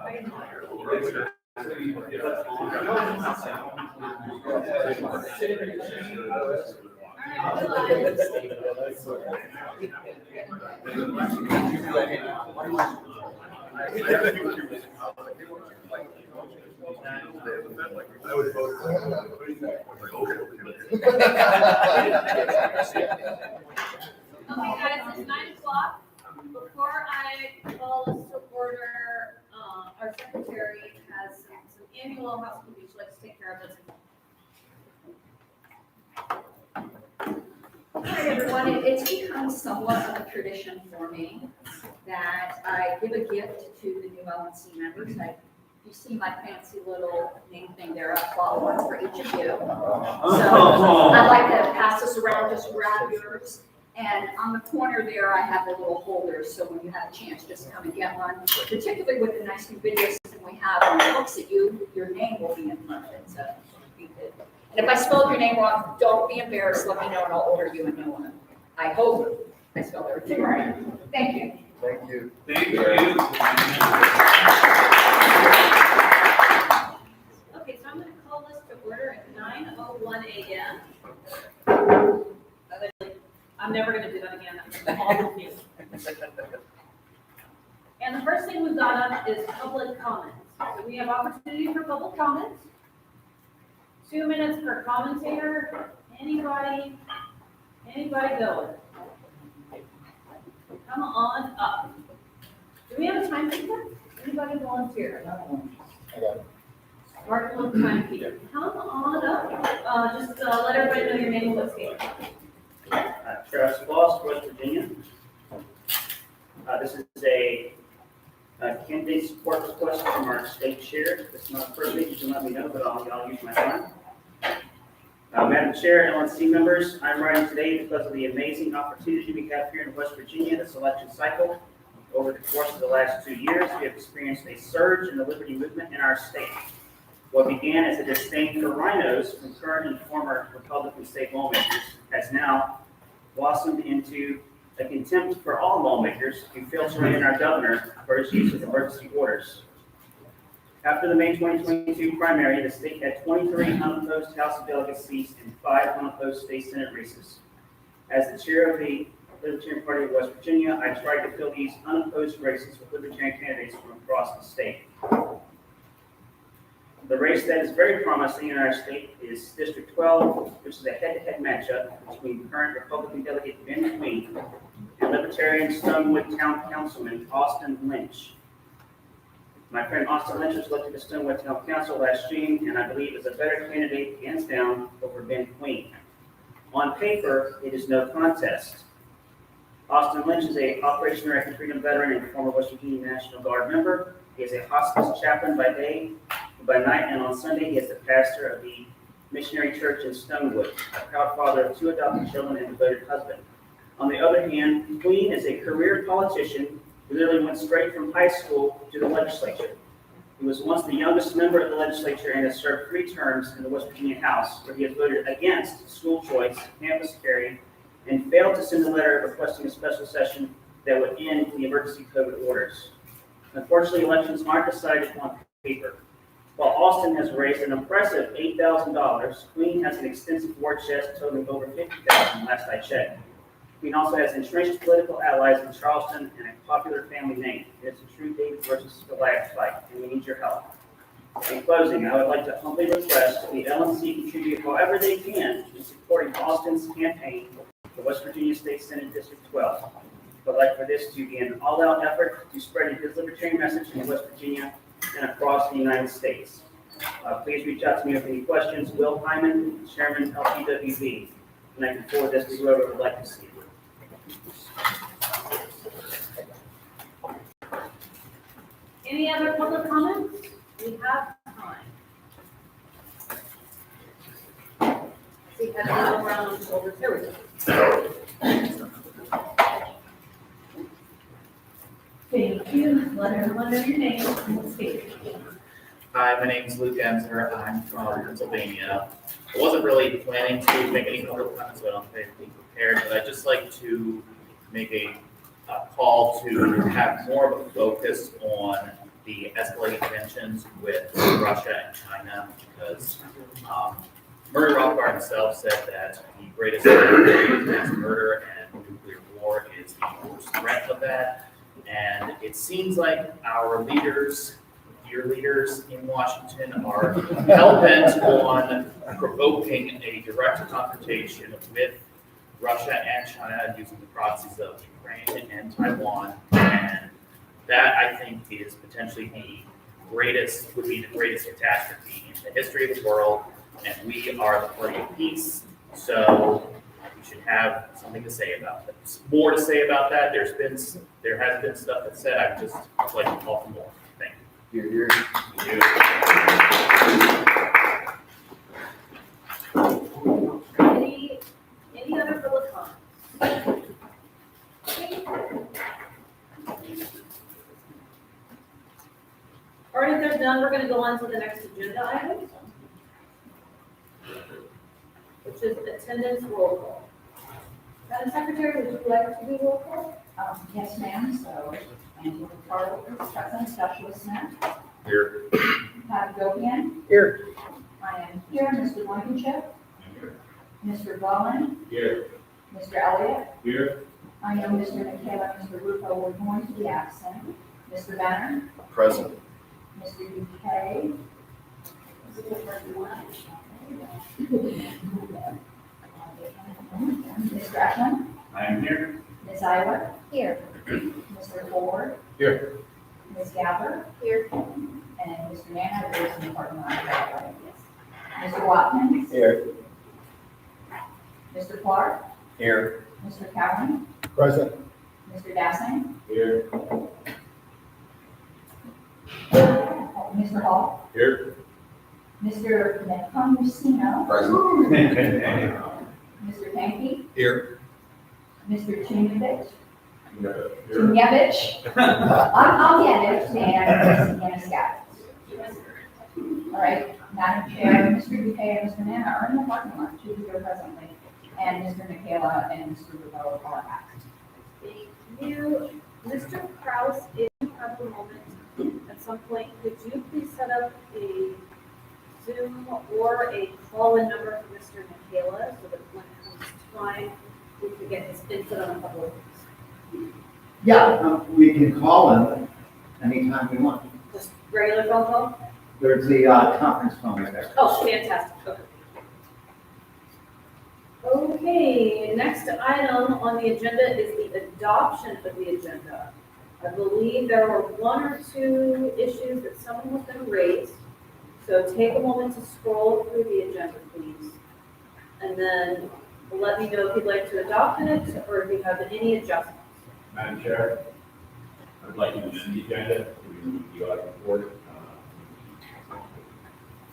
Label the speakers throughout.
Speaker 1: Okay, guys, it's 9 o'clock. Before I call us to order, our secretary has some annual housekeeping she'd like to take care of.
Speaker 2: Hi, everyone. It's become somewhat of a tradition for me that I give a gift to the new LNC members. You see my fancy little name thing there. I'll follow one for each of you. So I'd like to pass this around, just grab yours. And on the corner there, I have the little holders, so when you have a chance, just come and get one. Particularly with the nice new video system we have, when it looks at you, your name will be in front of it. So be good. And if I spelled your name wrong, don't be embarrassed. Let me know, and I'll order you a new one. I hope I spelled everything right. Thank you.
Speaker 3: Thank you.
Speaker 1: Okay, so I'm going to call this to order at 9:01 a.m. I'm never going to do that again. I'm all confused. And the first thing we've got up is public comments. So we have opportunity for public comments. 2 minutes per commentator. Anybody going? Come on up. Do we have a timekeeper? Anybody volunteer?
Speaker 3: I got it.
Speaker 1: Mark, timekeeper. Come on up. Just let everybody know your name and what state.
Speaker 4: Travis Voss, West Virginia. This is a candidate support request from our state chair. This is not a privilege, you can let me know, but I'll use my time. Madam Chair, LNC members, I'm writing today because of the amazing opportunity we have here in West Virginia this election cycle. Over the course of the last 2 years, we have experienced a surge in the liberty movement in our state. What began as a disdain for rhinos from current and former Republican state lawmakers has now blossomed into a contempt for all lawmakers who fail to rein in our governor for his use of emergency orders. After the May 2022 primary, the state had 23 unopposed House of Delegates seats and 5 unopposed state Senate races. As the chair of the Libertarian Party of West Virginia, I tried to fill these unopposed races with Libertarian candidates from across the state. The race that is very promising in our state is District 12, which is a head-to-head matchup between current Republican delegate Ben Queen and Libertarian Stonewood Town Councilman Austin Lynch. My friend Austin Lynch was elected to Stonewood Town Council last June, and I believe is a better candidate, hands down, over Ben Queen. On paper, it is no contest. Austin Lynch is a Operation American Freedom veteran and former West Virginia National Guard member. He is a hospice chaplain by day. By night and on Sunday, he is the pastor of the Missionary Church in Stonewood, a proud father of 2 adopted children and a devoted husband. On the other hand, Queen is a career politician who literally went straight from high school to the legislature. He was once the youngest member of the legislature and has served 3 terms in the West Virginia House, where he has voted against school choice, campus carry, and failed to send a letter requesting a special session that would end the emergency COVID orders. Unfortunately, elections aren't decided on paper. While Austin has raised an impressive $8,000, Queen has an extensive war chest totaling over $50,000 last I checked. Queen also has entrenched political allies in Charleston and a popular family name. It's a true David versus Goliath fight, and we need your help. In closing, I would like to humbly request the LNC contribute however they can in supporting Austin's campaign for West Virginia State Senate District 12. I would like for this to be an all-out effort to spread his libertarian message in West Virginia and across the United States. Please reach out to me with any questions. Will Hyman, Chairman LPWV, and I can forward this to whoever would like to see it.
Speaker 1: Any other public comments? We have time. See, had a little round of shoulders. There we go. Thank you. Let everyone know your name and state.
Speaker 5: Hi, my name is Luke Emser. I'm from Pennsylvania. I wasn't really planning to make any public comments, so I don't think I'd be prepared, but I'd just like to make a call to have more of a focus on the escalating tensions with Russia and China, because Murray Rothbard himself said that the greatest threat is mass murder and nuclear war is the worst threat of that. And it seems like our leaders, your leaders in Washington, are hell-bent on provoking a direct confrontation with Russia and China using the proxies of Ukraine and Taiwan. And that, I think, is potentially would be the greatest catastrophe in the history of the world. And we are the party of peace, so we should have something to say about that. More to say about that. There has been stuff that's said. I would just like to call for more. Thank you.
Speaker 3: Here.
Speaker 1: Any other public comments? All right, if there's none, we're gonna go on to the next agenda item, which is attendance roll call. Madam Secretary, would you like to do roll call?
Speaker 2: Yes, ma'am, so, Angela Carter, present, Joshua Smith,
Speaker 5: Here.
Speaker 2: Pat Gopian.
Speaker 3: Here.
Speaker 2: I am here, Mr. Blankenship. Mr. Bowen.
Speaker 5: Here.
Speaker 2: Mr. Elliott.
Speaker 5: Here.
Speaker 2: I know Mr. Michaela and Mr. Ruffo were going to be absent. Mr. Banner.
Speaker 3: Present.
Speaker 2: Mr. Bouquet. Mr. Eklund.
Speaker 5: I am here.
Speaker 2: Ms. Iowa. Here. Mr. Ford.
Speaker 3: Here.
Speaker 2: Ms. Gabler. Here. And Mr. Nana is in the parking lot. Mr. Watkins.
Speaker 3: Here.
Speaker 2: Mr. Clark.
Speaker 3: Here.
Speaker 2: Mr. Cowan.
Speaker 3: Present.
Speaker 2: Mr. Dassing.
Speaker 3: Here.
Speaker 2: Mr. Hall.
Speaker 3: Here.
Speaker 2: Mr. Nepomuceno.
Speaker 3: Present.
Speaker 2: Mr. Pankey.
Speaker 3: Here.
Speaker 2: Mr. Chunevich.
Speaker 3: Here.
Speaker 2: Chunevich. I'll get it. And Ms. Yanis. All right, Madam Chair, Mr. Bouquet and Mr. Nana are in the parking lot, two here presently, and Mr. Michaela and Mr. Ruffo are absent.
Speaker 1: Thank you. Mr. Kraus, if you have a moment, at some point, could you please set up a Zoom or a call-in number for Mr. Michaela, so that when it comes time, we can get his input on a couple of things?
Speaker 6: Yeah, we can call him anytime we want.
Speaker 1: Just regular phone call?
Speaker 6: There's the conference phone there.
Speaker 1: Oh, fantastic, okay. Okay, next item on the agenda is the adoption of the agenda. I believe there were one or two issues that someone was going to raise. So take a moment to scroll through the agenda, please. And then let me know if you'd like to adopt it or if you have any adjustments.
Speaker 7: Madam Chair, I would like to amend the agenda to the audit report.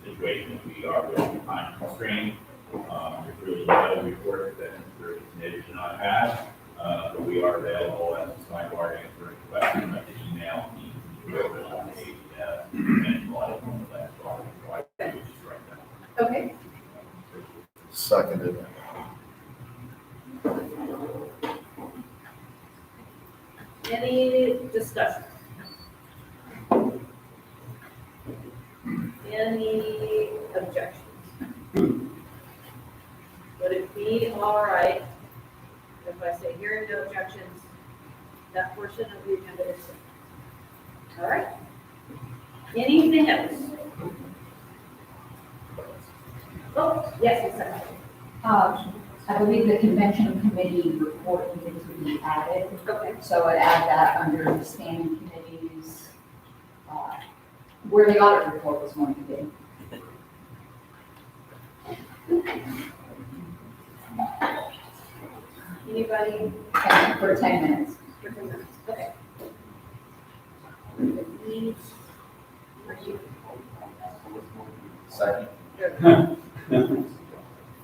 Speaker 7: Situation we are really time constrained. There's really no report that the committee should not have, but we are available as a sidebar to answer any questions at the email. You can go on a manual item of that. So I would just write that.
Speaker 1: Okay.
Speaker 3: Seconded.
Speaker 1: Any discussion? Any objections? Would it be all right if I say hearing no objections, that portion of the agenda is set? All right. Anything else? Oh, yes, Ms. Secretary.
Speaker 2: I believe the convention committee report needed to be added,
Speaker 1: Okay.
Speaker 2: so I'd add that under the standing committees, where the audit report was going to be.
Speaker 1: Anybody
Speaker 2: And for 10 minutes.
Speaker 1: for 10 minutes? Okay. Are you?
Speaker 3: Second.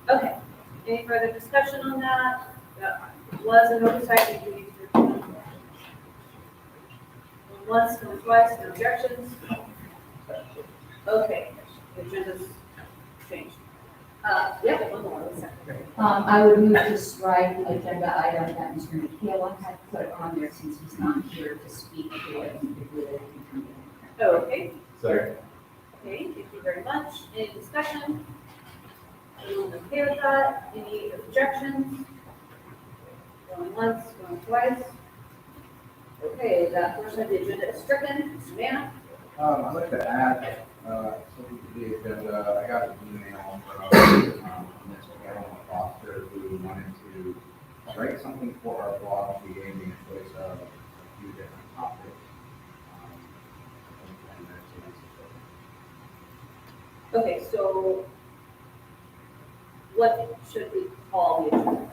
Speaker 1: Okay. Any further discussion on that? That was an oversight that we need to do. Once, going twice, no objections? Okay, the agenda's changed. Yeah, one more, one second.
Speaker 2: I would move to strike the agenda item that Mr. Michaela had put on there since he's not here to speak to it.
Speaker 1: Oh, okay,
Speaker 3: Second.
Speaker 1: okay, thank you very much. Any discussion? Everyone okay with that? Any objections? Going once, going twice? Okay, that portion of the agenda is stricken. Mr. Mann?
Speaker 6: I'd like to add, something to the agenda. I got an email from, Ms. Carolyn Foster, who wanted to write something for our blog. She gave me a choice of a few different topics. And that's
Speaker 1: Okay, so what should we call the agenda?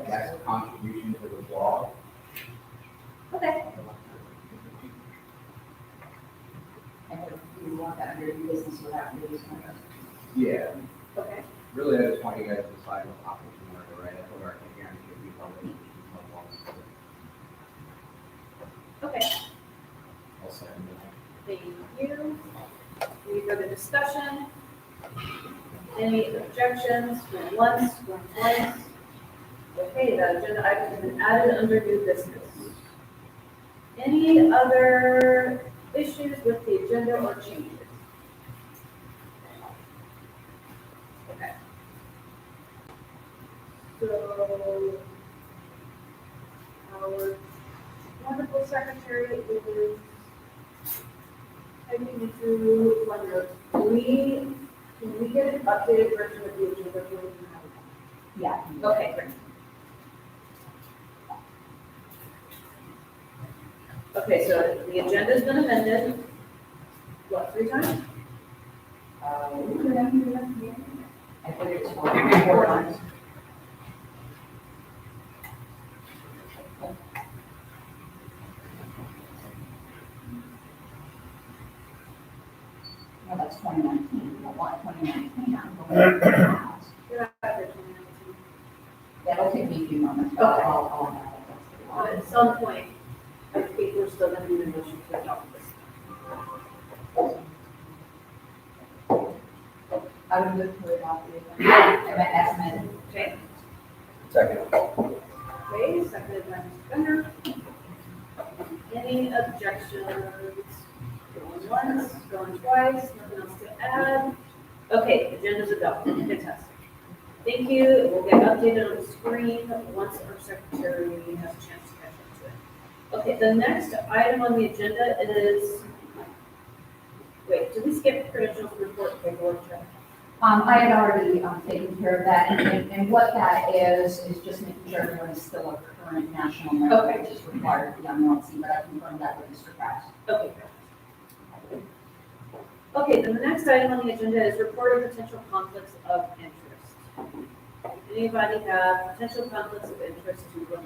Speaker 6: That's a contribution to the blog.
Speaker 1: Okay.
Speaker 2: And if you want that under your business without losing it.
Speaker 6: Yeah,
Speaker 1: Okay.
Speaker 6: really, I just want you guys to decide what topics you want to write. I told her I can guarantee if we publish it,
Speaker 1: Okay,
Speaker 6: I'll send it.
Speaker 1: thank you. Any further discussion? Any objections? Going once, going twice? Okay, that agenda item has been added under new business. Any other issues with the agenda or changes? Okay. So, our wonderful secretary is typing into OneNote. Can we get an updated version of the agenda? So we can have it?
Speaker 2: Yeah.
Speaker 1: Okay, great. Okay, so the agenda's been amended, what, 3 times?
Speaker 2: I think it's 4 times. No, that's 2019. I want 2019. I'm going to the house.
Speaker 1: You're after 2019.
Speaker 2: That'll take me a few moments.
Speaker 1: Okay.
Speaker 2: I'll have it.
Speaker 1: But at some point, I think we're still gonna need a motion to adopt this.
Speaker 2: I would look for it off the agenda. As amended.
Speaker 1: Okay,
Speaker 3: Second.
Speaker 1: okay, seconded by Mr. Bender. Any objections? Going once, going twice, nothing else to add? Okay, agenda's adopted, fantastic. Thank you, it will get updated on the screen once our secretary has a chance to catch up to it. Okay, the next item on the agenda is, wait, did we skip credentials report paperwork check?
Speaker 2: I had already taken care of that, and what that is just making sure everyone is still a current national member,
Speaker 1: Okay.
Speaker 2: which is required for the LNC, but I confirmed that with Mr. Kraus.
Speaker 1: Okay. Okay, then the next item on the agenda is report of potential conflicts of interest. Anybody have potential conflicts of interest to report?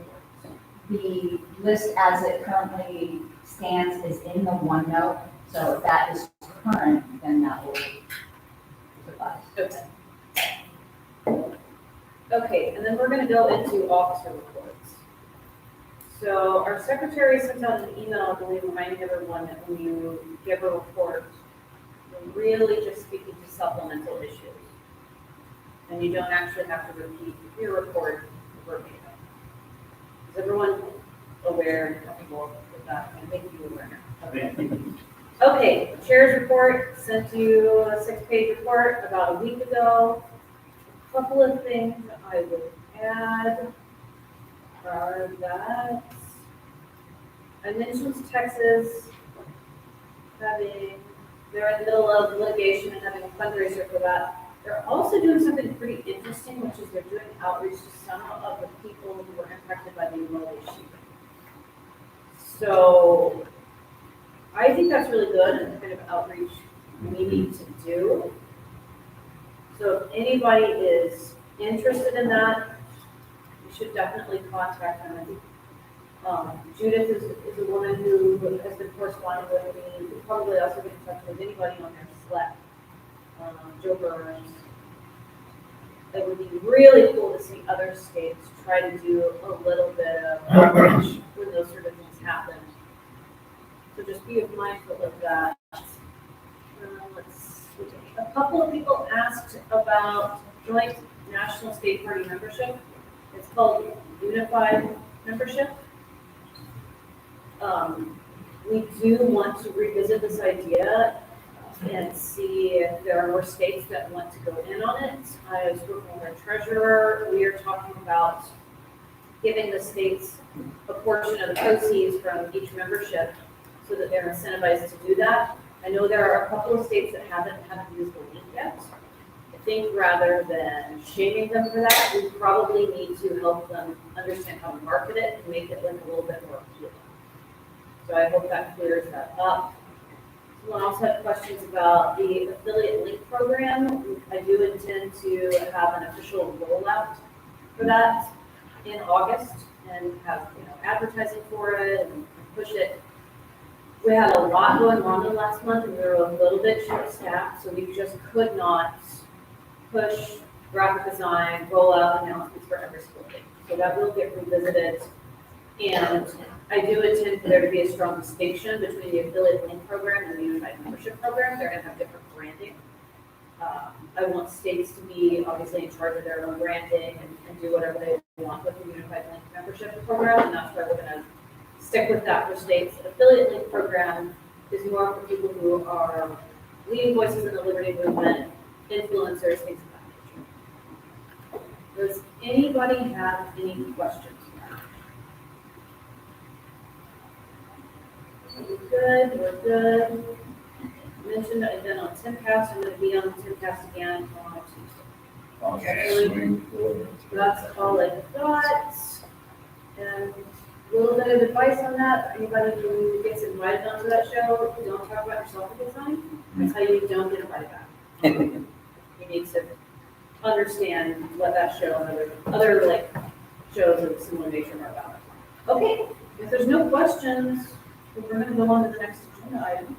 Speaker 2: The list as it currently stands is in the OneNote, so if that is current, then that will suffice.
Speaker 1: Okay. Okay, and then we're gonna go into officer reports. So our secretary sent out an email, I believe, reminding everyone that when you give a report, you're really just speaking to supplemental issues. And you don't actually have to repeat your report verbatim. Is everyone aware and comfortable with that? I think you aware now. Okay. Okay, chair's report, sent you a 6-page report about a week ago. A couple of things I would add are that I mentioned Texas they're in the middle of litigation and having a fundraiser for that. They're also doing something pretty interesting, which is they're doing outreach to some of the people who were impacted by the Uvalde shooting. So I think that's really good and the kind of outreach we need to do. So if anybody is interested in that, you should definitely contact them. I think Judith is a woman who has been corresponding with me. You'll probably also get in touch with anybody on their Slack. Joe Burns. It would be really cool to see other states try to do a little bit of outreach when those sort of things happen. So just be mindful of that. Let's see. A couple of people asked about joint national state party membership. It's called unified membership. We do want to revisit this idea and see if there are more states that want to go in on it. I was working with our treasurer. We are talking about giving the states a portion of the proceeds from each membership so that they're incentivized to do that. I know there are a couple of states that haven't used the link yet. I think rather than shaming them for that, we probably need to help them understand how to market it and make it look a little bit more appealing. So I hope that clears that up. Someone also had questions about the affiliate link program. I do intend to have an official rollout for that in August and have, advertising for it and push it. We had a lot going on in the last month and we were a little bit short-staffed, so we just could not push graphic design, roll out announcements for every school thing. So that will get revisited. And I do intend for there to be a strong distinction between the affiliate link program and the unified membership program. They're gonna have different branding. I want states to be obviously in charge of their own branding and do whatever they want with the unified link membership program, and that's why we're gonna stick with that for states. The affiliate link program is more for people who are leading voices in the liberty movement, influencers, things of that nature. Does anybody have any questions? We're good. Mentioned I've been on Timcast, I'm gonna be on Timcast again on Tuesday. That's all I've got. And a little bit of advice on that, anybody who gets invited onto that show, don't talk about yourself at the time. That's how you don't get invited back. You need to understand what that show and other like shows of similar nature are about. Okay, if there's no questions, we're gonna go on to the next agenda item.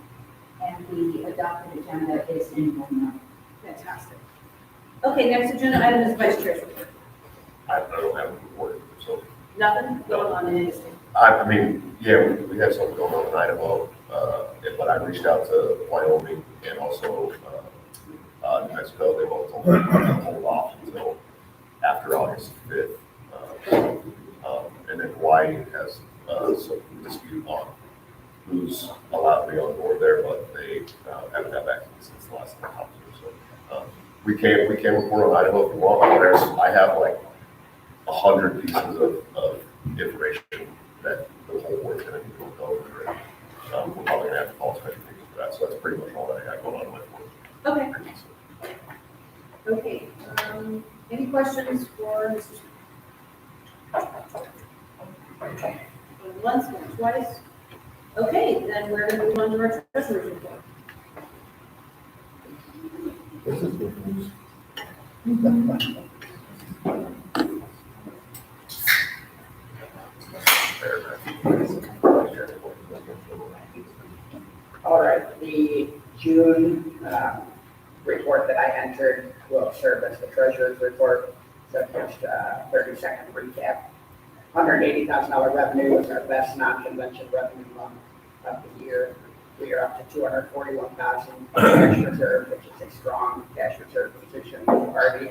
Speaker 2: And the adopted agenda is in your note.
Speaker 1: Fantastic. Okay, next agenda item is vice chair's report.
Speaker 3: I don't have a report, so.
Speaker 1: Nothing going on in industry.
Speaker 3: I mean, yeah, we had something going on tonight about, but I reached out to Wyoming and also, New Mexico. They both told me to hold off until after August 5th. And then Hawaii has, some dispute on who's allowed to be on board there, but they, haven't got back to me since the last time I talked to them. So, we can report on Idaho if you want, but I have like 100 pieces of information that the whole board's gonna need to look over. And, we're probably gonna have to call special meetings for that, so that's pretty much all that I got going on in my board.
Speaker 1: Okay. Okay, any questions for Mr. Smith? Going once, going twice? Okay, then we're gonna move on to our treasurer's report.
Speaker 3: This is good news.
Speaker 8: All right, the June report that I entered will serve as the treasurer's report. So just a 30-second recap. $180,000 revenue was our best non-convention revenue month of the year. We are up to $241,000 cash reserve, which is a strong cash reserve position for the party.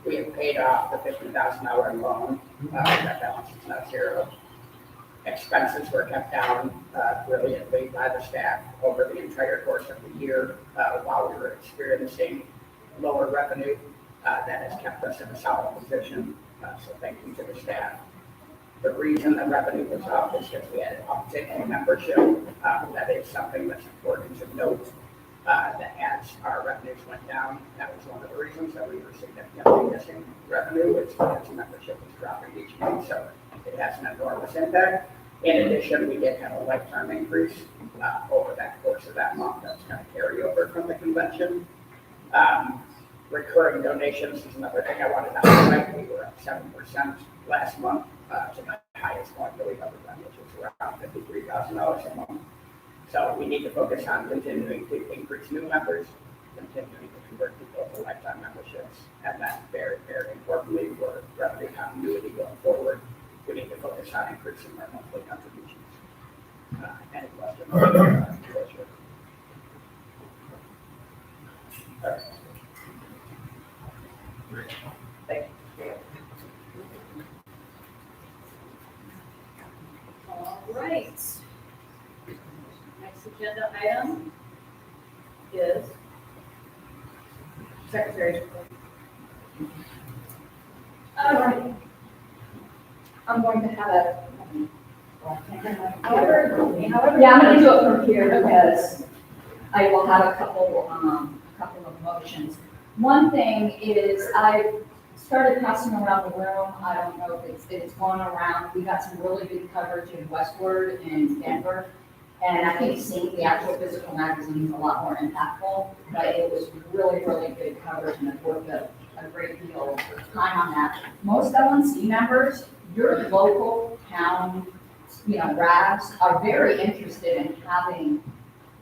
Speaker 8: We have paid off the $50,000 loan. That balance is now zero. Expenses were kept down brilliantly by the staff over the entire course of the year while we were experiencing lower revenue. That has kept us in a solid position. So thank you to the staff. The reason the revenue was up is because we had an uptick in membership. That is something that's important to note. That as our revenues went down, that was one of the reasons that we were significantly missing revenue, is because membership was dropping each month. So it has an enormous impact. In addition, we did have a lifetime increase over that course of that month. That's going to carry over from the convention. Recurring donations is another thing I wanted to highlight. We were up 7% last month to the highest point that we've ever done, which is around $53,000 a month. So we need to focus on continuing to increase new members, continuing to convert people to lifetime memberships, and then very, very importantly, for revenue continuity going forward, we need to focus on increasing our monthly contributions. Any questions? All right. Thank you.
Speaker 1: All right. item is Secretary's report.
Speaker 2: I'm going to have a.
Speaker 1: However,
Speaker 2: Yeah, I'm gonna do it from here because I will have a couple of motions. One thing is I started passing around the room, I don't know if it's going around, we got some really good coverage in Westward and Denver. And I think seeing the actual physical magazine is a lot more impactful, but it was really, really good coverage and I've worked a great deal of time on that. Most LNC members, your local town, RABs are very interested in having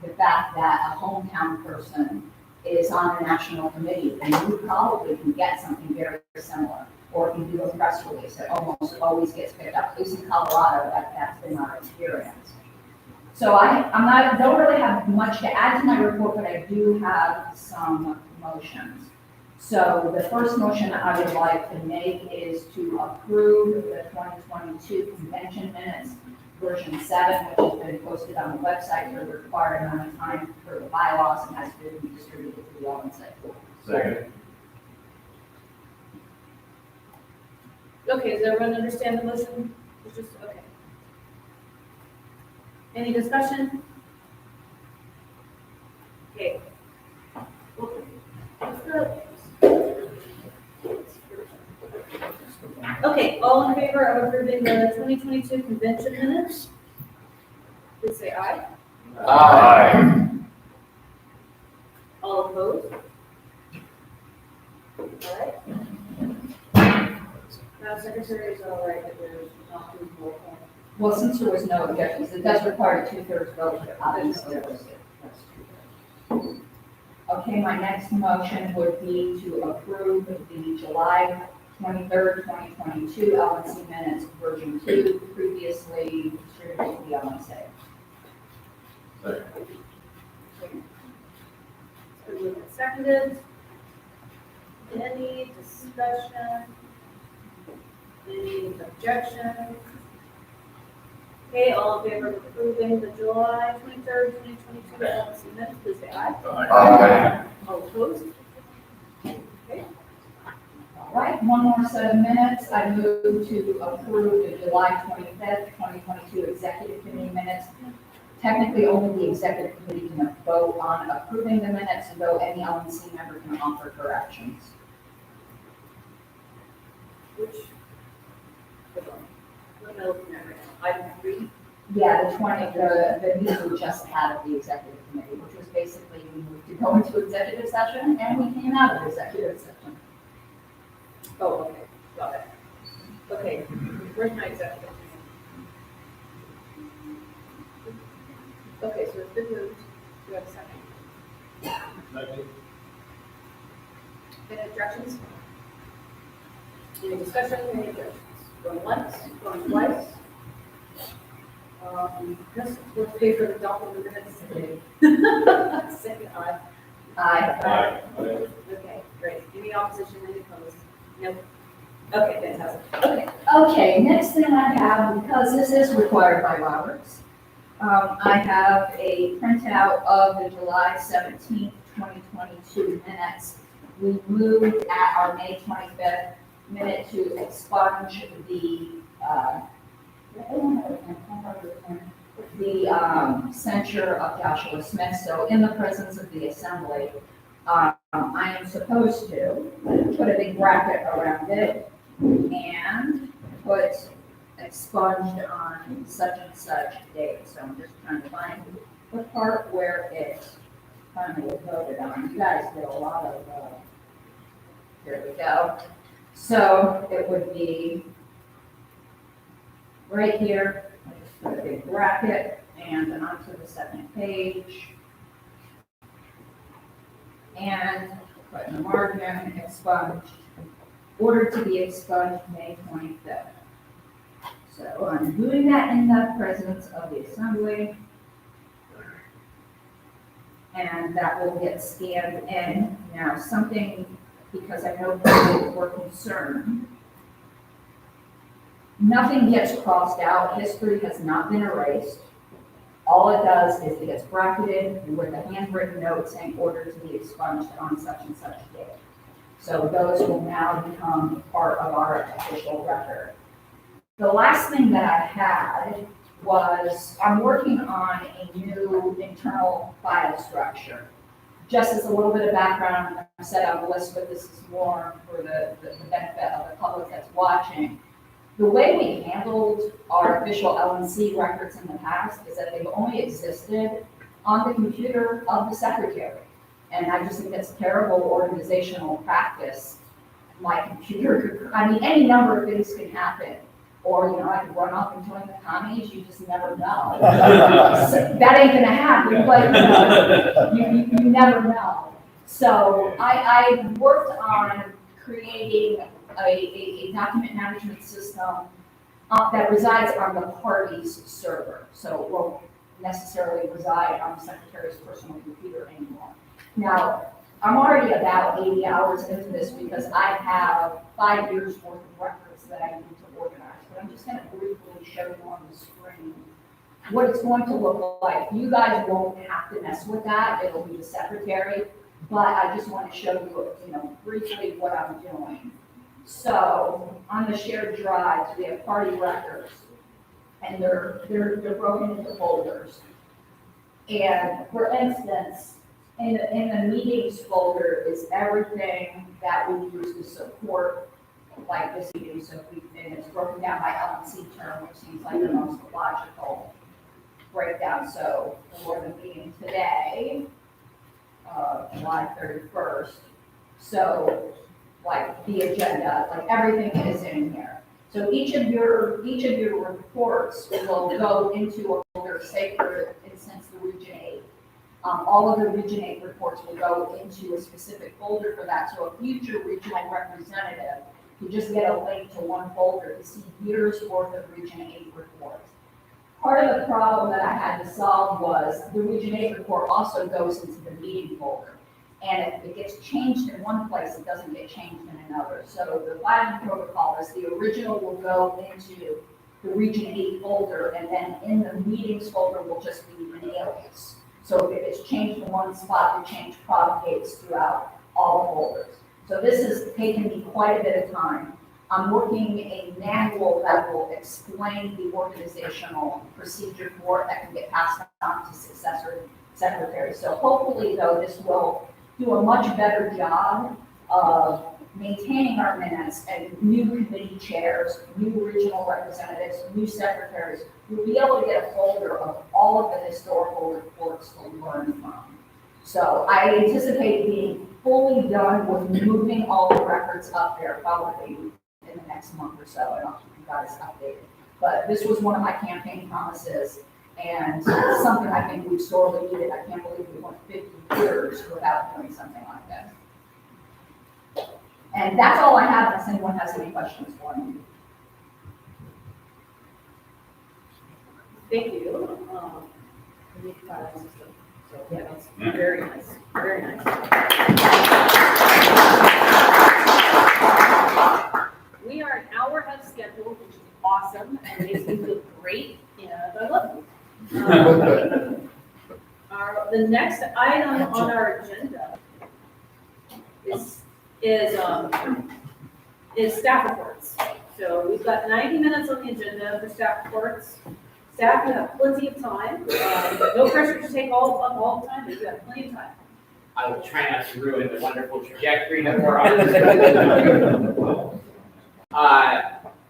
Speaker 2: the fact that a hometown person is on a national committee, and you probably can get something very similar. Or if you do a press release, it almost always gets picked up. At least in Colorado, that's been our experience. So don't really have much to add to my report, but I do have some motions. So the first motion I would like to make is to approve the 2022 convention minutes, version 7, which has been posted on the website for the required amount of time for the bylaws and has been distributed to the LNC.
Speaker 7: Second.
Speaker 1: okay, does everyone understand the motion? It's just, okay. Any discussion? Okay. Okay, all in favor of approving the 2022 convention minutes? Please say aye.
Speaker 3: Aye.
Speaker 1: All opposed? All right. Now, Secretary is all right, that there's not two roll call.
Speaker 2: Well, since there was no objections, it does require a 2/3 vote, but obviously it was. Okay, my next motion would be to approve the July 23rd, 2022 LNC minutes, version 2, previously distributed to the LNC.
Speaker 7: Second.
Speaker 1: So moved and seconded. Any discussion? Any objections? Okay, all in favor of approving the July 23rd, 2022 LNC minutes, please say aye.
Speaker 3: Aye.
Speaker 1: All opposed? Okay.
Speaker 2: All right, one more set of minutes. I move to approve the July 25th, 2022 executive committee minutes. Technically, only the executive committee can vote on approving the minutes, though any LNC member can offer corrections.
Speaker 1: Which? What am I looking at right now? Item 3?
Speaker 2: Yeah, the meeting we just had of the executive committee, which was basically we moved to go into executive session and we came out of executive session.
Speaker 1: Oh, okay, got it. Okay, where's my executive? Okay, so it's been moved. Do you have a second?
Speaker 7: Second.
Speaker 1: Any objections? Any discussion, any objections? Going once, going twice? Yes, let's pay for the document minutes today. Second, aye.
Speaker 2: Aye.
Speaker 1: Okay, great. Any opposition, any opposed? Nope. Okay, fantastic.
Speaker 2: Okay, next thing I have, because this is required by Roberts, I have a printout of the July 17th, 2022 minutes. We moved at our May 25th minute to expunge the censure of Joshua Smith. So in the presence of the assembly, I am supposed to put a big bracket around it and put expunged on such and such date. So I'm just trying to find the part where it finally was voted on. You guys did a lot of, here we go. So it would be right here. I just put a big bracket and then onto the second page. And put in the margin, expunged, ordered to be expunged May 25th. So I'm doing that in the presence of the assembly. And that will get scanned in. Now something, because I know people were concerned, nothing gets crossed out. History has not been erased. All it does is it gets bracketed with a handwritten note saying order to be expunged on such and such date. So those will now become part of our official record. The last thing that I had was I'm working on a new internal file structure. Just as a little bit of background, I said on the list, but this is more for the benefit of the public that's watching. The way we handled our official LNC records in the past is that they've only existed on the computer of the secretary. And I just think that's terrible organizational practice. My computer, I mean, any number of things can happen. Or, you know, I could run off and join the commies, you just never know. So that ain't gonna happen, but you never know. So I worked on creating a document management system that resides on the party's server. So it won't necessarily reside on the secretary's personal computer anymore. Now, I'm already about 80 hours into this because I have 5 years worth of records that I need to organize. But I'm just going to briefly show you on the screen what it's going to look like. You guys won't have to mess with that. It'll be the secretary. But I just want to show you, briefly what I'm doing. So on the shared drives, we have party records, and they're broken into folders. And for instance, in the meetings folder is everything that we use to support like this meeting. So and it's broken down by LNC term, which seems like the most logical breakdown. So for the meeting today, July 31st. So like the agenda, like everything is in here. So each of your reports will go into a folder, say for instance the Region 8. All of the Region 8 reports will go into a specific folder for that. So a future regional representative can just get a link to one folder to see years worth of Region 8 reports. Part of the problem that I had to solve was the Region 8 report also goes into the meeting folder. And if it gets changed in one place, it doesn't get changed in another. So the filing protocol is the original will go into the Region 8 folder, and then in the meetings folder will just be an alias. So if it's changed in one spot, the change propagates throughout all folders. So this has taken me quite a bit of time. I'm working a manual that will explain the organizational procedure for it that can get passed on to successor secretaries. So hopefully, though, this will do a much better job of maintaining our minutes, and new committee chairs, new regional representatives, new secretaries. We'll be able to get a folder of all of the historical reports to learn from. So I anticipate being fully done with moving all the records up there probably in the next month or so, and I'll keep you guys updated. But this was one of my campaign promises, and it's something I think we've sorely needed. I can't believe we went 50 years without doing something like that. And that's all I have, unless anyone has any questions for me.
Speaker 1: Thank you. So yeah, that's very nice, very nice. We are an hour ahead of schedule, which is awesome, and makes me feel great, and I love you. The next item on our agenda is staff reports. So we've got 90 minutes on the agenda for staff reports. Staff, you have plenty of time. No pressure to take all the time, but you have plenty of time.
Speaker 9: I will try not to ruin the wonderful trajectory that we're on.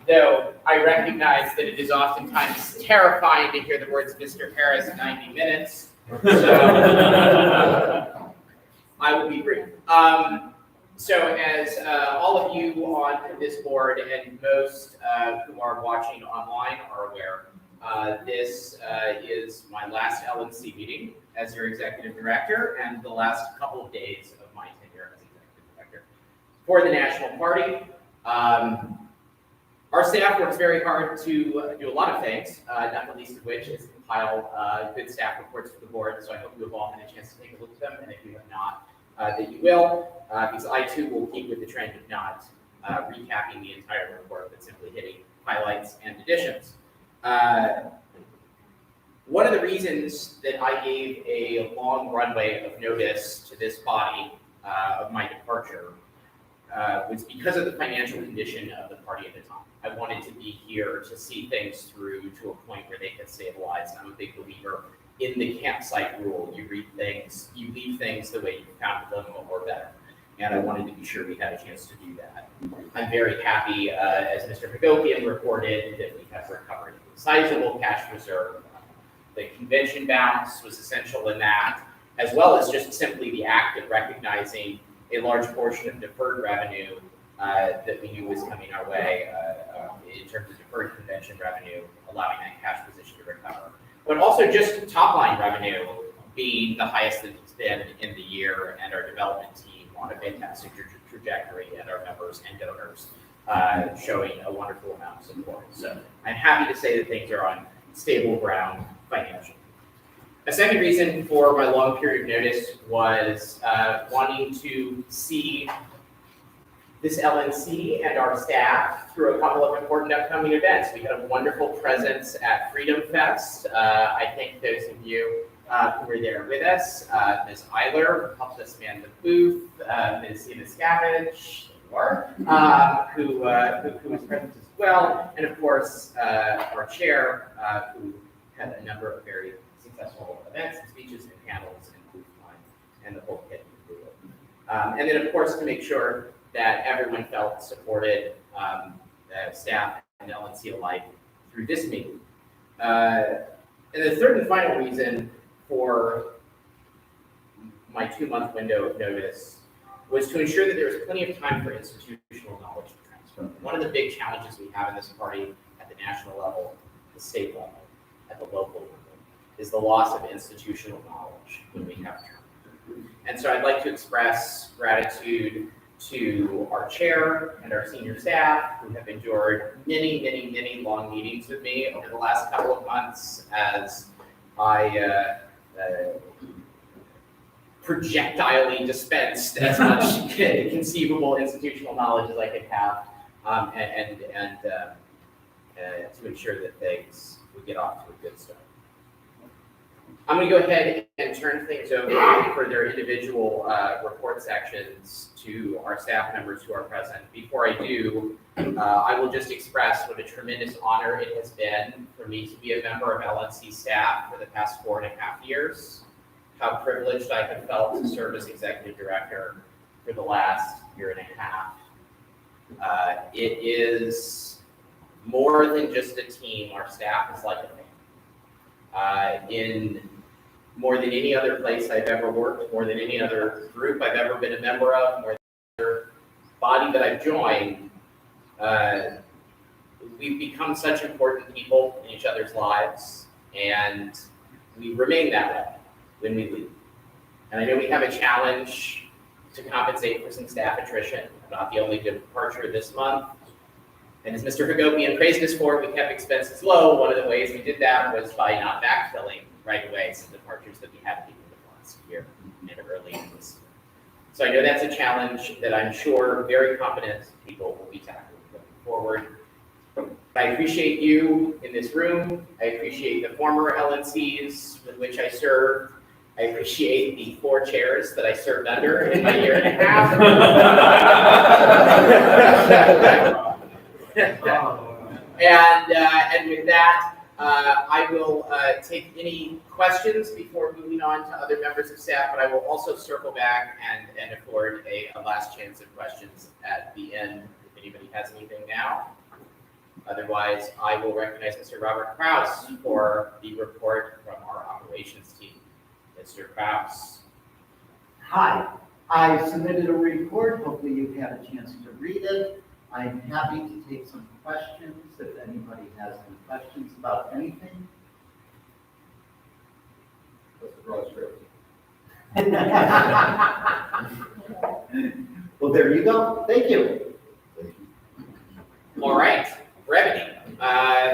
Speaker 9: Though I recognize that it is oftentimes terrifying to hear the words Mr. Harris 90 minutes. So I will be brief. So as all of you on this board and most who are watching online are aware, this is my last LNC meeting as your executive director and the last couple of days of my tenure as executive director for the National Party. Our staff works very hard to do a lot of things, not the least of which is compile good staff reports for the board. So I hope you have all had a chance to take a look at them, and if you have not, that you will, because I too will keep with the trend of not recapping the entire report, but simply hitting highlights and additions. One of the reasons that I gave a long runway of notice to this body of my departure was because of the financial condition of the party at the time. I wanted to be here to see things through to a point where they could stabilize. I'm a big believer in the campsite rule. You leave things the way you found them or better. And I wanted to be sure we had a chance to do that. I'm very happy, as Mr. Hagopian reported, that we have recovered a sizable cash reserve. The convention bounce was essential in that, as well as just simply the act of recognizing a large portion of deferred revenue that we knew was coming our way in terms of deferred convention revenue, allowing that cash position to recover. But also just top-line revenue being the highest that it's been in the year, and our development team on a fantastic trajectory, and our members and donors showing a wonderful amount of support. So I'm happy to say that things are on stable ground financially. A second reason for my long period of notice was wanting to see this LNC and our staff through a couple of important upcoming events. We had a wonderful presence at Freedom Fest. I thank those of you who were there with us. Ms. Eiler helped us man the booth. Ms. Scavenge, who was present as well. And of course, our chair, who had a number of very successful events and speeches and panels and booth time and the whole kit and caboodle. And then of course, to make sure that everyone felt supported, staff and LNC alike through this meeting. And the third and final reason for my 2-month window of notice was to ensure that there was plenty of time for institutional knowledge transfer. One of the big challenges we have in this party at the national level, the state level, at the local level, is the loss of institutional knowledge when we have turnover. And so I'd like to express gratitude to our chair and our senior staff who have endured many long meetings with me over the last couple of months as I projectilely dispensed as much conceivable institutional knowledge as I could have, and to ensure that things would get off to a good start. I'm going to go ahead and turn things over for their individual report sections to our staff members who are present. Before I do, I will just express what a tremendous honor it has been for me to be a member of LNC staff for the past 4.5 years. How privileged I have felt to serve as executive director for the last 1.5 years. It is more than just a team. Our staff is like a family. In more than any other place I've ever worked, more than any other group I've ever been a member of, more than any other body that I've joined, we've become such important people in each other's lives, and we remain that way when we leave. And I know we have a challenge to compensate for some staff attrition. I'm not the only departure this month. And as Mr. Hagopian praised us for, we kept expenses low. One of the ways we did that was by not backfilling right away some departures that we had people the last year and early in this year. So I know that's a challenge that I'm sure very competent people will be tackling going forward. I appreciate you in this room. I appreciate the former LNCs with which I served. I appreciate the 4 chairs that I served under in my 1.5 years. And with that, I will take any questions before moving on to other members of staff, but I will also circle back and afford a last chance of questions at the end if anybody has anything now. Otherwise, I will recognize Mr. Robert Krause for the report from our operations team. Mr. Krause.
Speaker 10: Hi, I submitted a report. Hopefully you've had a chance to read it. I'm happy to take some questions if anybody has any questions about anything. Well, there you go. Thank you.
Speaker 9: All right, revenue.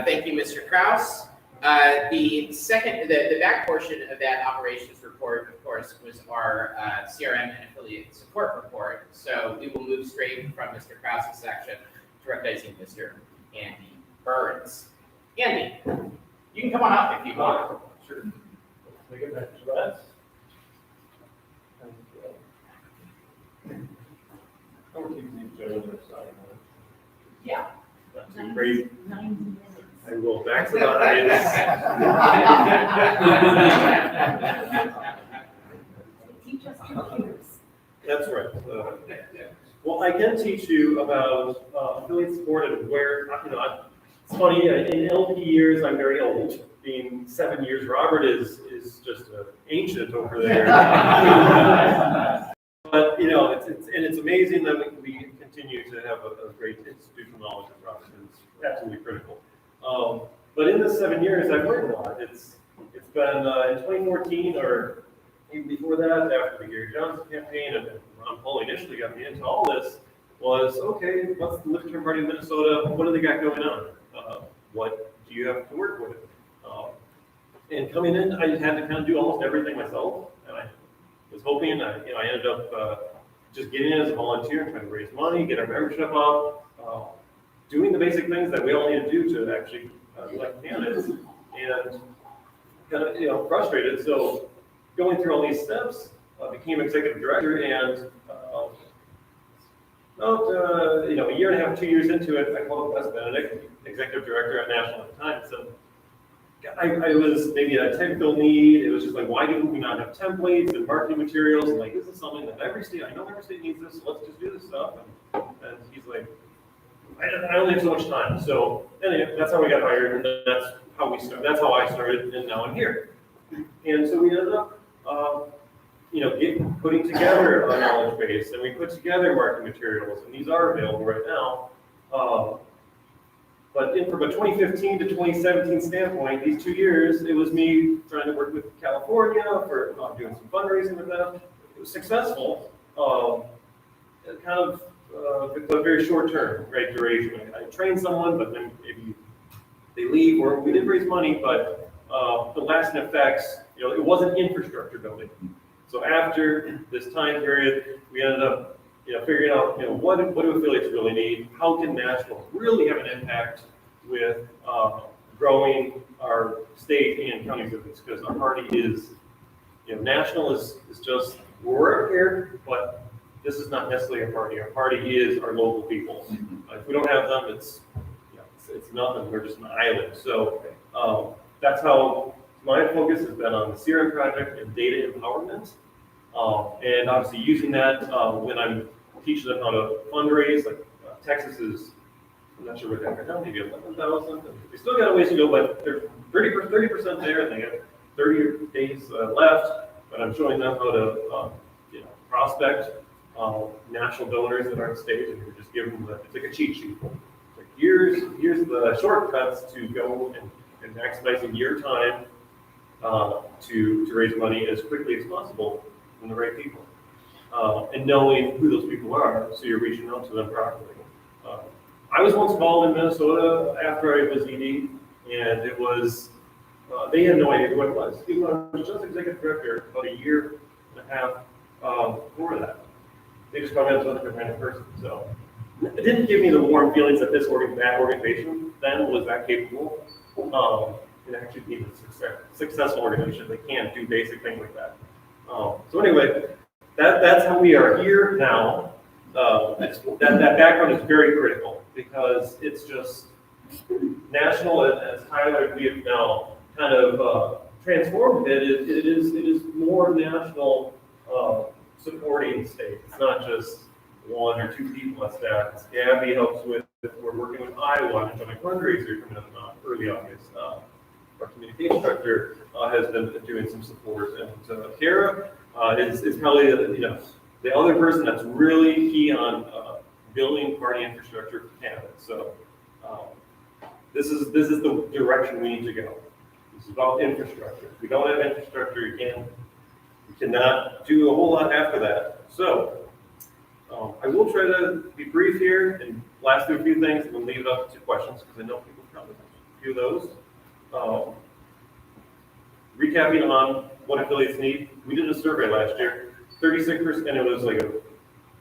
Speaker 9: Thank you, Mr. Krause. The back portion of that operations report, of course, was our CRM and affiliate support report. So we will move straight from Mr. Krause's section to recognizing Mr. Andy Burns. Andy, you can come on up if you want.
Speaker 11: Sure. Let's make it match that. And, I'll keep each other on their side.
Speaker 1: Yeah.
Speaker 11: Not too crazy.
Speaker 2: 90 minutes.
Speaker 11: I will maximize.
Speaker 2: Teach us computers.
Speaker 11: That's right. Well, I can teach you about affiliate support and where, it's funny, in LP years, I'm very old. Being 7 years, Robert is just ancient over there. But, it's amazing that we continue to have a great institutional knowledge of Robert. It's absolutely critical. But in the 7 years, I've learned a lot. It's been in 2014 or even before that, after the Gary Johnson campaign, and Ron Paul initially got me into all this, was, okay, what's the Libertarian Party of Minnesota? What do they got going on? What do you have to work with? And coming in, I had to kind of do almost everything myself, and I was hoping, I ended up just getting in as a volunteer, trying to raise money, get our membership up, doing the basic things that we all need to do to actually elect candidates, and kind of, frustrated. So going through all these steps, became executive director, and about a year and a half, 2 years into it, I called Wes Benedict, executive director at National at the time, and said, I was maybe a technical need. It was just like, why do we not have templates and marketing materials? And like, this is something that every state needs this, so let's just do this stuff. And he's like, I only have so much time. So anyway, that's how we got hired, and that's how we started. That's how I started, and now I'm here. And so we ended up, putting together a knowledge base, and we put together marketing materials, and these are available right now. But from a 2015 to 2017 standpoint, these 2 years, it was me trying to work with California for doing some fundraising with them. It was successful, kind of but very short term, right duration. I trained someone, but then maybe they leave, or we did raise money, but the lasting effects, it wasn't infrastructure building. So after this time period, we ended up figuring out, what do affiliates really need? How can National really have an impact with growing our state and county business? Because our party is, National is just, we're here, but this is not necessarily a party. Our party is our local people. If we don't have them, it's nothing. We're just an island. So that's how my focus has been on the CRM project and data empowerment. And obviously using that when I'm teaching them how to fundraise, like Texas is, I'm not sure what they're now, maybe 11,000. They still got a ways to go, but they're 30% there, and they have 30 days left. But I'm showing them how to, prospect national donors that are on stage, and we're just giving them it's like a cheat sheet. Like here's the shortcuts to go and maximizing your time to raise money as quickly as possible from the right people. And knowing who those people are, so you're reaching out to them properly. I was once called in Minnesota after I was ED, and it was, they had no idea who I was. Even though I was just executive director about a year and a half before that. They just called me as a different kind of person. So it didn't give me the warm feelings that that organization then was that capable. It actually being a successful organization. They can't do basic things like that. So anyway, that's how we are here now. That background is very critical because it's just National, as Tyler, we have now kind of transformed it. It is more national supporting state. It's not just one or two people on staff. Gabby helps with, we're working with Iowa and a fundraiser coming up early August. Our communication director has been doing some support, and Kara is probably the other person that's really key on building party infrastructure for candidates. So this is the direction we need to go. It's about infrastructure. If we don't have infrastructure, you cannot do a whole lot after that. So I will try to be brief here and blast through a few things and then leave it up to questions because I know people probably have a few of those. Recapping on what affiliates need, we did a survey last year. 36%, and it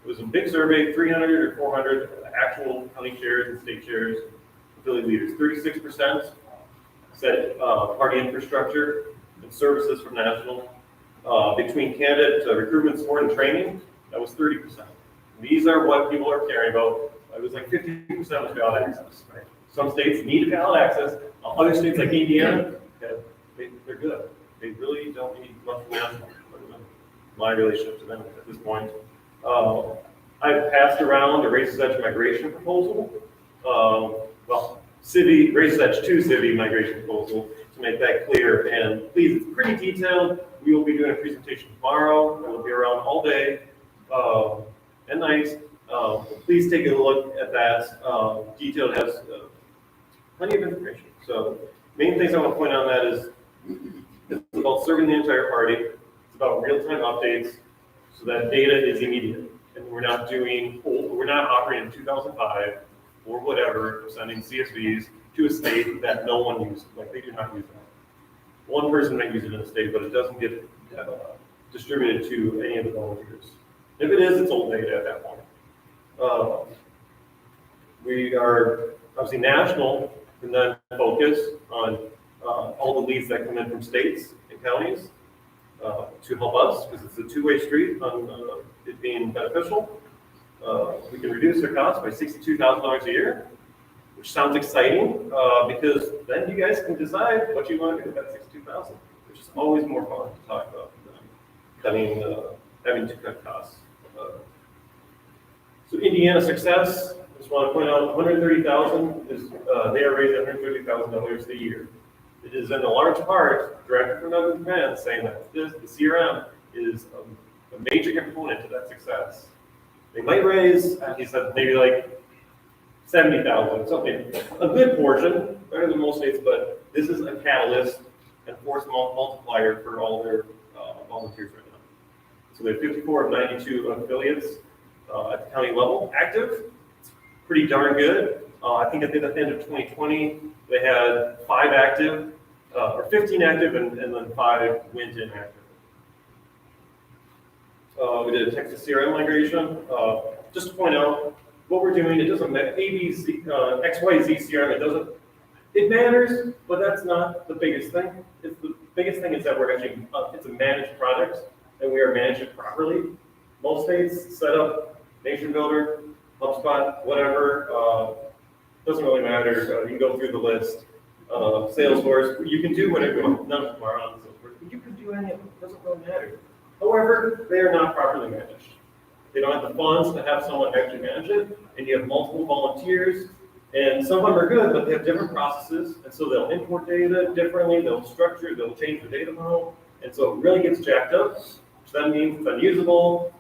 Speaker 11: was a big survey, 300 or 400 actual county chairs and state chairs, affiliate leaders. 36% said party infrastructure. and services from national. Between candidate recruitment, support, and training, that was 30%. These are what people are caring about. It was like 50% was ballot access, right? Some states need ballot access. Other states like Indiana, they're good. They really don't need much national. My relationship to them at this point. I've passed around a racist edge migration proposal. Racist edge to city migration proposal to make that clear. And please, it's pretty detailed. We will be doing a presentation tomorrow. I will be around all day and night. Please take a look at that. Detailed has plenty of information. So main things I want to point out on that is it's about serving the entire party. It's about real-time updates so that data is immediate. And we're not operating in 2005 or whatever, sending CSVs to a state that no one uses. Like, they do not use that. One person may use it in a state, but it doesn't get distributed to any of the volunteers. If it is, it's old data at that point. We are obviously national, and then focus on all the leads that come in from states and counties to help us, because it's a two-way street on it being beneficial. We can reduce their costs by $62,000 a year, which sounds exciting, because then you guys can decide what you want to do with that $62,000, which is always more fun to talk about than having to cut costs. So Indiana success, I just want to point out, $130,000 is they are raising $130,000 a year. It is in a large part directed from Douglas Command saying that the CRM is a major component to that success. They might raise, he said, maybe like 70,000, something, a good portion, better than most states, but this is a catalyst and force multiplier for all their volunteers right now. So they have 54 of 92 affiliates at the county level active. It's pretty darn good. I think at the end of 2020, they had 5 active, or 15 active, and then 5 went inactive. We did a Texas CRM migration. Just to point out, what we're doing, it doesn't matter, ABC, XYZ CRM, it matters, but that's not the biggest thing. The biggest thing is that we're actually, it's a managed product, and we are managing it properly. Most states set up Nation Builder, HubSpot, whatever, doesn't really matter. You can go through the list. Salesforce, you can do whatever, none of them are on Salesforce, but you can do any of them, it doesn't really matter. However, they are not properly managed. They don't have the funds to have someone actually manage it, and you have multiple volunteers, and some of them are good, but they have different processes, and so they'll import data differently, they'll change the data model, and so it really gets jacked up, which that means it's unusable,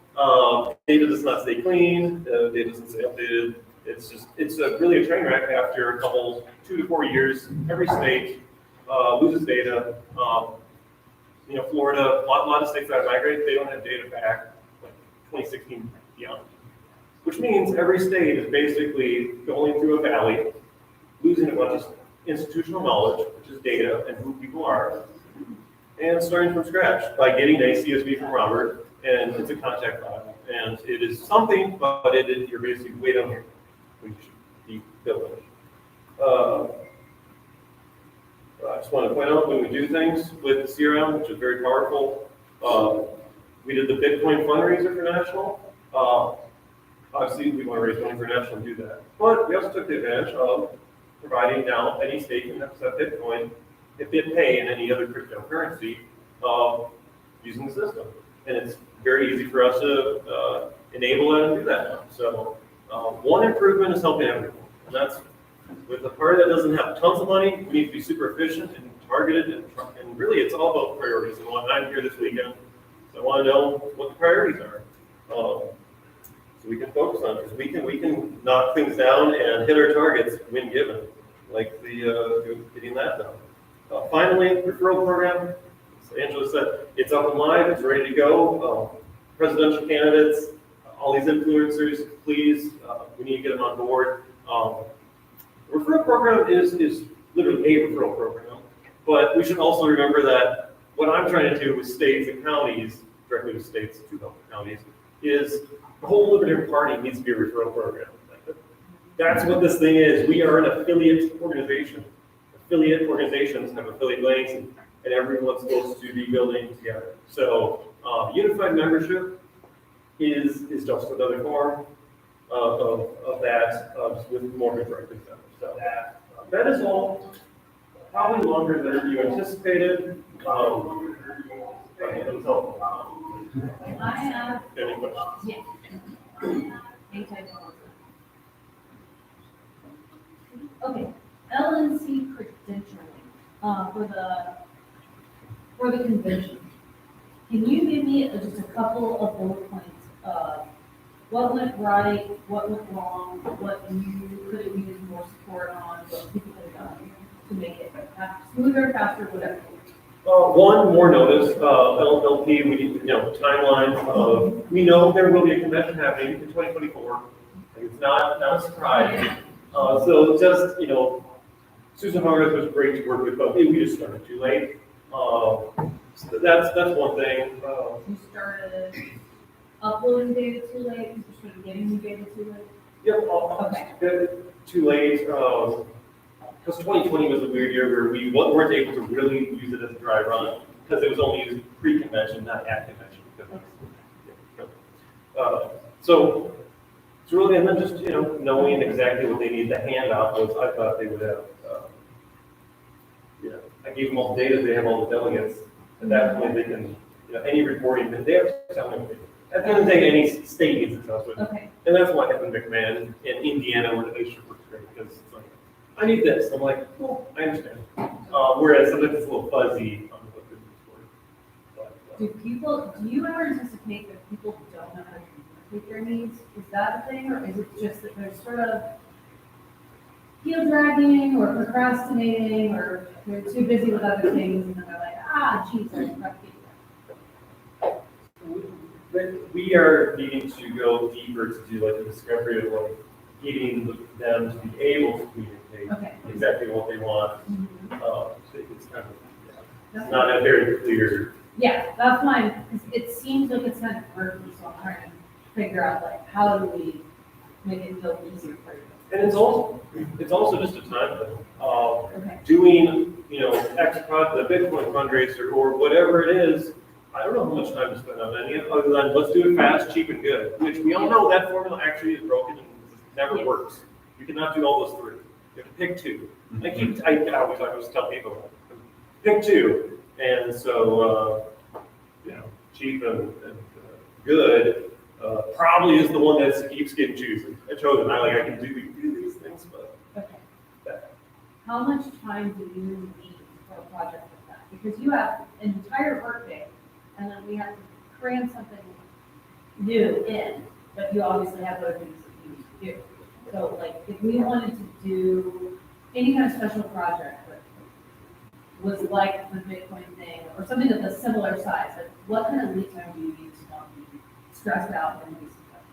Speaker 11: data does not stay clean, data doesn't stay updated. It's really a train wreck after a couple, 2 to 4 years. Every state loses data. Florida, a lot of states that migrate, they don't have data back like 2016 beyond. Which means every state is basically going through a valley, losing a bunch of institutional knowledge, which is data and who people are, and starting from scratch by getting a CSV from Robert, and it's a contact file. And it is something, but you're basically way down here. We should be building. I just want to point out when we do things with the CRM, which is very powerful. We did the Bitcoin fundraiser for national. Obviously, we want to raise money for national and do that. But we also took the advantage of providing now any state can accept Bitcoin if they pay in any other cryptocurrency using the system. And it's very easy for us to enable it and do that now. So one improvement is helping everyone. And that's with a party that doesn't have tons of money, we need to be super efficient and targeted, and really it's all about priorities. And I'm here this weekend, so I want to know what the priorities are. So we can focus on it, because we can knock things down and hit our targets when given, like getting that done. Finally, referral program. As Angela said, it's up and live, it's ready to go. Presidential candidates, all these influencers, please, we need to get them on board. Referral program is literally a referral program, but we should also remember that what I'm trying to do with states and counties, directly with states to help the counties, is the whole Libertarian Party needs to be a referral program. That's what this thing is. We are an affiliate organization. Affiliate organizations have affiliate links, and and everyone's supposed to be building together. So, unified membership is just another form of that, with more directly done. So, that is all, probably longer than you anticipated.
Speaker 1: I have,
Speaker 11: Any questions?
Speaker 1: yeah. Anytime. Okay, LNC credentialing, for the convention. Can you give me just a couple of bullet points of what went right, what went wrong, what you could have used more support on, what people could have done to make it smoother, faster, whatever?
Speaker 11: One more notice, LLP, we need, timeline of, we know there will be a convention happening in 2024. It's not a surprise. So just, Susan Harris was great to work with, but we just started too late. So that's one thing.
Speaker 1: You started uploading data too late, you started getting new data too late?
Speaker 11: Yep,
Speaker 1: Okay.
Speaker 11: too late. Because 2020 was a weird year where we weren't able to really use it as a dry run because it was only used pre-convention, not at convention. So it's really, and then just, knowing exactly what they need. The handout was, I thought they would have, I gave them all the data, they have all the delegates. At that point, they can, any reporting, they have to tell them. At the end of the day, any state needs to tell us.
Speaker 1: Okay.
Speaker 11: And that's why Evan McMahon in Indiana, where the relationship works great, because it's like, I need this. I'm like, oh, I understand. Whereas sometimes it's a little fuzzy on what this is for. But,
Speaker 1: Do you ever anticipate that people don't know how to communicate their needs? Is that a thing, or is it just that they're sort of heel dragging or procrastinating, or they're too busy with other things, and then they're like, geez, I forgot to get
Speaker 11: But we are needing to go deeper to do like a discovery of like getting them to be able to communicate
Speaker 1: Okay.
Speaker 11: exactly what they want.
Speaker 1: that?
Speaker 11: It's kind of, it's not a very clear.
Speaker 1: Yeah, that's fine, because it seems like it's kind of murky, so I'm trying to figure out how do we make it feel easier for you?
Speaker 11: And it's also just a time thing.
Speaker 1: Okay.
Speaker 11: Doing, the Bitcoin fundraiser or whatever it is, I don't know how much time to spend on any other than let's do it fast, cheap, and good, which we all know that formula actually is broken and never
Speaker 1: Yes.
Speaker 11: works. You cannot do all those three. You have to pick two. I always tell people, pick two. And so, cheap and good probably is the one that keeps getting chosen. I can do these things, but.
Speaker 1: Okay. How much time do you need for a project like that? Because you have an entire workday, and then we have to cram something new in, but you obviously have other things that you need to do. So if we wanted to do any kind of special project that was like the Bitcoin thing, or something of a similar size, what kind of lead time do you need to not be stressed out and do stuff?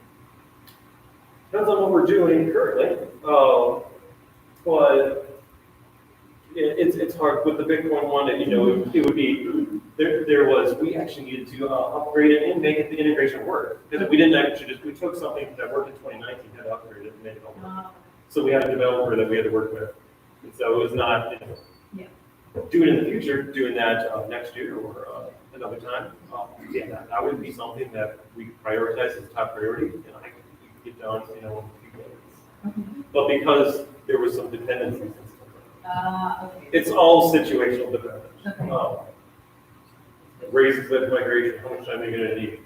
Speaker 11: Depends on what we're doing currently, but it's hard with the Bitcoin one. It would be we actually needed to upgrade it and make it the integration work, because we didn't actually we took something that worked in 2019, had to upgrade it and make it all work. So we had a developer that we had to work with, and so it was not do it in the future, doing that next year or another time. That would be something that we prioritize as a top priority, and I could get done, in a few days. But because there was some dependencies and stuff,
Speaker 1: Okay.
Speaker 11: it's all situational dependent.
Speaker 1: Okay.
Speaker 11: Raises that migration, how much time are you gonna need?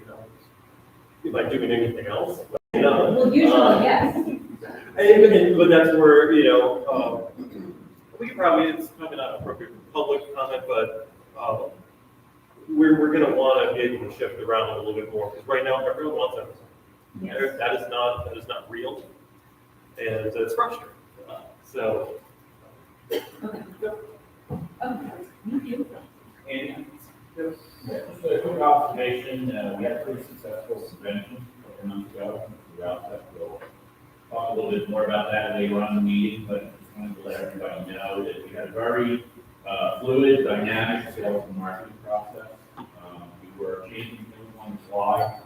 Speaker 11: Like doing anything else?
Speaker 1: Well, usually, yes.
Speaker 11: But that's where, we could probably, it's probably not appropriate for public comment, but we're gonna wanna be able to shift around a little bit more, because right now, everyone wants everything.
Speaker 1: Yes.
Speaker 11: That is not real, and it's frustrating. So.
Speaker 1: Okay. Okay, thank you.
Speaker 7: And just a quick observation, we had a pretty successful convention a couple months ago. We'll talk a little bit more about that later on in the meeting, but just wanted to let everybody know that we had a very fluid, dynamic sales and marketing process. We were changing things on the fly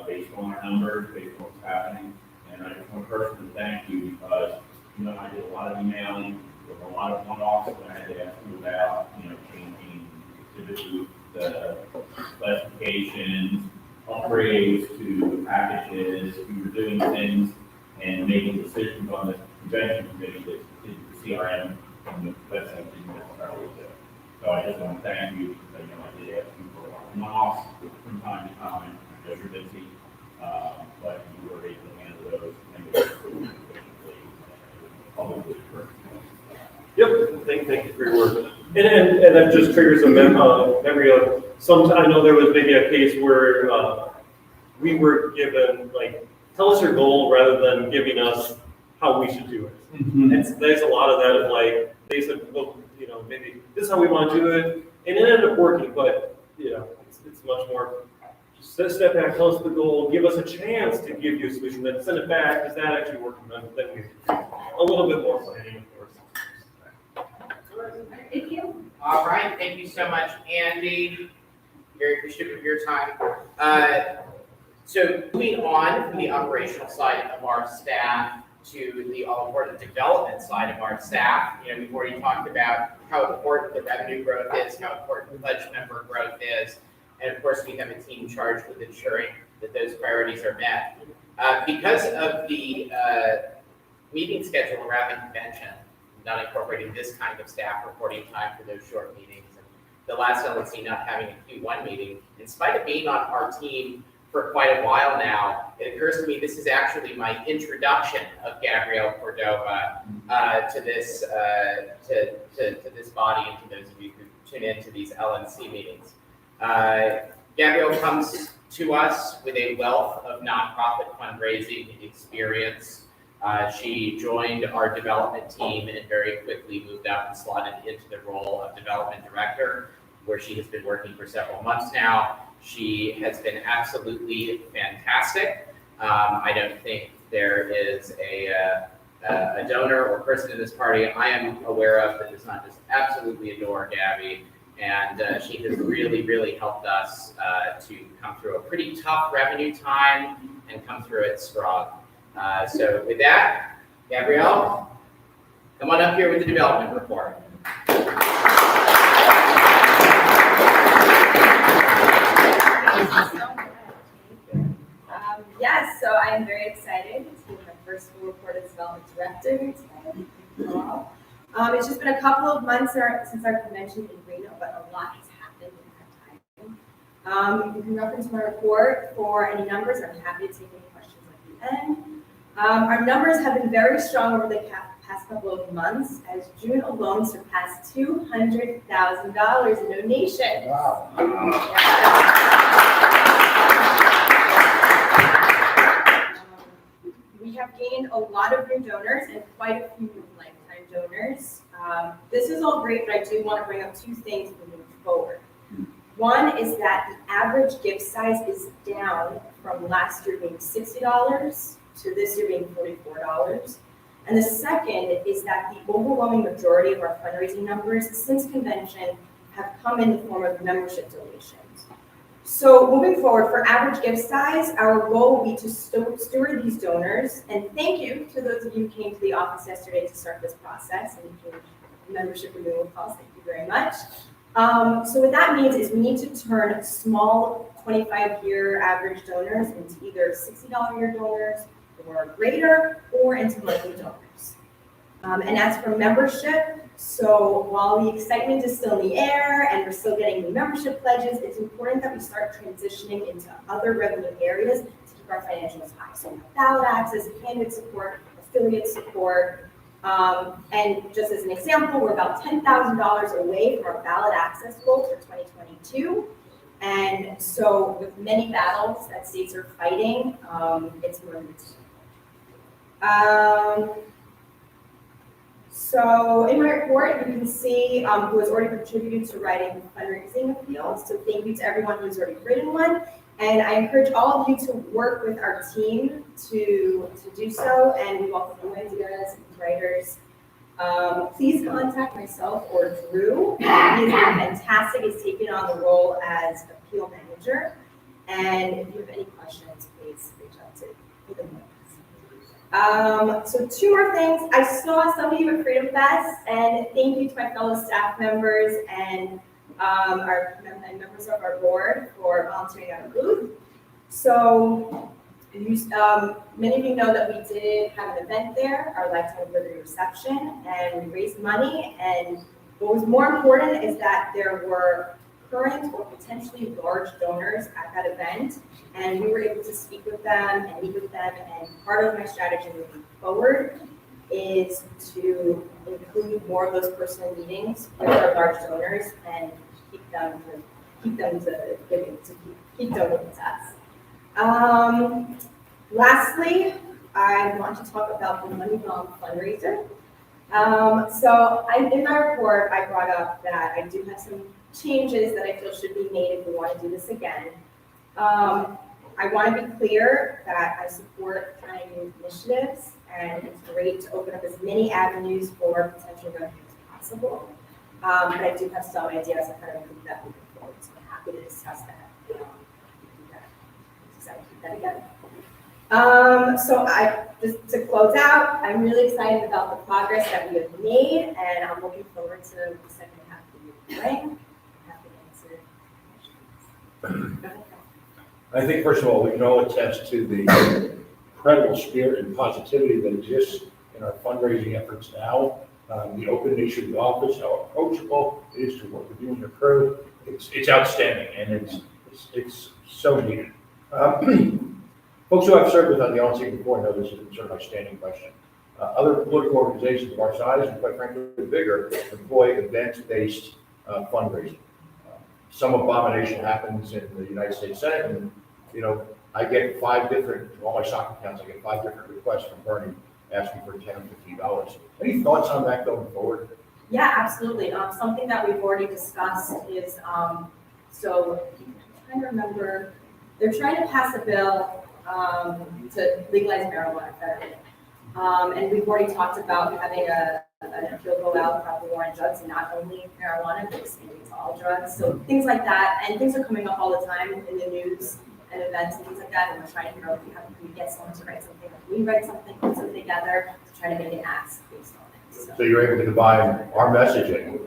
Speaker 7: based on our numbers, based on what's happening. And I just want to personally thank you because, I did a lot of emailing with a lot of one-offs that I had to ask you about, changing to the specifications, upgrades to packages. We were doing things and making decisions on the convention committee that the CRM and the website didn't necessarily do. So I just want to thank you, because I know I did ask you for one-offs from time to time. I know you're busy, but you were able to handle those and efficiently, publicly.
Speaker 11: Yep, thank you for your work. And that just triggers a memory of I know there was maybe a case where we were given, like, tell us your goal rather than giving us how we should do it.
Speaker 10: Mm-hmm.
Speaker 11: And so there's a lot of that of like, they said, well, maybe this is how we want to do it. And it ended up working, but, it's much more, just step back, tell us the goal, give us a chance to give you a solution, then send it back. Is that actually working? Then we a little bit more planning, of course.
Speaker 2: Thank you.
Speaker 9: All right, thank you so much, Andy. Very appreciative of your time. So moving on from the operational side of our staff to the all-important development side of our staff, we've already talked about how important the revenue growth is, how important pledge member growth is, and of course we have a team charged with ensuring that those priorities are met. Because of the meeting schedule around the convention, not incorporating this kind of staff reporting time for those short meetings, and the last LNC not having a Q1 meeting, in spite of being on our team for quite a while now, it occurs to me this is actually my introduction of Gabrielle Cordova to this to this body and to those of you who tune into these LNC meetings. Gabrielle comes to us with a wealth of nonprofit fundraising experience. She joined our development team and very quickly moved up and slotted into the role of development director, where she has been working for several months now. She has been absolutely fantastic. I don't think there is a donor or person in this party I am aware of that does not just absolutely adore Gabby. And she has really, really helped us to come through a pretty tough revenue time and come through it strong. So with that, Gabrielle, come on up here with the development report.
Speaker 12: Yes, so I am very excited to be my first full report as development director today. It's just been a couple of months since our convention in Reno, but a lot has happened in that time. You can reference my report for any numbers. I'm happy to take any questions at the end. Our numbers have been very strong over the past couple of months, as June alone surpassed $200,000 in donations.
Speaker 10: Wow.
Speaker 12: We have gained a lot of new donors and quite a few lifetime donors. This is all great, but I do want to bring up two things moving forward. One is that the average gift size is down from last year being $60 to this year being $44. And the second is that the overwhelming majority of our fundraising numbers since convention have come in the form of membership donations. So moving forward, for average gift size, our goal will be to steward these donors. And thank you to those of you who came to the office yesterday to start this process and came membership renewal calls. Thank you very much. So what that means is we need to turn small 25-year average donors into either $60 a year donors or greater, or into monthly donors. And as for membership, so while the excitement is still in the air and we're still getting new membership pledges, it's important that we start transitioning into other revenue areas to keep our financials high. So ballot access, candidate support, affiliate support, and just as an example, we're about $10,000 away from our ballot access goal for 2022. And so with many battles that states are fighting, it's more than so in my report, you can see who has already contributed to writing fundraising appeals. So thank you to everyone who's already written one. And I encourage all of you to work with our team to do so. And we welcome new ideas and writers. Please contact myself or Drew. He has been fantastic. He's taken on the role as appeal manager. And if you have any questions, please reach out to either one. So two more things. I saw some of you at Freedom Fest, and thank you to my fellow staff members and and members of our board for volunteering at a booth. So, many of you know that we did have an event there, our Lifetime of Liberty reception, and we raised money. And what was more important is that there were current or potentially large donors at that event, and we were able to speak with them and meet with them. And part of my strategy moving forward is to include more of those personal meetings with our large donors and keep them to keep donating to us. Lastly, I want to talk about the Money Bomb fundraiser. In my report, I brought up that I do have some changes that I feel should be made if we want to do this again. I want to be clear that I support trying new initiatives, and it's great to open up as many avenues for potential revenue as possible. But I do have some ideas on how to improve that moving forward, so I'm happy to discuss that. That again. Just to close out, I'm really excited about the progress that we have made, and I'm looking forward to the second half of the year. Happy to answer questions. Go ahead.
Speaker 13: I think, first of all, we can all attest to the incredible spirit and positivity that exists in our fundraising efforts now. The open nature of the office, how approachable it is to work with you and your crew. It's outstanding, and it's so needed. Folks who I've served with on the LNC before know this is a sort of outstanding question. Other political organizations of our size, and quite frankly bigger, employ event-based fundraising. Some abomination happens in the United States Senate, and I get all my soccer accounts, I get 5 different requests from Bernie asking for $10 or $15. Any thoughts on that going forward?
Speaker 12: Yeah, absolutely. Something that we've already discussed is, I'm trying to remember, they're trying to pass a bill to legalize marijuana federally. And we've already talked about having an appeal go out for the war on drugs, and not only marijuana, but expanding to all drugs. So things like that, and things are coming up all the time in the news and events and things like that, and we're trying to figure out how can we get someone to write something, or can we write something, put something together to try to make an ask based on it.
Speaker 13: So you're able to combine our messaging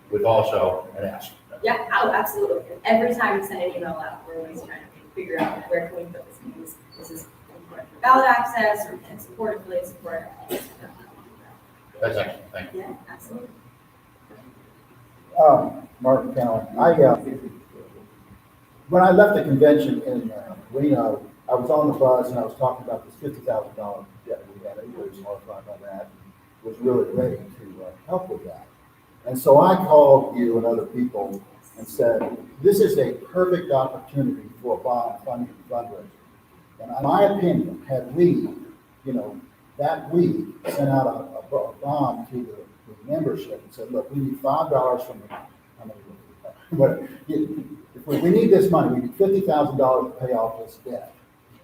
Speaker 13: with also an ask.
Speaker 12: Yeah, absolutely. Every time we send an email out, we're always trying to figure out where can we put this in. This is important for ballot access, or can support affiliate support.
Speaker 13: That's excellent, thank you.
Speaker 12: Yeah, absolutely.
Speaker 14: Martin Cowan. When I left the convention in Reno, I was on the bus and I was talking about this $50,000 debt we had. Everybody was horrified by that. Was really ready to help with that. And so I called you and other people and said, this is a perfect opportunity for a bond funding fundraiser. And in my opinion, had we, that week sent out a bond to the membership and said, look, we need $5 from we need this money, we need $50,000 to pay off this debt.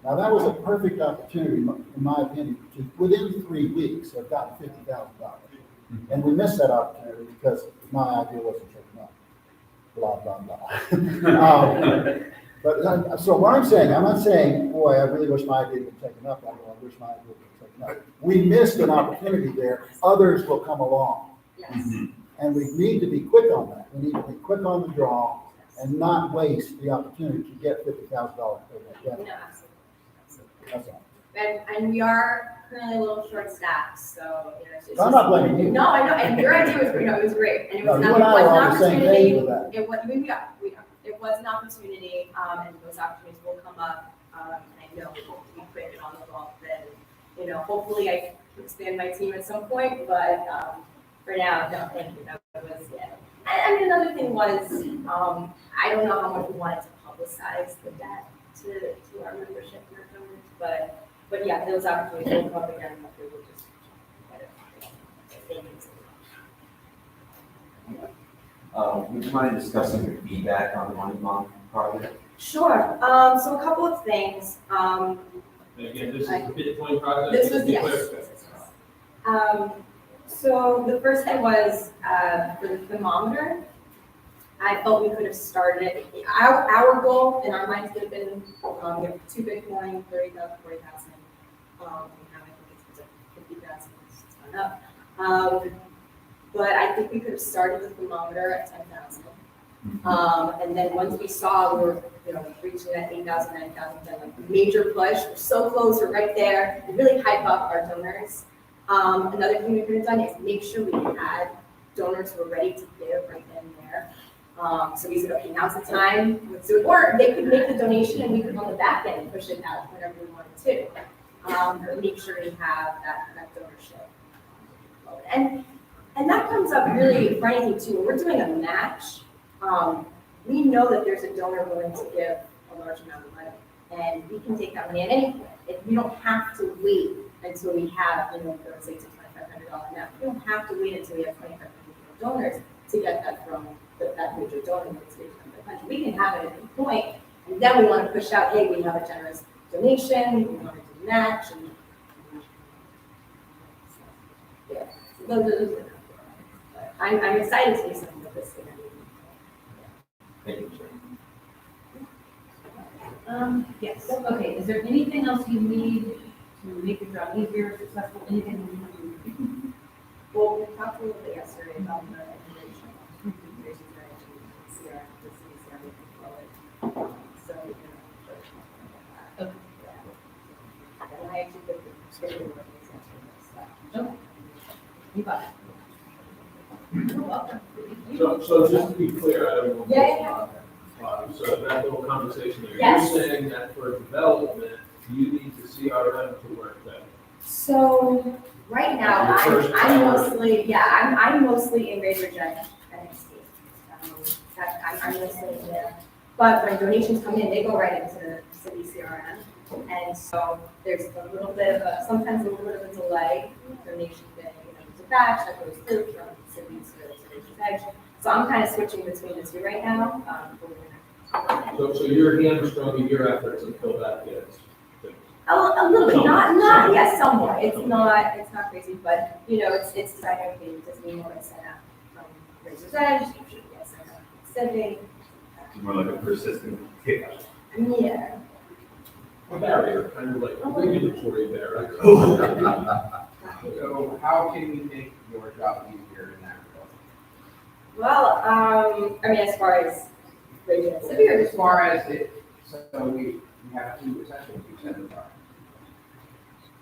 Speaker 14: Now that was a perfect opportunity, in my opinion, to within 3 weeks have gotten $50,000. And we missed that opportunity because my idea wasn't taken up. Blah, blah, blah. So what I'm saying, I'm not saying, boy, I really wish my idea had been taken up. I wish my idea had been taken up. We missed an opportunity there. Others will come along.
Speaker 12: Yes.
Speaker 14: And we need to be quick on that. We need to be quick on the draw and not waste the opportunity to get $50,000 for that debt.
Speaker 12: No, absolutely.
Speaker 14: That's all.
Speaker 12: And we are currently a little short-staffed, so it's
Speaker 14: I'm not blaming you.
Speaker 12: No, I know, and your idea was, it was great, and it was,
Speaker 14: No, you and I are on the same page with that.
Speaker 12: It was, we are. It was an opportunity, and those opportunities will come up, and I know we will be quick on the ball. Then, hopefully I can expand my team at some point, but for now, no, thank you. That was it. And another thing was, I don't know how much we wanted to publicize the debt to our membership and our donors, but yeah, those opportunities will come up again. Hopefully we'll just thank you.
Speaker 15: Would you mind discussing your feedback on the Money Bomb project?
Speaker 12: Sure. So a couple of things.
Speaker 7: Again, this is the Bitcoin project?
Speaker 12: This was, yes. So the first thing was for the thermometer. I felt we could have started. Our goal in our minds would have been we have 2 Bitcoin, 30,000, 40,000. Now I think it's 50,000. It's gone up. But I think we could have started the thermometer at 10,000 And then once we saw we were, reaching that 8,000, 9,000, then like major push, we're so close, we're right there, and really hype up our donors. Another thing we could have done is make sure we had donors who were ready to give right then and there. So we said, okay, now's the time. So, or they could make the donation and we could on the back end push it out whenever we wanted to. But make sure we have that donorship. And that comes up really for anything too. When we're doing a match, we know that there's a donor willing to give a large amount of money. And we can take that money at any point. If we don't have to wait until we have, let's say it's a $2,500 amount. We don't have to wait until we have 2,500 donors to get that from that major donor. We can have it at any point, and then we want to push out, hey, we have a generous donation, we want to do a match. And, yeah, so I'm excited to do something with this thing.
Speaker 15: Thank you, sir.
Speaker 1: Yes, okay, is there anything else you need to make your job easier, successful, anything you need to?
Speaker 12: Well, we talked a little bit yesterday about the information. So,
Speaker 1: Okay.
Speaker 12: and I actually did the schedule of these
Speaker 1: Okay. You got it. You're welcome.
Speaker 16: So just to be clear, I don't know.
Speaker 12: Yeah.
Speaker 16: So that little conversation there,
Speaker 12: Yes.
Speaker 16: you're saying that for development, you need to CRM to work better.
Speaker 12: So right now, I'm mostly in Greater Jet NXT. I'm mostly in there. But when donations come in, they go right into the city CRM. And so there's a little bit of sometimes a little bit of a delay. Donation getting to batch that goes through from cities to edge. So I'm kind of switching between the two right now.
Speaker 16: So you're hamstrung your efforts until that gets fixed.
Speaker 12: A little bit, not yes, somewhat. It's not crazy, but it's deciding, okay, does it mean what I sent out from Razor's Edge? Should we get sent out from Civic?
Speaker 7: More like a persistent hiccup.
Speaker 12: Yeah.
Speaker 16: A barrier, kind of like a regulatory barrier.
Speaker 6: So how can we make your job easier in that regard?
Speaker 12: Well, as far as Razor's Edge, Civic, or
Speaker 6: As far as it, so we have essentially two sets of documents.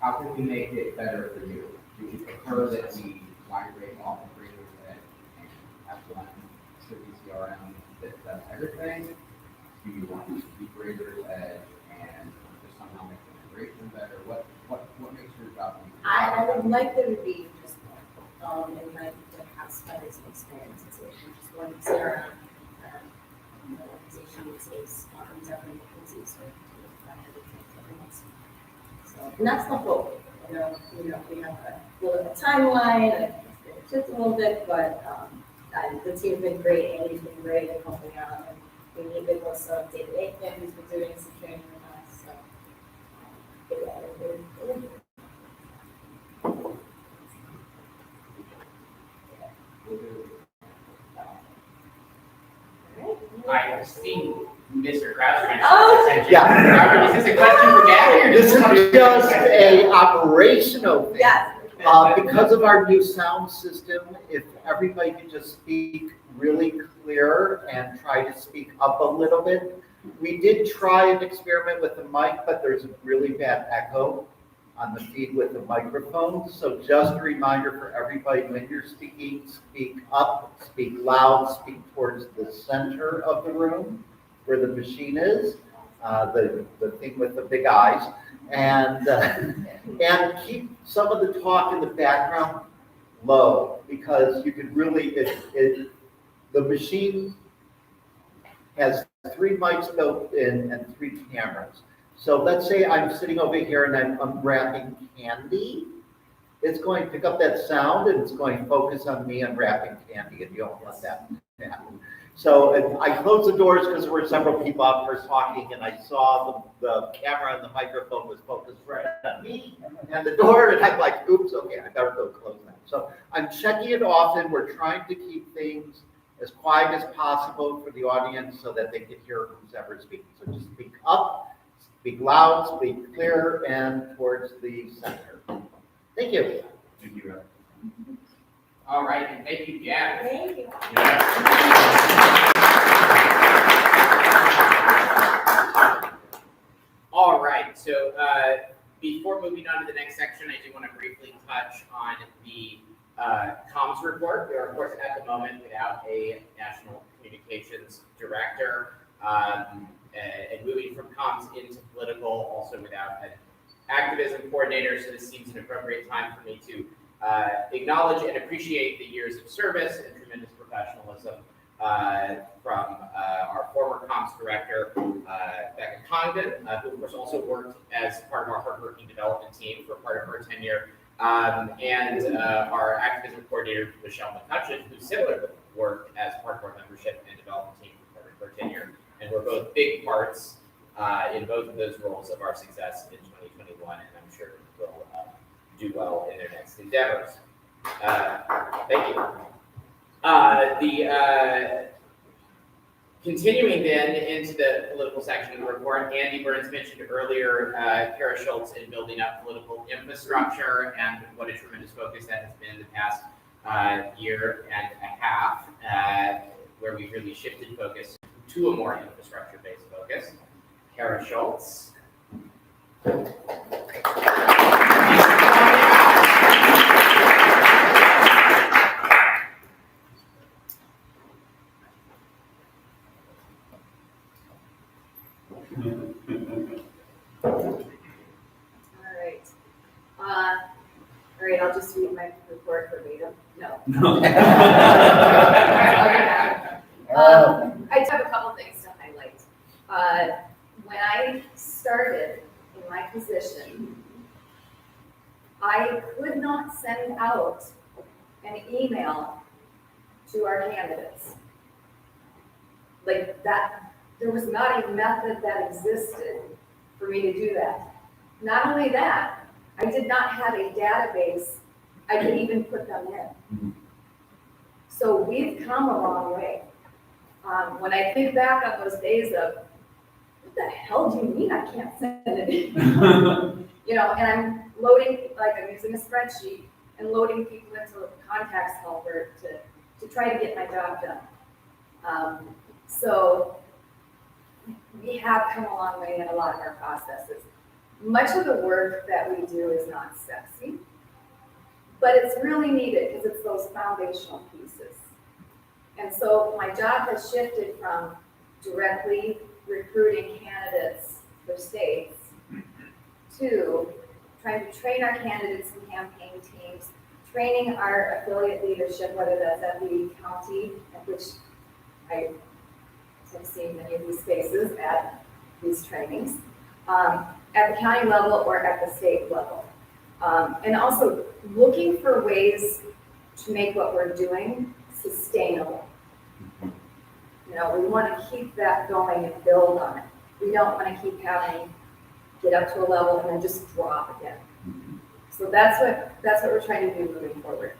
Speaker 6: How can we make it better for you? Do you prefer that we migrate off of Razor's Edge and have one city CRM that does everything? Do you want to keep Razor's Edge and just somehow make the integration better? What makes your job easier?
Speaker 12: I would like there to be just one, and like to have studies and experiences. So just one CRM, organization uses, definitely agencies, and that's the hope. We have a little bit of timeline, it's just a little bit, but the team's been great, Andy's been great at helping out, and we need to go some day-to-day things, we've been doing some training with us, so.
Speaker 9: I see Mr. Krause trying to
Speaker 12: Oh.
Speaker 9: attention.
Speaker 10: Yeah.
Speaker 9: Is this a question for Gabby or
Speaker 10: This is just a operational thing.
Speaker 12: Yes.
Speaker 10: Because of our new sound system, if everybody could just speak really clear and try to speak up a little bit. We did try an experiment with the mic, but there's a really bad echo on the feed with the microphone. So just a reminder for everybody, when you're speaking, speak up, speak loud, speak towards the center of the room where the machine is, the thing with the big eyes. And keep some of the talk in the background low, because you could really, the machine has 3 mics built in and 3 cameras. So let's say I'm sitting over here and I'm unwrapping candy. It's going to pick up that sound and it's going to focus on me unwrapping candy, and you don't want that to happen. So I closed the doors because there were several people out there talking, and I saw the camera and the microphone was focused right on me and the door, and I'm like, oops, okay, I better go close that. So I'm checking it often. We're trying to keep things as quiet as possible for the audience so that they can hear who's ever speaking. So just speak up, speak loud, speak clear, and towards the center. Thank you.
Speaker 7: Thank you, Rob.
Speaker 9: All right, and thank you, Gabby.
Speaker 12: Thank you.
Speaker 7: Yeah.
Speaker 9: All right, so before moving on to the next section, I do want to briefly touch on the comms report. We are, of course, at the moment without a national communications director, and moving from comms into political, also without an activism coordinator. So this seems an appropriate time for me to acknowledge and appreciate the years of service and tremendous professionalism from our former comms director, Becca Congdon, who of course also worked as part of our hardworking development team for part of her tenure, and our activism coordinator, Michelle McCutcheon, who similarly worked as part of our membership and development team for part of her tenure. And we're both big parts in both of those roles of our success in 2021, and I'm sure will do well in their next endeavors. Thank you. Continuing then into the political section of the report, Andy Burns mentioned earlier Kara Schultz in building up political infrastructure and what a tremendous focus that has been the past year and a half, where we really shifted focus to a more infrastructure-based focus. Kara Schultz.
Speaker 2: All right, I'll just read my report verbatim. No. I just have a couple things to highlight. When I started in my position, I could not send out an email to our candidates. Like that, there was not a method that existed for me to do that. Not only that, I did not have a database I could even put them in. So we've come a long way. When I think back on those days of, what the hell do you mean I can't send it in? You know, and I'm loading, like I'm using a spreadsheet and loading people into a contacts helper to try to get my job done. So we have come a long way in a lot of our processes. Much of the work that we do is not sexy, but it's really needed because it's those foundational pieces. And so my job has shifted from directly recruiting candidates for states to trying to train our candidates and campaign teams, training our affiliate leadership, whether that's at the county, at which I have seen many of these faces at these trainings, at the county level or at the state level. And also looking for ways to make what we're doing sustainable. You know, we want to keep that going and build on it. We don't want to keep having get up to a level and then just drop again. So that's what we're trying to do moving forward.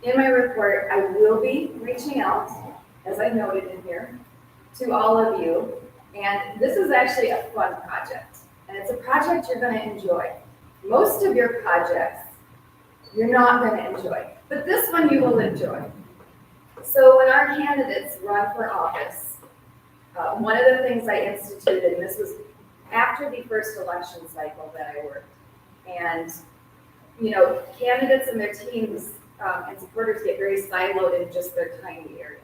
Speaker 2: In my report, I will be reaching out, as I noted in here, to all of you. And this is actually a fun project. And it's a project you're going to enjoy. Most of your projects, you're not going to enjoy. But this one you will enjoy. So when our candidates run for office, one of the things I instituted, and this was after the first election cycle that I worked, and you know, candidates and their teams and supporters get very siloed in just their tiny area.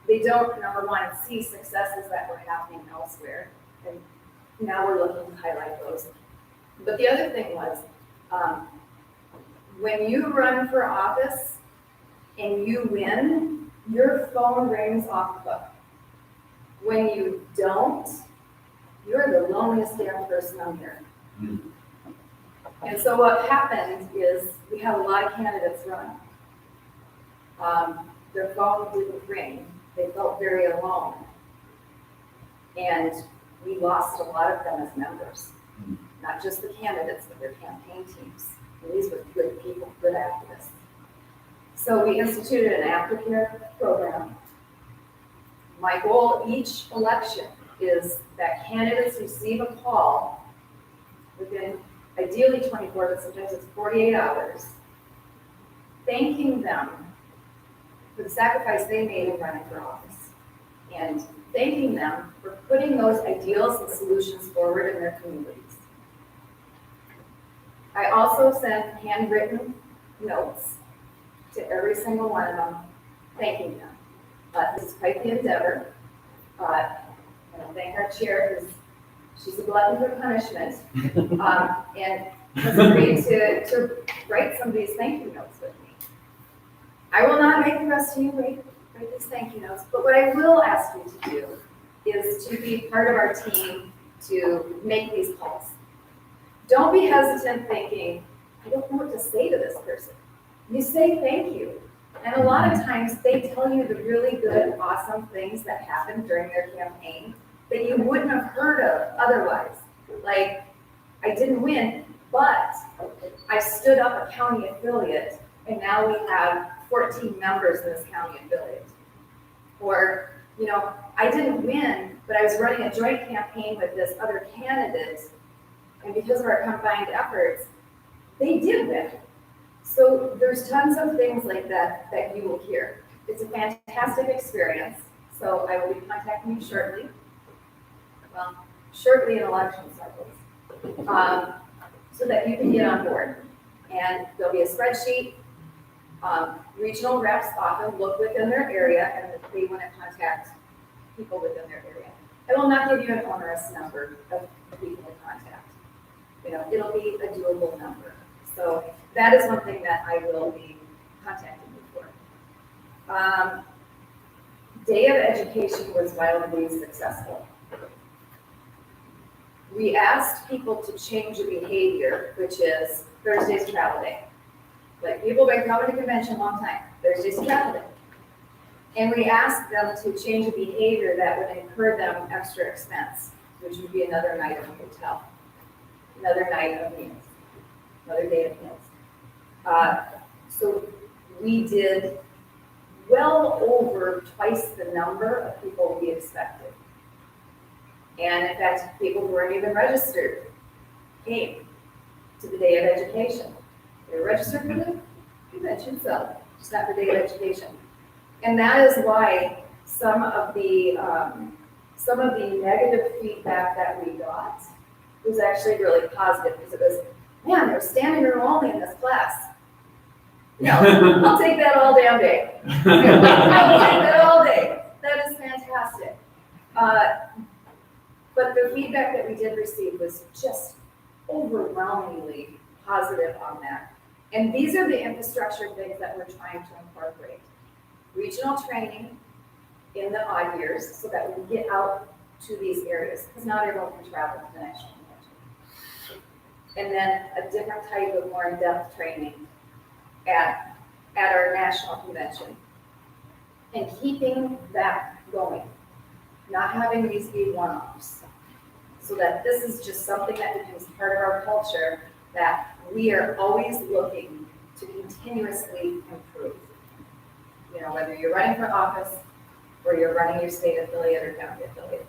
Speaker 2: They don't, number one, see successes that were happening elsewhere, and now we're looking to highlight those. But the other thing was, when you run for office and you win, your phone rings off the hook. When you don't, you're the loneliest damn person on here. And so what happened is we had a lot of candidates run. Their phone didn't ring. They felt very alone. And we lost a lot of them as members. Not just the candidates, but their campaign teams. And these were good people, good activists. So we instituted an aftercare program. My goal each election is that candidates receive a call within ideally 24, but sometimes it's 48 hours, thanking them for the sacrifice they made in running for office, and thanking them for putting those ideals and solutions forward in their communities. I also sent handwritten notes to every single one of them, thanking them. This is quite the endeavor. I thank our chair, because she's a glutton for punishment, and has agreed to write some of these thank you notes with me. I will not make the rest of you write these thank you notes, but what I will ask you to do is to be part of our team to make these calls. Don't be hesitant thinking, I don't know what to say to this person. You say thank you. And a lot of times they tell you the really good, awesome things that happened during their campaign that you wouldn't have heard of otherwise. Like, I didn't win, but I stood up a county affiliate, and now we have 14 members in this county affiliate. Or, you know, I didn't win, but I was running a joint campaign with this other candidate, and because of our combined efforts, they did win. So there's tons of things like that that you will hear. It's a fantastic experience. So I will be contacting you shortly. Well, shortly in election cycles, so that you can get on board. And there'll be a spreadsheet. Regional reps often look within their area, and if they want to contact people within their area. I will not give you an onerous number of people to contact. You know, it'll be a doable number. So that is one thing that I will be contacting you for. Day of Education was wildly successful. We asked people to change a behavior, which is Thursday's travel day. Like, people have been coming to convention a long time. Thursday's travel day. And we asked them to change a behavior that would incur them extra expense, which would be another night at the hotel, another night of meals, another day of meals. So we did well over twice the number of people we expected. And in fact, people who weren't even registered came to the Day of Education. They were registered for the convention, so just not the Day of Education. And that is why some of the negative feedback that we got was actually really positive, because it was, man, there's standing room only in this class. No, I'll take that all damn day. I'll take that all day. That is fantastic. But the feedback that we did receive was just overwhelmingly positive on that. And these are the infrastructure things that we're trying to incorporate. Regional training in the odd years so that we can get out to these areas, because not everyone can travel to the national convention. And then a different type of more in-depth training at our national convention. And keeping that going, not having these be one-offs. So that this is just something that becomes part of our culture, that we are always looking to continuously improve. You know, whether you're running for office or you're running your state affiliate or county affiliate.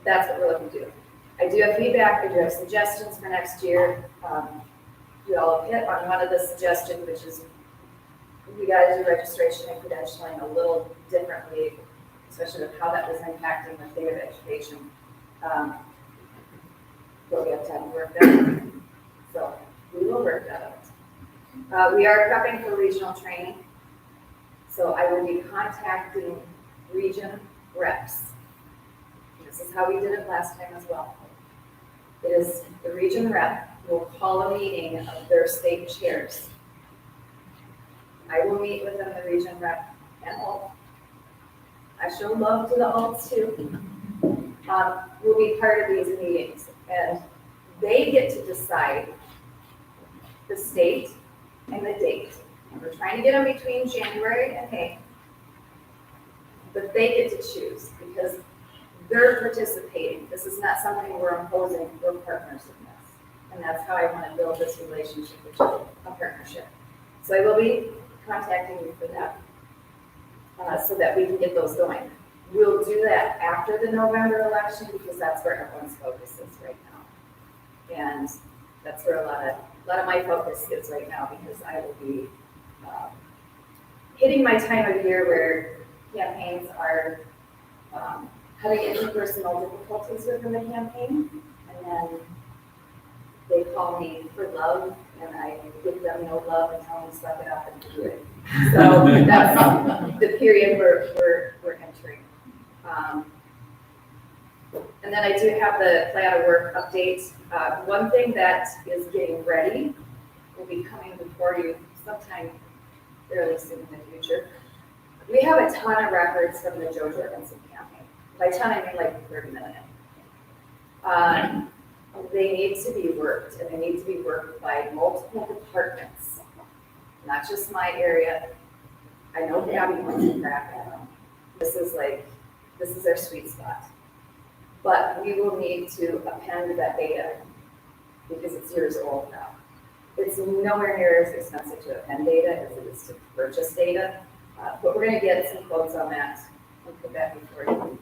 Speaker 2: That's what we're looking to do. I do have feedback, I do have suggestions for next year. We all hit on one of the suggestions, which is we got to do registration and credentialing a little differently, especially with how that was impacting the Day of Education. But we have time to work that out. So we will work that out. We are prepping for regional training. So I will be contacting region reps. This is how we did it last time as well. It is the region rep will call a meeting of their state chairs. I will meet with them, the region rep and alt. I show love to the alts too. Will be part of these meetings, and they get to decide the state and the date. And we're trying to get them between January and May, but they get to choose because they're participating. This is not something we're imposing, we're partners in this. And that's how I want to build this relationship, which is a partnership. So I will be contacting you for that, so that we can get those going. We'll do that after the November election because that's where everyone's focus is right now. And that's where a lot of my focus is right now, because I will be
Speaker 12: hitting my time of year where campaigns are having interpersonal difficulties within the campaign, and then they call me for love, and I give them no love and tell them to suck it up and do it. So that's the period we're entering. And then I do have the plan of work update. One thing that is getting ready will be coming before you sometime fairly soon in the future. We have a ton of records from the Joe Jorgensen campaign. By ton, I mean like 30 million. They need to be worked, and they need to be worked by multiple departments, not just my area. I know Gabby wants to crack at them. This is our sweet spot. But we will need to append that data because it's years old now. It's nowhere near as expensive to append data as it is to purchase data. But we're going to get some quotes on that and put that before you.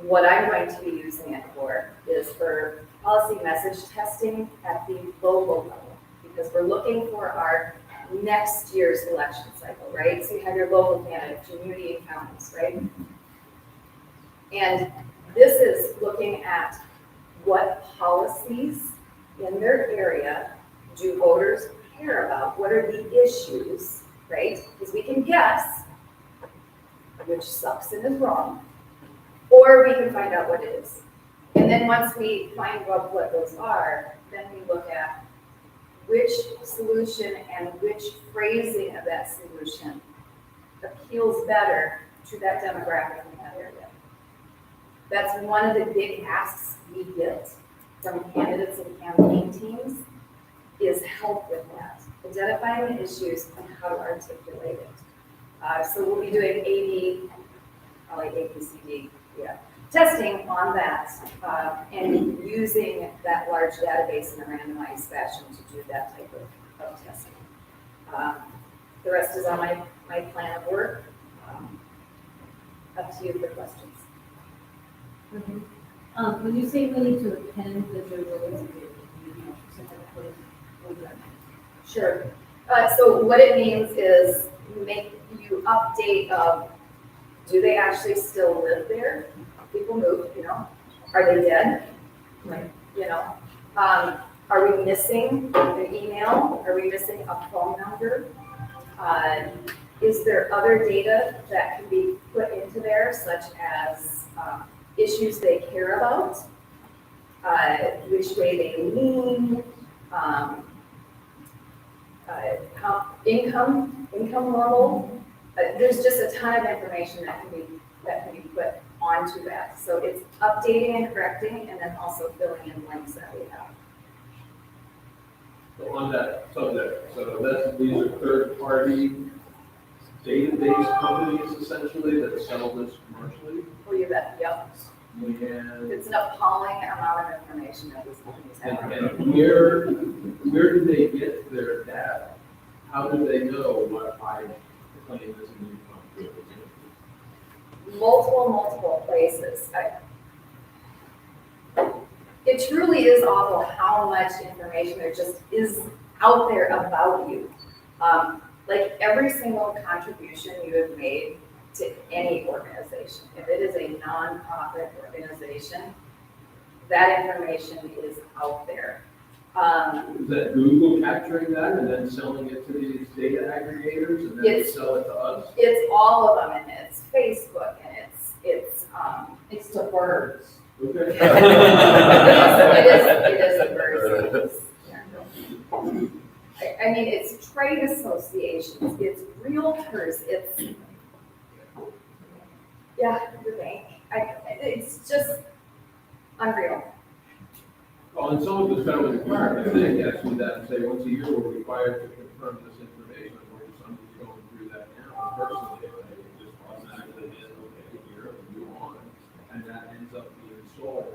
Speaker 12: What I'm going to be using it for is for policy message testing at the local level, because we're looking for our next year's election cycle, right? So you have your local candidates, community and counties, right? And this is looking at what policies in their area do voters care about? What are the issues, right? Because we can guess which sucks and is wrong, or we can find out what it is. And then once we find out what those are, then we look at which solution and which phrasing of that solution appeals better to that demographic in that area. That's one of the big asks we get from candidates and campaign teams, is help with that, identifying the issues and how to articulate it. So we'll be doing APCD, testing on that, and using that large database in a randomized fashion to do that type of testing. The rest is on my plan of work. Up to you for questions.
Speaker 1: When you say we need to append the Joe Jorgensen,
Speaker 12: Sure. So what it means is you update of, do they actually still live there? People move, Are they dead? Right. Are we missing an email? Are we missing a phone number? Is there other data that can be put into there, such as issues they care about, which way they lean, income level? There's just a ton of information that can be put onto that. So it's updating and correcting, and then also filling in links that we have.
Speaker 16: So on that subject, these are third-party database companies essentially that sell this commercially?
Speaker 12: Oh, you bet, yep.
Speaker 16: And
Speaker 12: It's an appalling amount of information that these companies have.
Speaker 16: And where do they get their data? How do they know what I claim as an income field?
Speaker 12: Multiple places. It truly is awful how much information there just is out there about you. Like every single contribution you have made to any organization, if it is a nonprofit organization, that information is out there.
Speaker 16: Is that Google capturing that and then selling it to these data aggregators and then they sell it to us?
Speaker 12: It's all of them, and it's Facebook, and it's the birds.
Speaker 16: Okay.
Speaker 12: It is the birds. I mean, it's trade associations, it's realtors, it's, the bank. It's just unreal.
Speaker 16: Well, and some of the federal requirements, they actually that say once a year we're required to confirm this information, or somebody's going through that now personally, and they just automatically hit okay here and move on, and that ends up being sold.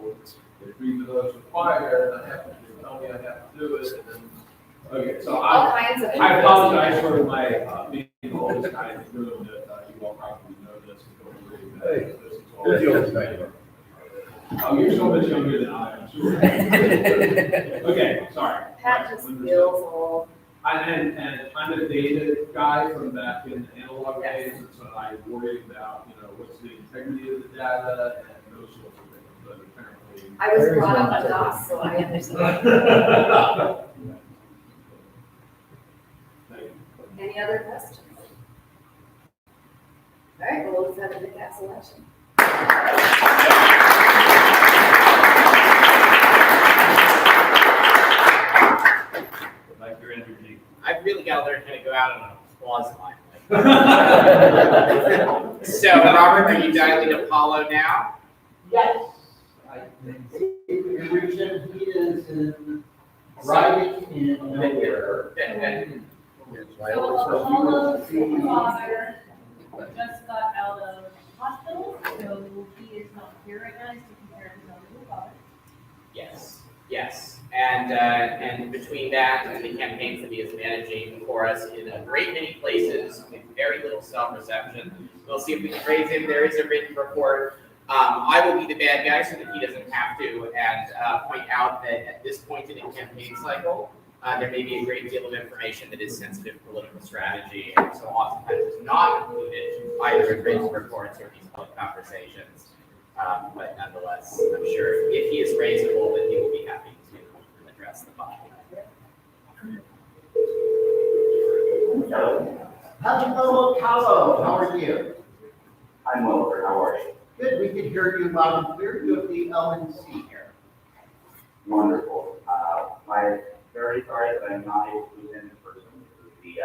Speaker 16: If even though it's required, I have to tell me I have to do it, and then, okay, so
Speaker 12: All kinds of
Speaker 16: I apologize for my being all this kind of room that you all probably know this and don't agree that
Speaker 13: Hey,
Speaker 16: this is all.
Speaker 13: Good deal.
Speaker 16: Oh, you're so much younger than I am, sure. Okay, sorry.
Speaker 12: Pat just feels old.
Speaker 16: And I'm a data guy from back in the analog days, and so I worry about, what's the integrity of the data and those sorts of things, but apparently.
Speaker 2: I was brought up on DOS, so I understand. Any other questions? All right, well, let's have a big ass election.
Speaker 7: Like your energy.
Speaker 9: I've really got to learn how to go out on a applause line. So, Robert, are you dialing Apollo now?
Speaker 10: Yes. I think if we can reach him, he is riding in nowhere.
Speaker 1: So Apollo's father just got out of hospital, so he is not here right now, he's taking care of his elderly father.
Speaker 9: Yes. And between that and the campaigns that he is managing for us in a great many places with very little self-reception, we'll see if we can raise him. There is a written report. I will be the bad guy so that he doesn't have to, and point out that at this point in the campaign cycle, there may be a great deal of information that is sensitive to political strategy, and so oftentimes is not included either in written reports or these public conversations. But nonetheless, I'm sure if he is raisable, then he will be happy to address the body.
Speaker 10: Hello, Apollo, how are you?
Speaker 17: I'm well, sir. How are you?
Speaker 10: Good, we can hear you loud and clear. You have the LNC here.
Speaker 17: Wonderful. I'm very sorry that I'm not able to attend in person. This is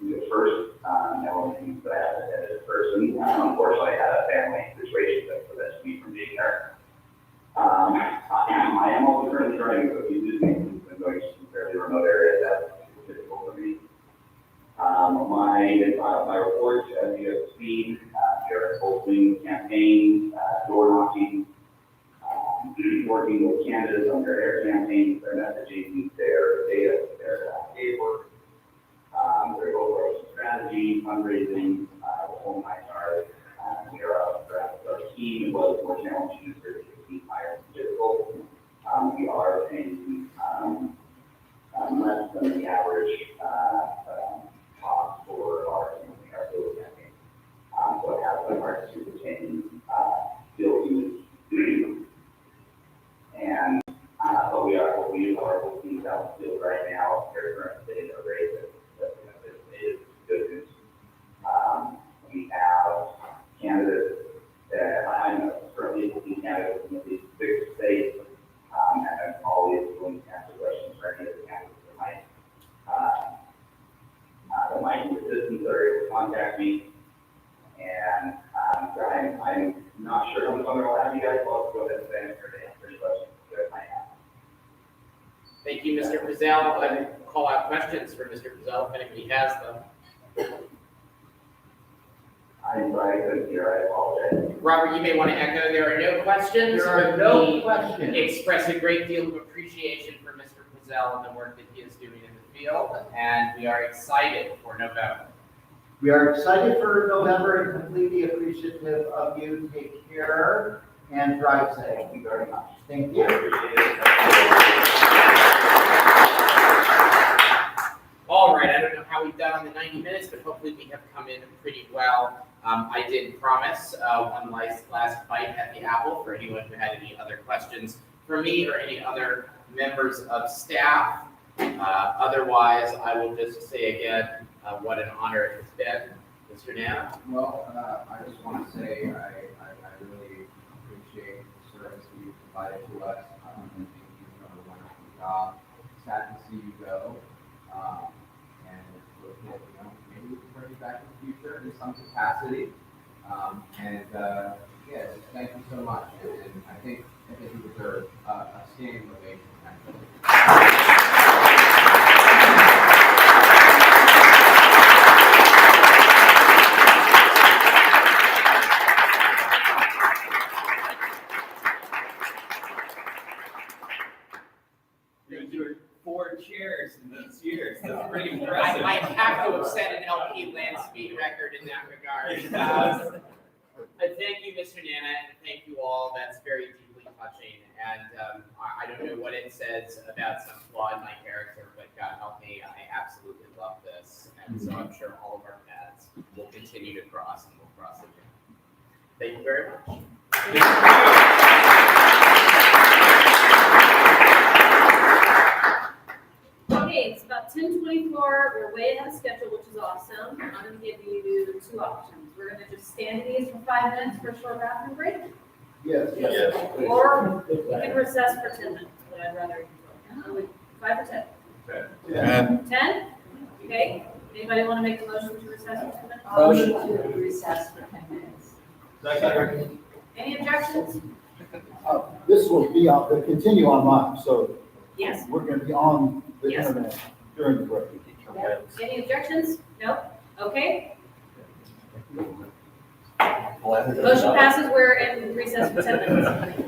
Speaker 17: the first LNC that I have attended in person. Unfortunately, I had a family situation that prevents me from being there. I am also currently driving to a few business meetings and going to some fairly remote areas. That's difficult for me. My report, as you have seen, we are hosting campaigns, door knocking, working with candidates on their campaigns, their messaging, their data, their work, their overall strategy, fundraising, the whole nine yards. Our team was more challenging this year because the team higher and difficult. We are paying less than the average cost for our field campaign. So it has been hard to retain field use. And but we are working out field right now. Their current state of rate is good news. We have candidates that I'm currently looking candidates in these 6 states, and I'm always willing to answer questions for any of the candidates that might need assistance or able to contact me. And I'm not sure how much longer I'll have you guys. I'll go ahead and say answer any questions that you guys might have.
Speaker 9: Thank you, Mr. Frizzell. I will call out questions for Mr. Frizzell if anybody has them.
Speaker 17: I'm sorry, I couldn't hear. I apologize.
Speaker 9: Robert, you may want to echo, there are no questions.
Speaker 10: There are no
Speaker 9: We
Speaker 10: questions.
Speaker 9: express a great deal of appreciation for Mr. Frizzell and the work that he is doing in the field, and we are excited for November.
Speaker 10: We are excited for November and completely appreciative of you. Take care and drive safe.
Speaker 17: Thank you very much.
Speaker 10: Thank you.
Speaker 9: All right, I don't know how we've done on the 90 minutes, but hopefully we have come in pretty well. I did promise one last bite at the apple for anyone who had any other questions for me or any other members of staff. Otherwise, I will just say again, what an honor it has been. Mr. Nana?
Speaker 6: Well, I just want to say I really appreciate the service that you provided to us. I think you've done a wonderful job. Sad to see you go. And we'll get, maybe we can bring you back in the future in some capacity. Yeah, thank you so much. And I think you deserve a standing ovation.
Speaker 5: You endured 4 chairs in those years. That's pretty impressive.
Speaker 9: I have to have set an LP land speed record in that regard. Thank you, Mr. Nana, and thank you all. That's very deeply touching. And I don't know what it says about some flaw in my character, but God help me, I absolutely love this. And so I'm sure all of our paths will continue to cross and will cross again. Thank you very much.
Speaker 1: Okay, it's about 10:24, we're way ahead of schedule, which is awesome. I'm gonna give you two options. We're gonna just stand in these for 5 minutes for a short bathroom break,
Speaker 14: Yes.
Speaker 1: or we can recess for 10 minutes, but I'd rather, 5 or 10? 10? Okay, anybody wanna make a motion to recess for 10 minutes?
Speaker 2: Motion to recess for 10 minutes.
Speaker 1: Any objections?
Speaker 14: This will be on, they'll continue online, so
Speaker 1: Yes.
Speaker 14: we're gonna be on the
Speaker 1: Yes.
Speaker 14: internet during the break.
Speaker 1: Any objections? No? Okay. Motion passes, we're in recess for 10 minutes.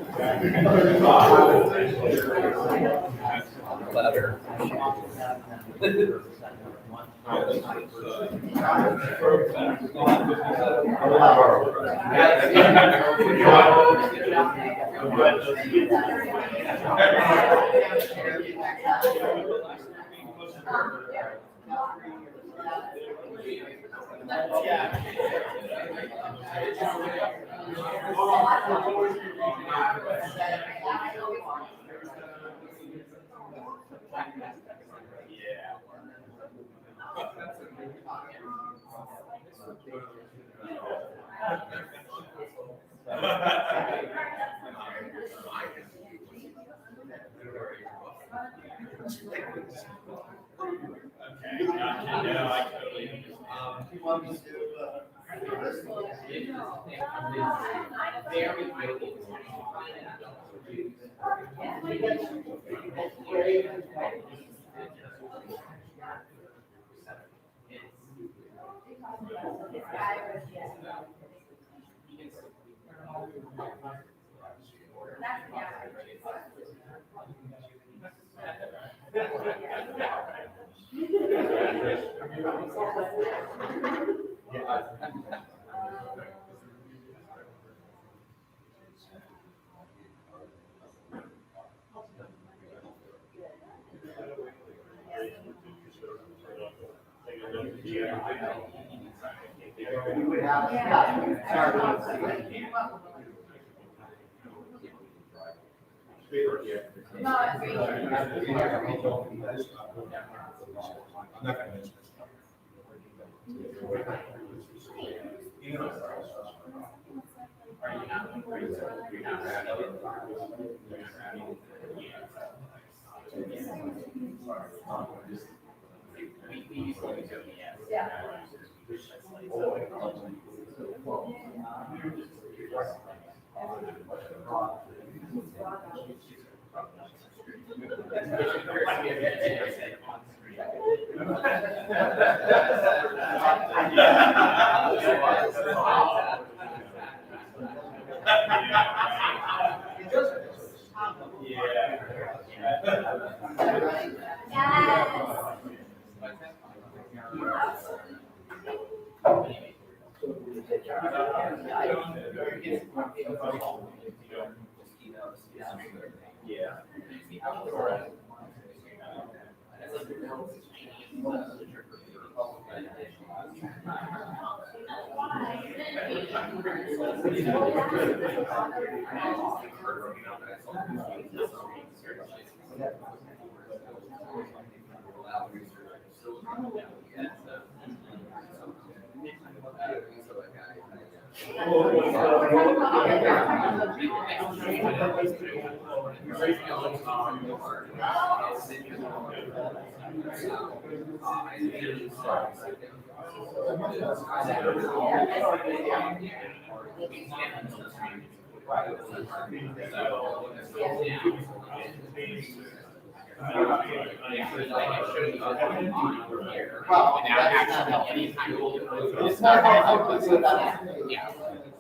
Speaker 10: It's not helpful to that.
Speaker 9: Yeah,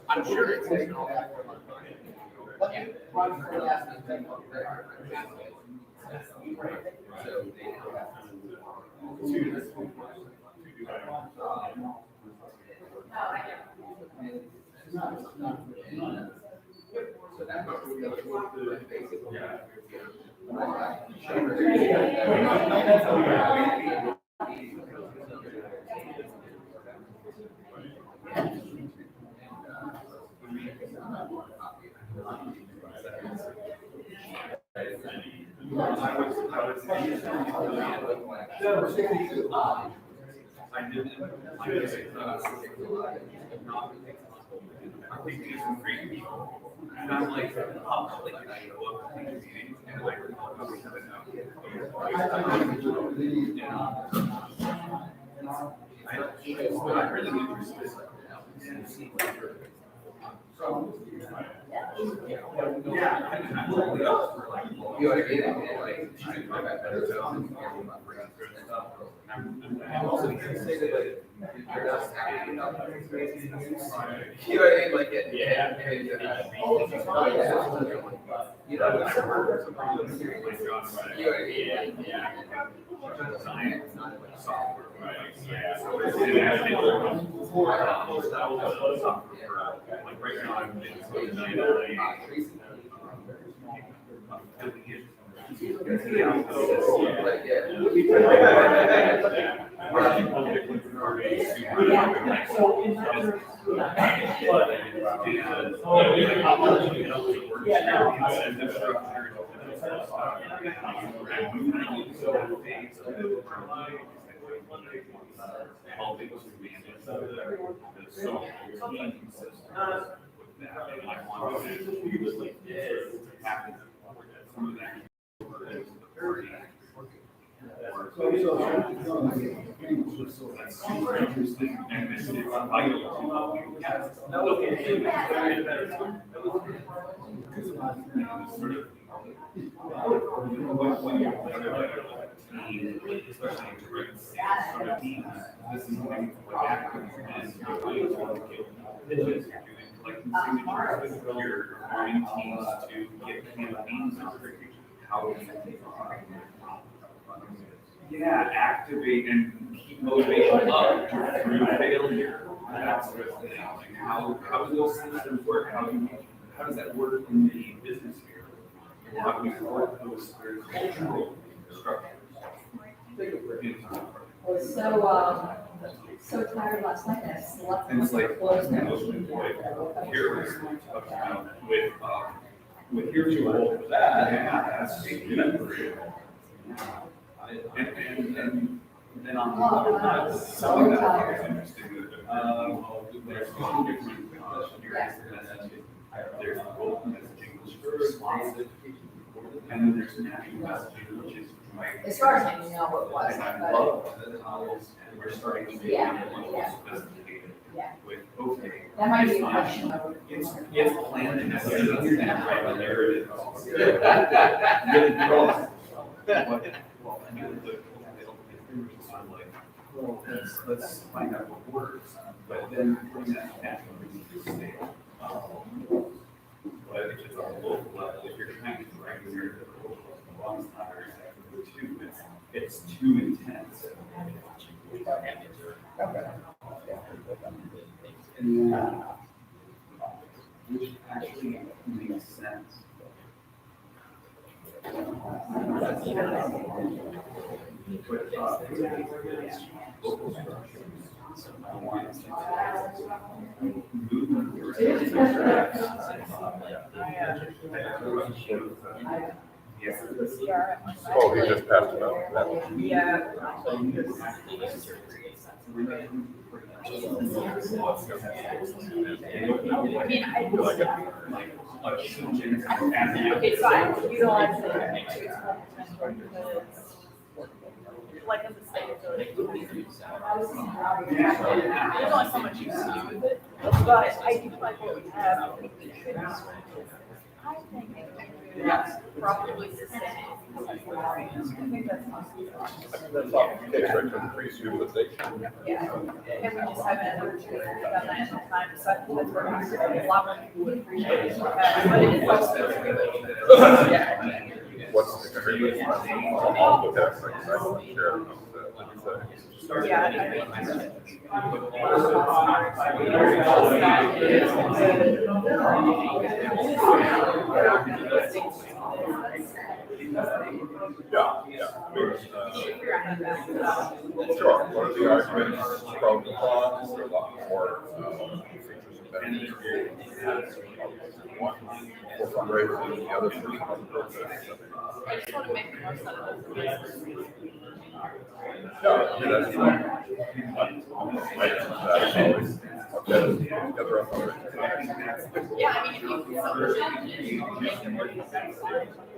Speaker 9: I'm sure it's.
Speaker 14: Yeah.
Speaker 7: I'm thinking of some great people. And I'm like, oh, like, I show up at these meetings and like, I really need to respect. I'm also going to say that, like, you're not happy enough. You know what I mean? Like, yeah. You know, science, not like software. Like right now, I'm yeah, activate and keep motivation up through failure. That's the thing. Like how do those systems work? How does that work in the business sphere? And how do we work those cultural structures?
Speaker 2: So tired last night, I slept.
Speaker 7: And it's like,
Speaker 2: close
Speaker 7: here with here too old for that. Yeah, that's and then on the other side, some of that is interesting. There's two different messages. There's both messaging, which is responsive, and then there's natural messaging, which is
Speaker 2: As far as I know what it was,
Speaker 7: and I
Speaker 2: but
Speaker 7: love the novels, and we're starting to get more sophisticated with okay.
Speaker 2: that might be a question of.
Speaker 7: It's planned and it's right on there it is. Really gross. Well, I mean, it's sort of like, well, let's find out what works, but then bring that naturally to the state. But I think it's on the local level, if you're trying to write here, the one's not very effective too, it's too intense. And then, which actually makes sense. Local structures.
Speaker 3: Oh, he just passed it out.
Speaker 12: Yeah. Okay, fine, you don't want to. Like in the state utility. There's only so much you can do with it, but I do like what we have. I think that's probably sustainable. I think that's possible.
Speaker 3: That's all it takes, right, to increase utilization.
Speaker 12: Yeah, and we just haven't done that in time, so I think that's where a lot more people would appreciate it. But it is also. Yeah.
Speaker 3: What's the agreement? I'll look at it, like, I can share it,
Speaker 12: Yeah, I mean.
Speaker 18: Yeah, yeah. I mean, sure, one of the arguments from the bonds, there are a lot more features and benefits. One for fundraising, the other for common purpose.
Speaker 19: I just want to make the most out of this.
Speaker 18: Yeah, I mean, that's fine. That's always, okay, together on fundraising.
Speaker 19: Yeah, I mean, if you can solution and make it work.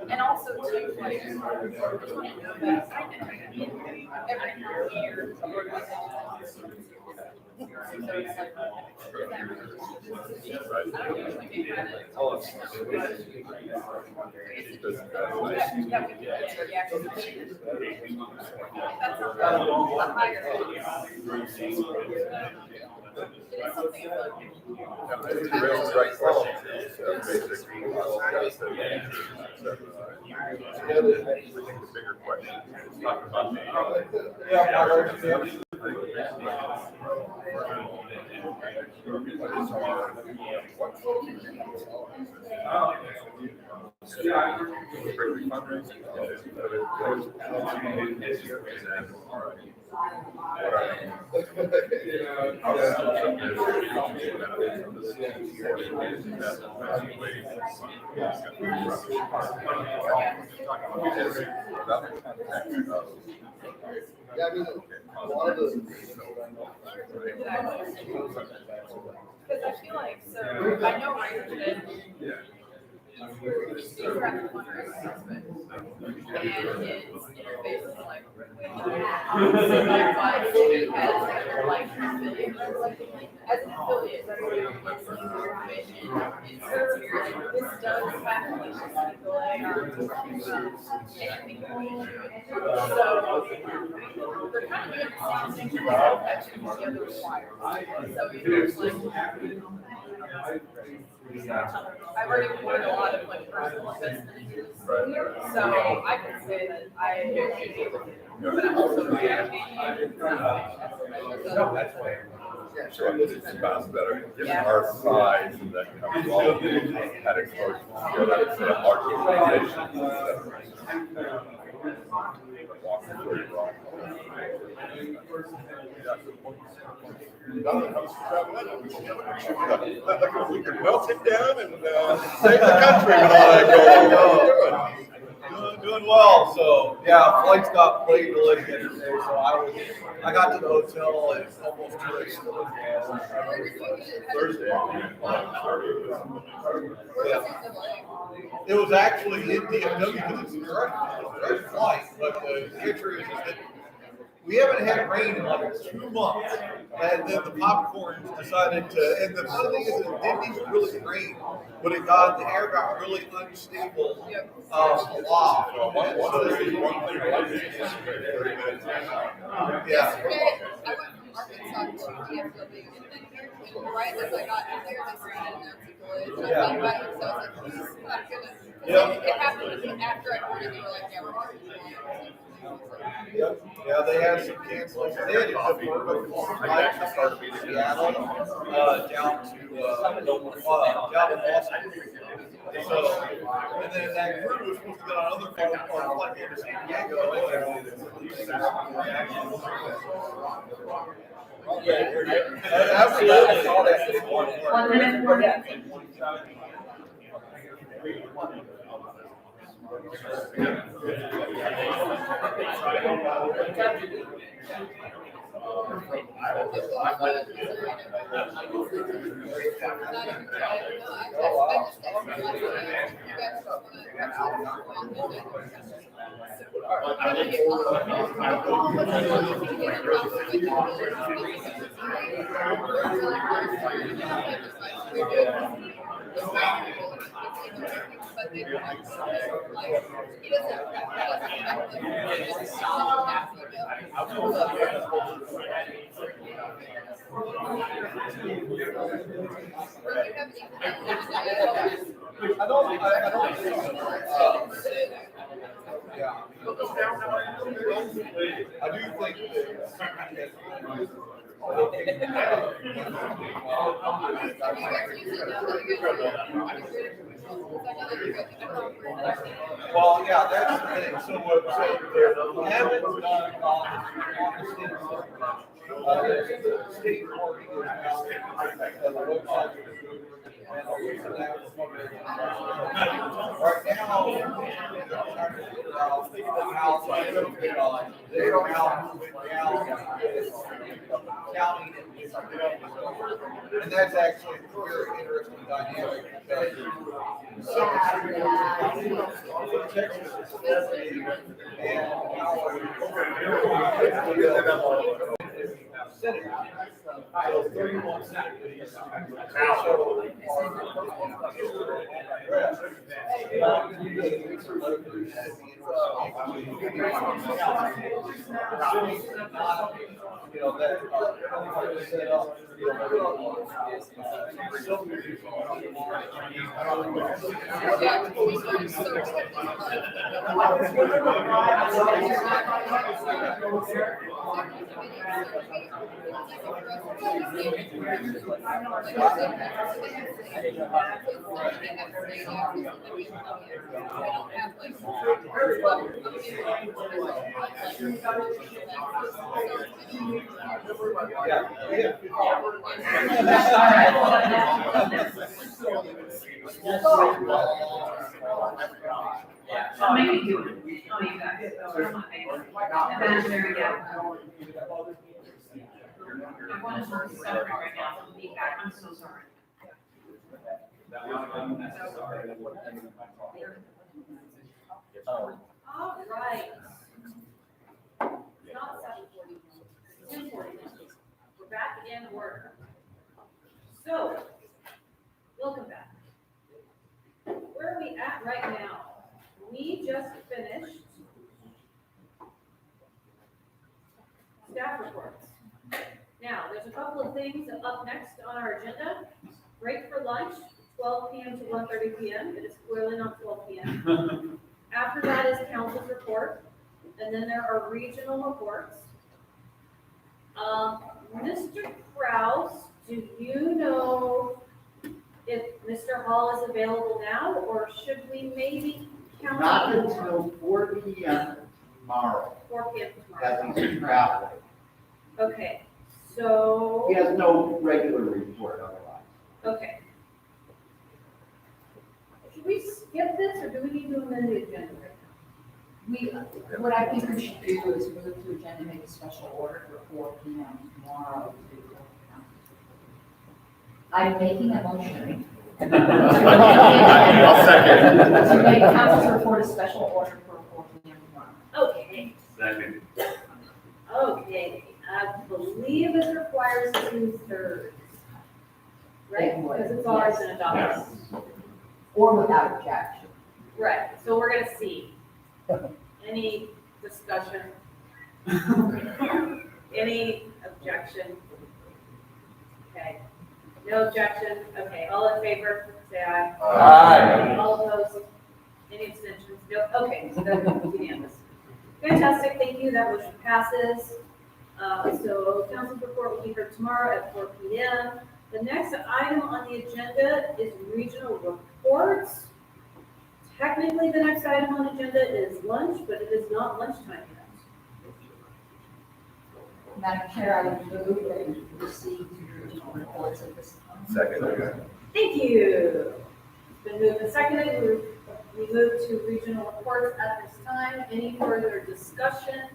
Speaker 19: And also too, like, I just want to know that every year, so it's like, I don't usually make that.
Speaker 18: You raise the right questions, it's basic, the bigger question, it's not about me.
Speaker 19: Yeah, I mean, a lot of those. Because I feel like, so, I know Rangers did. These are at the fundraising aspect. And it's interfaces like. So that's why he has like affiliate. As an affiliate, that's where you get some information. And so this does have relations to the So they're kind of doing the same thing for myself that the other requires. So it's like, I've already poured a lot of like personal investment into this. So I can say that I appreciate it, but I'm also
Speaker 18: Sure, it's about better, given our size, and that comes all of that exposure, that sort of large organization. We can melt it down and save the country with all that going.
Speaker 20: Doing well, so, yeah, flights got late yesterday, so I got to the hotel at almost 2 days.
Speaker 18: Thursday.
Speaker 20: Yeah. It was actually in DFW because it's a direct flight, but the picture is that we haven't had rain in like 2 months, and then the popcorn decided to, and the funny thing is it didn't even really rain, but the air got really unstable a lot. Yeah.
Speaker 19: Yesterday, I went from Arkansas to DFW, and right as I got in there, they started announcing delays. And I came back, so I was like, this is not gonna. It happened after I boarded, they were like, yeah, we're not gonna.
Speaker 20: Yep. Yeah, they had some cancellations. They had to divert a flight to Seattle down to Boston. So, and then that group was supposed to get on another flight to San Diego. Absolutely. I saw that this morning.
Speaker 19: 1 minute for that.
Speaker 20: I do think that Well, yeah, that's the thing, so we haven't done on the state system. The state court is now, the website. And the reason that was right now, they're trying to figure out how they don't how to move it down county. And that's actually a very interesting dynamic because some Texas and so 31 senators. You know, that, set up,
Speaker 1: I'll make it do it. Oh, you guys. Oh, I'm not making it. And then there we go. I want to start suffering right now from feedback. I'm so sorry. All right. It's not 7:40. 10:40. We're back in order. So, welcome back. Where are we at right now? We just finished staff reports. Now, there's a couple of things up next on our agenda. Break for lunch, 12 p.m. to 1:30 p.m. It is clearly not 12 p.m. After that is council's report, and then there are regional reports. Mr. Kraus, do you know if Mr. Hall is available now, or should we maybe count?
Speaker 10: Not until 4 p.m. tomorrow,
Speaker 1: 4 p.m. tomorrow.
Speaker 10: as he's traveling.
Speaker 1: Okay, so.
Speaker 10: He has no regular report otherwise.
Speaker 1: Okay. Should we skip this, or do we need to amend the agenda right now?
Speaker 2: What I think we should do is move to agenda, make a special order for 4 p.m. tomorrow. I'm making a motion.
Speaker 3: I'll second.
Speaker 2: To make council's report a special order for 4 p.m. tomorrow.
Speaker 1: Okay,
Speaker 3: Second.
Speaker 1: okay, I believe this requires 2/3. Right, because it's already been adopted.
Speaker 2: Or without objection.
Speaker 1: Right, so we're gonna see. Any discussion? Any objection? Okay, no objection, okay, all in favor, say aye.
Speaker 3: Aye.
Speaker 1: All opposed, any abstentions? No, okay, so that's unanimous. Fantastic, thank you, that motion passes. So council's report will be heard tomorrow at 4 p.m. The next item on the agenda is regional reports. Technically, the next item on the agenda is lunch, but it is not lunchtime yet.
Speaker 2: Madam Chair, I would move that we receive the regional reports at this time.
Speaker 3: Second.
Speaker 1: Thank you. It's been moved and seconded. We move to regional reports at this time. Any further discussion?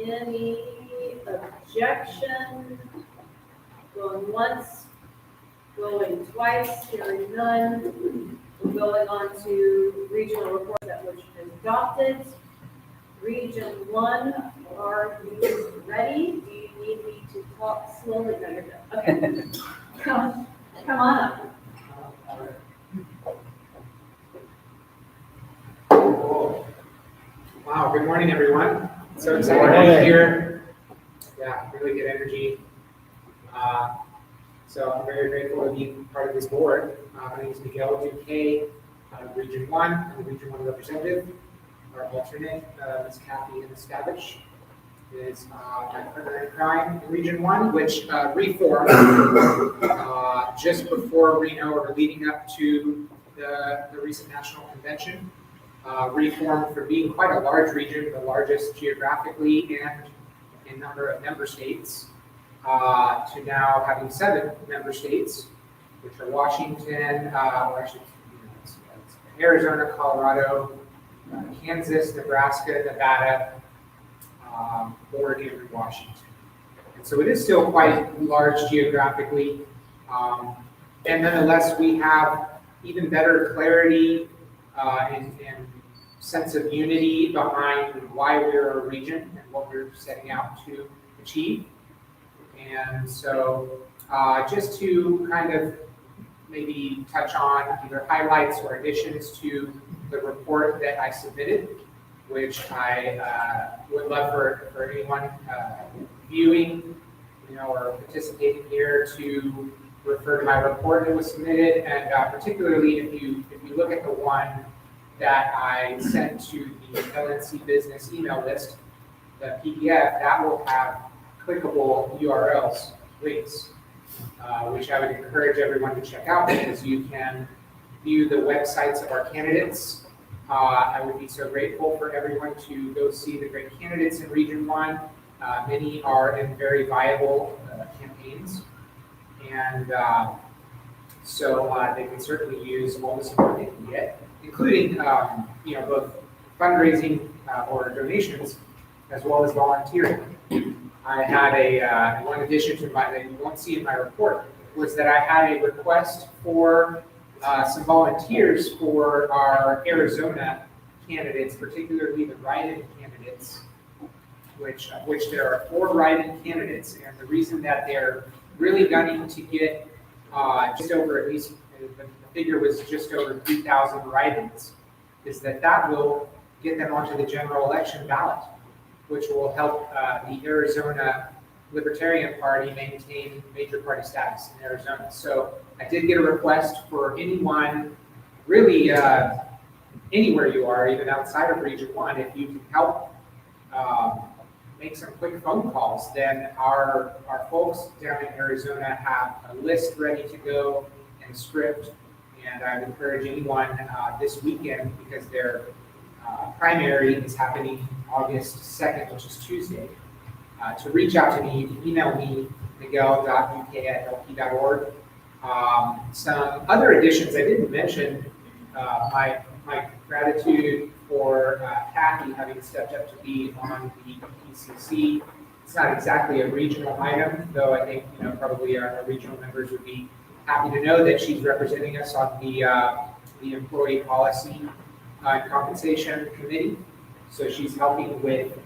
Speaker 1: Any objection? Going once, going twice, hearing none. We're going on to regional reports that which is adopted. Region 1, are you ready? Do you need me to talk slowly? No, you're done. Okay. Come on up.
Speaker 21: Wow, good morning, everyone. So excited to be here. Yeah, really good energy. So I'm very grateful to be part of this board. My name is Miguel Duque, Region 1. I'm the Region 1 representative. Our alternate is Kathy Inescavich. is my partner in crime in Region 1, which reformed just before Reno or leading up to the recent national convention. Reformed from being quite a large region, the largest geographically and in number of member states, to now having 7 member states, which are Washington, or actually, it's Arizona, Colorado, Kansas, Nebraska, Nevada, Oregon, and Washington. And so it is still quite large geographically. And nonetheless, we have even better clarity and sense of unity behind why we're a region and what we're setting out to achieve. And so just to kind of maybe touch on either highlights or additions to the report that I submitted, which I would love for anyone viewing, or participating here to refer to my report that was submitted, and particularly if you look at the one that I sent to the LNC business email list, the PDF, that will have clickable URLs, links, which I would encourage everyone to check out because you can view the websites of our candidates. I would be so grateful for everyone to go see the great candidates in Region 1. Many are in very viable campaigns. And so they can certainly use all the support they can get, including both fundraising or donations, as well as volunteering. I had one addition to that you won't see in my report, was that I had a request for some volunteers for our Arizona candidates, particularly the write-in candidates, which there are 4 write-in candidates, and the reason that they're really gunning to get just over, at least the figure was just over 3,000 write-ins, is that will get them onto the general election ballot, which will help the Arizona Libertarian Party maintain major party status in Arizona. So I did get a request for anyone, really anywhere you are, even outside of Region 1, if you can help make some quick phone calls, then our folks down in Arizona have a list ready to go and a script. And I would encourage anyone this weekend, because their primary is happening August 2nd, which is Tuesday, to reach out to me. You can email me, miguel.uk@lp.org. Some other additions I didn't mention, my gratitude for Kathy having stepped up to be on the PCC. It's not exactly a regional item, though I think probably our regional members would be happy to know that she's representing us on the employee policy and compensation committee. So she's helping with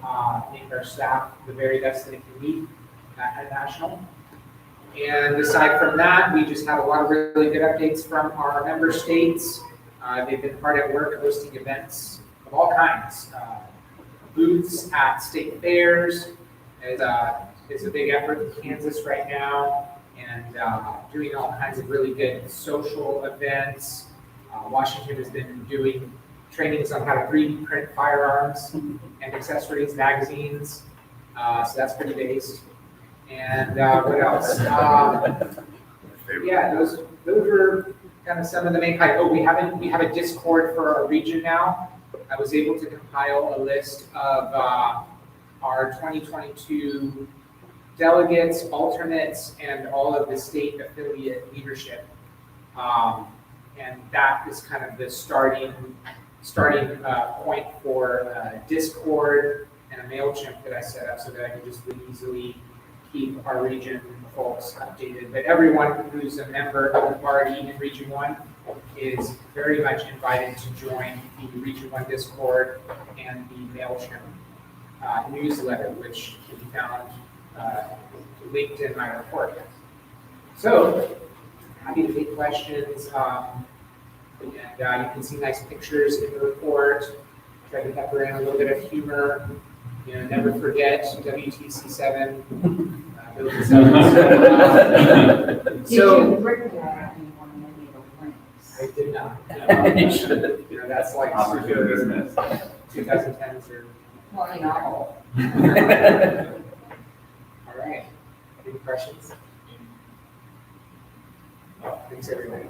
Speaker 21: making our staff the very best they can be at national. And aside from that, we just have a lot of really good updates from our member states. They've been hard at work hosting events of all kinds. Booths at state fairs is a big effort in Kansas right now, and doing all kinds of really good social events. Washington has been doing trainings on how to 3D print firearms and accessories, magazines. So that's pretty based. And what else? Yeah, those were kind of some of the main highlights. Oh, we have a Discord for our region now. I was able to compile a list of our 2022 delegates, alternates, and all of the state affiliate leadership. And that is kind of the starting point for Discord and a MailChimp that I set up so that I can just really easily keep our region folks updated. But everyone who's a member of the party in Region 1 is very much invited to join the Region 1 Discord and the MailChimp newsletter, which can be found linked in my report. So, happy to take questions. And you can see nice pictures in the report. Try to pepper in a little bit of humor. Never forget WTC7. So I did not. That's like 2010s or
Speaker 2: Well, you know.
Speaker 21: All right, any questions? Thanks, everybody.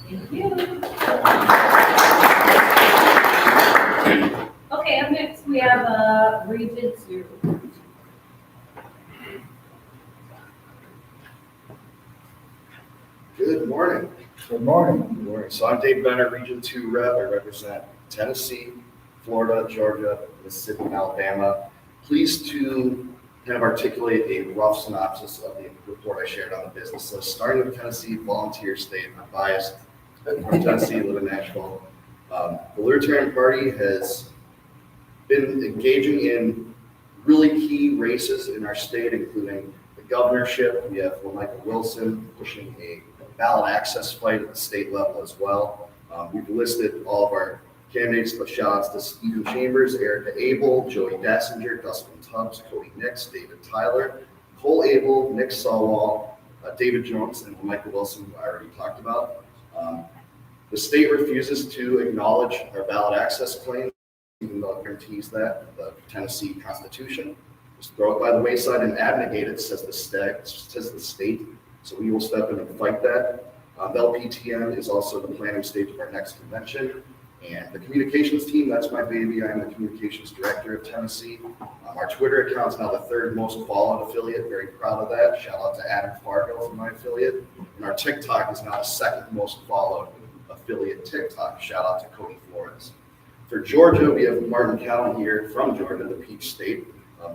Speaker 1: Thank you. Okay, up next we have Region 2.
Speaker 4: Good morning.
Speaker 14: Good morning.
Speaker 4: Good morning. So I'm Dave Benner, Region 2 Rep. I represent Tennessee, Florida, Georgia, Mississippi, and Alabama. Pleased to kind of articulate a rough synopsis of the report I shared on the business list. Starting with Tennessee, volunteer state. I'm biased. I'm from Tennessee, live in Nashville. The Libertarian Party has been engaging in really key races in our state, including the governorship. We have Michael Wilson pushing a ballot access fight at the state level as well. We've listed all of our candidates, but shout outs to Stephen Chambers, Erica Abel, Joey Dassinger, Dustin Tubbs, Cody Nix, David Tyler, Cole Abel, Nick Sawwall, David Jones, and Michael Wilson, who I already talked about. The state refuses to acknowledge our ballot access claim, even though it guarantees that the Tennessee Constitution. Just throw it by the wayside and abnegate it, says the state. So we will step in and fight that. LPTN is also the planning stage of our next convention. And the communications team, that's my baby. I'm the communications director of Tennessee. Our Twitter account is now the third most followed affiliate. Very proud of that. Shout out to Adam Fargo from my affiliate. And our TikTok is now the second most followed affiliate TikTok. Shout out to Cody Flores. For Georgia, we have Martin County here from Georgia, the Peach State.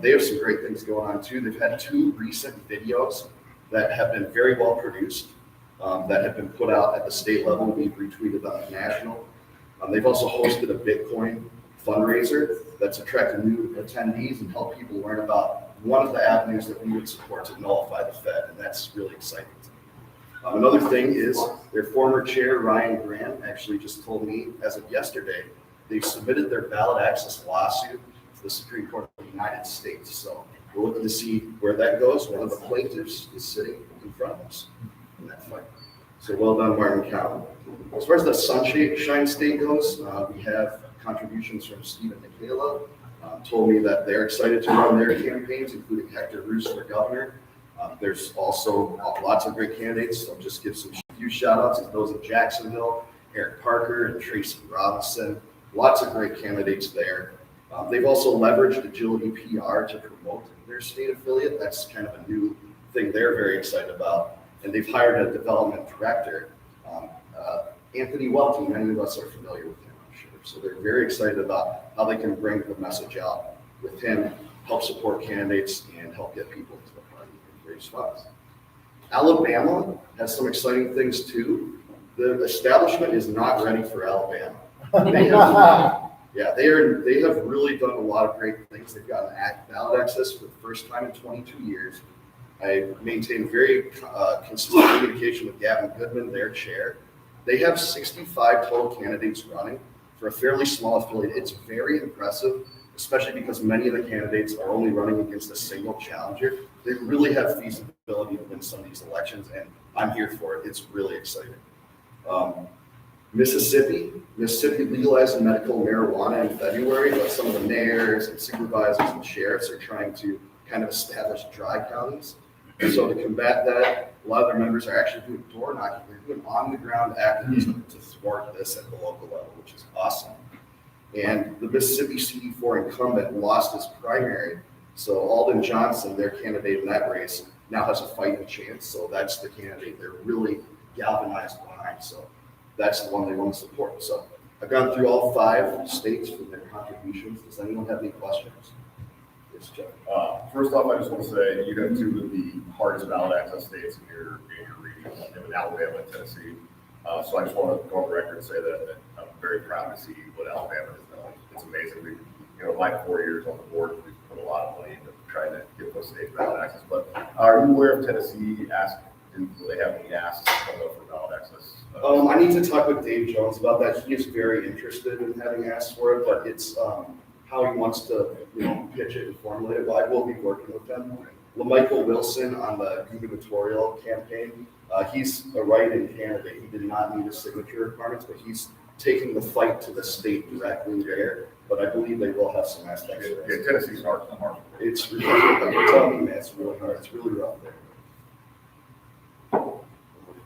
Speaker 4: They have some great things going on too. They've had 2 recent videos that have been very well produced, that have been put out at the state level. We've retweeted them at national. They've also hosted a Bitcoin fundraiser that's attracted new attendees and helped people learn about one of the avenues that we would support to nullify the Fed, and that's really exciting. Another thing is their former chair, Ryan Grant, actually just told me as of yesterday, they've submitted their ballot access lawsuit to the Supreme Court of the United States. So we're looking to see where that goes. One of the plaintiffs is sitting in front of us in that fight. So well done, Martin County. As far as the Sunshine State goes, we have contributions from Steve and Michaela. Told me that they're excited to run their campaigns, including Hector Roos for governor. There's also lots of great candidates. So I'll just give some few shout outs to those in Jacksonville, Eric Parker and Tracy Robinson. Lots of great candidates there. They've also leveraged Agility PR to promote their state affiliate. That's kind of a new thing they're very excited about. And they've hired a development director, Anthony Welty. Many of us are familiar with him, I'm sure. So they're very excited about how they can bring the message out with him, help support candidates, and help get people to the party in great spots. Alabama has some exciting things too. The establishment is not ready for Alabama. They have really done a lot of great things. They've gotten ballot access for the first time in 22 years. I maintain very consistent communication with Gavin Goodman, their chair. They have 65 total candidates running for a fairly small affiliate. It's very impressive, especially because many of the candidates are only running against a single challenger. They really have feasibility to win some of these elections, and I'm here for it. It's really exciting. Mississippi legalized medical marijuana in February, but some of the mayors and supervisors and sheriffs are trying to kind of establish dry counties. And so to combat that, a lot of their members are actually doing door knocking. They're doing on-the-ground activism to thwart this at the local level, which is awesome. And the Mississippi CD4 incumbent lost his primary, so Alden Johnson, their candidate in that race, now has a fighting chance. So that's the candidate they're really galvanized behind. So that's the one they want to support. So I've gone through all 5 states for their contributions. Does anyone have any questions? Yes, Jeff.
Speaker 3: First off, I just want to say you have 2 of the hardest ballot access states in your region, in Alabama and Tennessee. So I just want to go on the record and say that I'm very proud to see what Alabama has done. It's amazing. My 4 years on the board, we've put a lot of money into trying to get those states ballot access. But are you aware of Tennessee do they have any asks for ballot access?
Speaker 4: I need to talk with Dave Jones about that. He is very interested in having asked for it, but it's how he wants to pitch it and formulate it. Well, I will be working with them. LaMichael Wilson on the gubernatorial campaign, he's a write-in candidate. He did not need his signature requirements, but he's taking the fight to the state directly there. But I believe they will have some aspects. of
Speaker 3: Yeah,
Speaker 4: it.
Speaker 3: Tennessee's hard.
Speaker 4: It's really, I'm telling you, man, it's really hard, it's really rough there.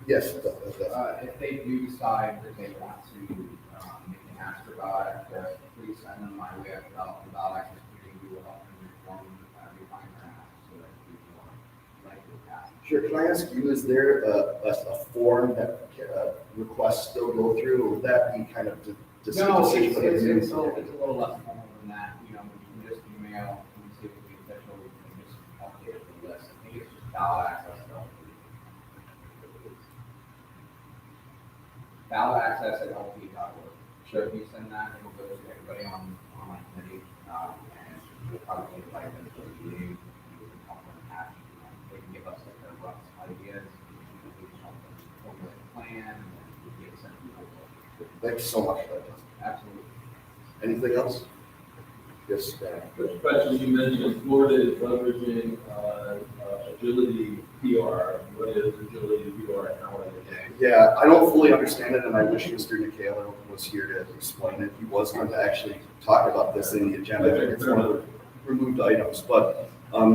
Speaker 4: Yes, it does.
Speaker 6: If they do decide that they want to, they can ask for ballot access, please send them my way at the ballot access committee, we will help them reform, refine their act so that we will likely pass.
Speaker 4: Sure, can I ask you, is there a form that requests still go through, or would that be kind of
Speaker 6: No,
Speaker 4: decision?
Speaker 6: it's a little less formal than that, you know, we can just email, we can see if we official, we can just update the list. I think it's just ballot access. Ballot access at lp.org. So if you send that, it will go to everybody on my committee, and we'll probably invite them to the meeting. We can help them hash, they can give us like their rough ideas, we can help them formulate a plan, and then we get sent to the.
Speaker 4: Thank you so much for that.
Speaker 6: Absolutely.
Speaker 4: Anything else? Yes,
Speaker 16: First question, you mentioned Florida is leveraging agility PR. What is agility PR and how are they?
Speaker 4: Yeah, I don't fully understand it, and I wish Mr. Nicola was here to explain it. He was going to actually talk about this in the agenda. It's one of the removed items, but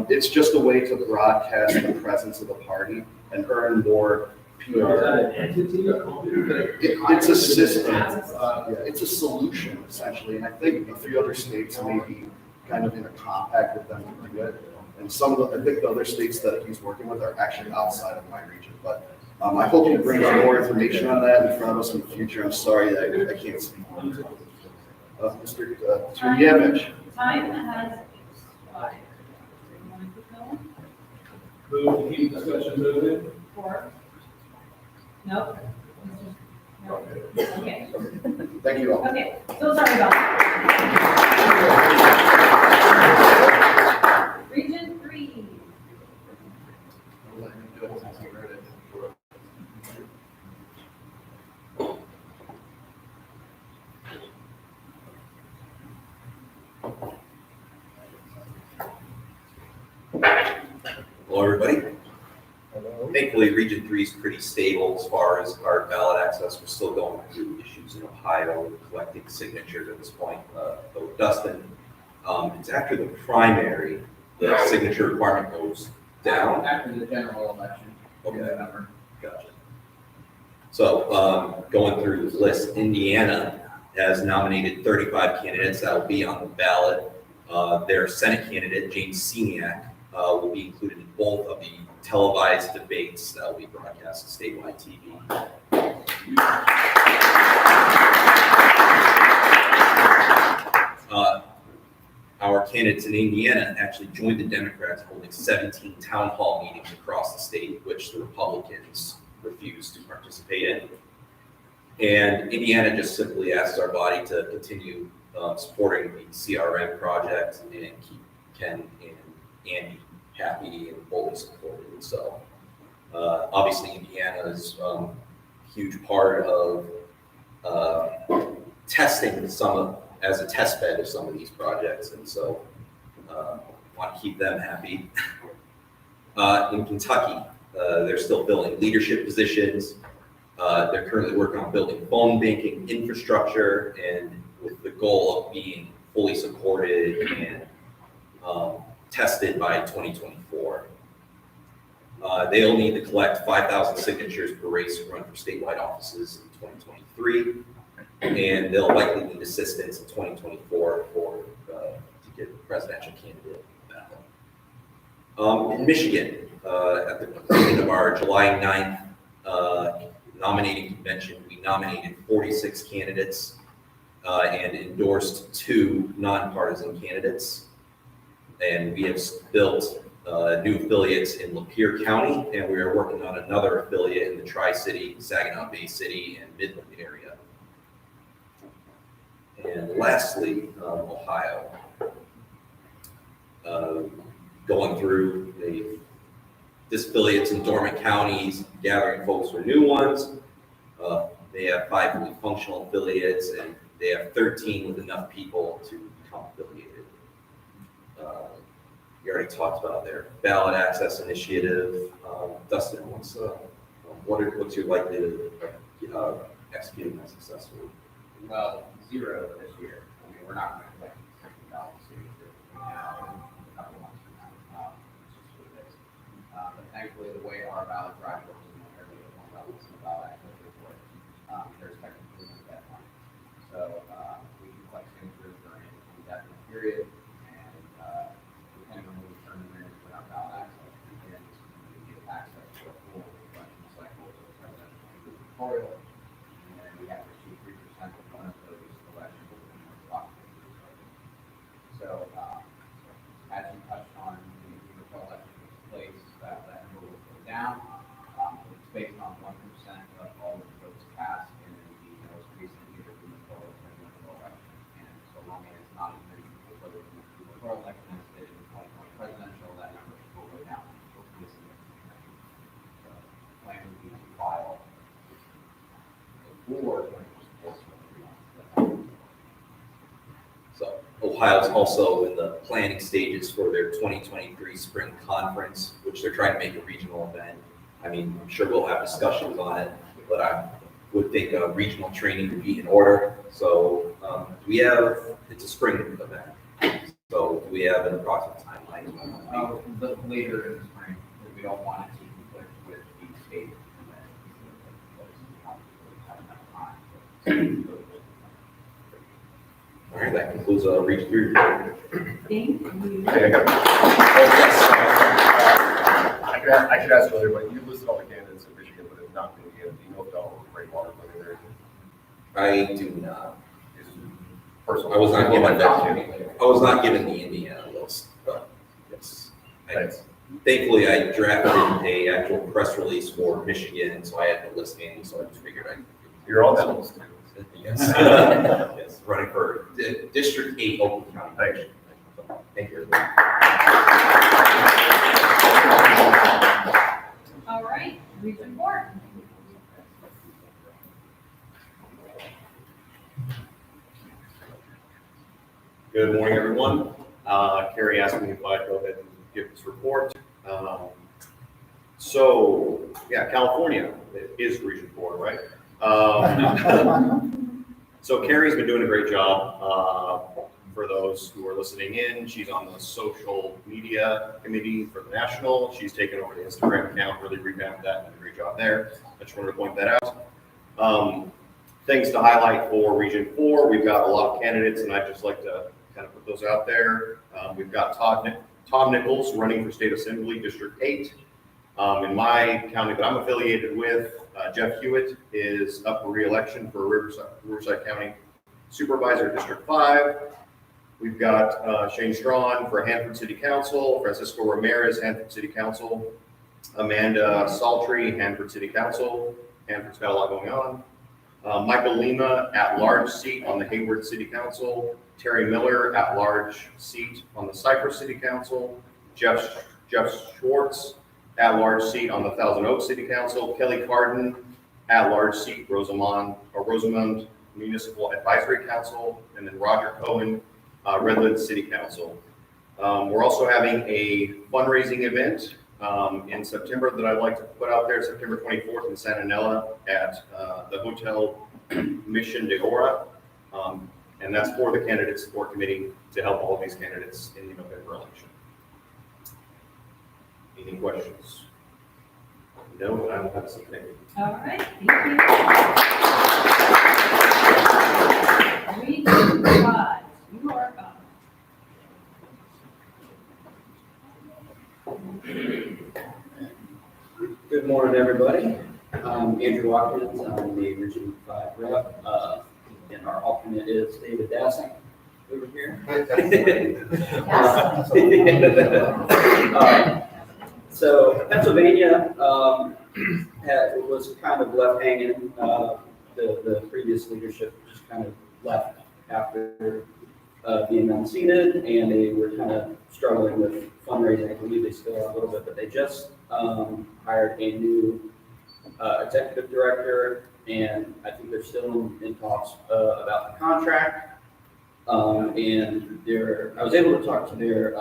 Speaker 4: it's just a way to broadcast the presence of the party and earn more PR.
Speaker 16: Is that an entity or company?
Speaker 4: It's a system. Yeah, it's a solution essentially, and I think a few other states may be kind of in a compact with them to do it. And some of the, I think the other states that he's working with are actually outside of my region, but I hope he brings more information on that in front of us in the future. I'm sorry that I can't speak. Mr. Turgevich.
Speaker 1: Time has expired. You want to keep going?
Speaker 16: Move to keep discussion moving.
Speaker 1: Or? No? No? Okay.
Speaker 4: Thank you all.
Speaker 1: Okay, so sorry about that. Region 3.
Speaker 8: Hello, everybody. Thankfully, Region 3 is pretty stable as far as our ballot access. We're still going through issues in Ohio, collecting signatures at this point. But with Dustin, it's after the primary, the signature requirement goes down.
Speaker 6: After the general election.
Speaker 8: Okay. November. Gotcha. So going through the list, Indiana has nominated 35 candidates that will be on the ballot. Their Senate candidate, James Seniak, will be included in both of the televised debates that will be broadcast on statewide TV. Our candidates in Indiana actually joined the Democrats, holding 17 town hall meetings across the state, which the Republicans refused to participate in. And Indiana just simply asks our body to continue supporting the CRM project and keep Ken and Andy happy and fully supported. And so obviously Indiana is a huge part of testing some of, as a test bed of some of these projects. And so want to keep them happy. In Kentucky, they're still filling leadership positions. They're currently working on building phone banking infrastructure and with the goal of being fully supported and tested by 2024. They'll need to collect 5,000 signatures per race to run for statewide offices in 2023, and they'll likely need assistance in 2024 to get the presidential candidate ballot. In Michigan, at the conclusion of our July 9th nominating convention, we nominated 46 candidates and endorsed 2 nonpartisan candidates. And we have built new affiliates in Lapeer County, and we are working on another affiliate in the Tri-City, Saginaw Bay City, and Midland area. And lastly, Ohio. Going through the disaffiliates in dormant counties, gathering folks for new ones. They have 5 fully functional affiliates, and they have 13 with enough people to become affiliated. You already talked about their ballot access initiative. Dustin, what's your likelihood of executing that successfully?
Speaker 6: Well, 0 this year. I mean, we're not going to collect $50 period, and, depending on what we turn in with our ballot access, begins, we get access to a full election cycle, so presidential and gubernatorial, and then we have to achieve 3% of one of those elections within the block. So, as you touched on, the gubernatorial election takes place, that number will go down. It's based on 1% of all of the votes cast in the most recent either gubernatorial or presidential election. And so long as it's not as many people voted in the gubernatorial election as did in the 2020 presidential, that number will go down. So, the plan would be to file before 20%.
Speaker 8: So Ohio's also in the planning stages for their 2023 spring conference, which they're trying to make a regional event. I mean, I'm sure we'll have discussions on it, but I would think a regional training would be in order. So it's a spring event. So do we have an approximate timeline?
Speaker 6: But later in the spring, we don't want it to conflict with the state event.
Speaker 8: All right, that concludes our Region 3 report.
Speaker 2: Thank you.
Speaker 3: Hey, I could ask earlier, but you listed all the candidates in Michigan, but it's not going to get, do you know if they'll rainwater living there? I do not. Personal. I was not given that. I was not given the Indiana list, but yes. Thankfully, I drafted a actual press release for Michigan, so I had the list handy, so I just figured You're on that list too. Yes. Yes, running for District 8, Oakland County. Thank you.
Speaker 1: All right, Region 4.
Speaker 11: Good morning, everyone. Carrie asked me if I'd go ahead and give this report. California is Region 4, right? So Carrie's been doing a great job. For those who are listening in, she's on the social media committee for the national. She's taken over the Instagram account, really revamped that, and did a great job there. I just wanted to point that out. Things to highlight for Region 4, we've got a lot of candidates, and I'd just like to kind of put those out there. We've got Tom Nichols running for State Assembly, District 8. In my county that I'm affiliated with, Jeff Hewitt is up for re-election for Riverside County Supervisor, District 5. We've got Shane Strawn for Hanford City Council, Francisco Ramirez, Hanford City Council, Amanda Saltry, Hanford City Council. Hanford's got a lot going on. Michael Lima, at-large seat on the Hayward City Council. Terry Miller, at-large seat on the Cypress City Council. Jeff Schwartz, at-large seat on the Thousand Oaks City Council. Kelly Carden, at-large seat, Rosamond Municipal Advisory Council. And then Roger Cohen, Redlands City Council. We're also having a fundraising event in September that I'd like to put out there, September 24th in Santa Nella at the Hotel Mission de Ora. And that's for the Candidate Support Committee to help all of these candidates in the November election. Any questions? No, but I don't have something.
Speaker 1: All right, thank you. Region 5, you are up.
Speaker 22: Good morning, everybody. I'm Andrew Watkins. I'm the Region 5 rep. And our alternate is David Dassing over here. So Pennsylvania was kind of left hanging. The previous leadership just kind of left after being unseated, and they were kind of struggling with fundraising. I believe they still are a little bit, but they just hired a new executive director, and I think they're still in talks about the contract. And I was able to talk to their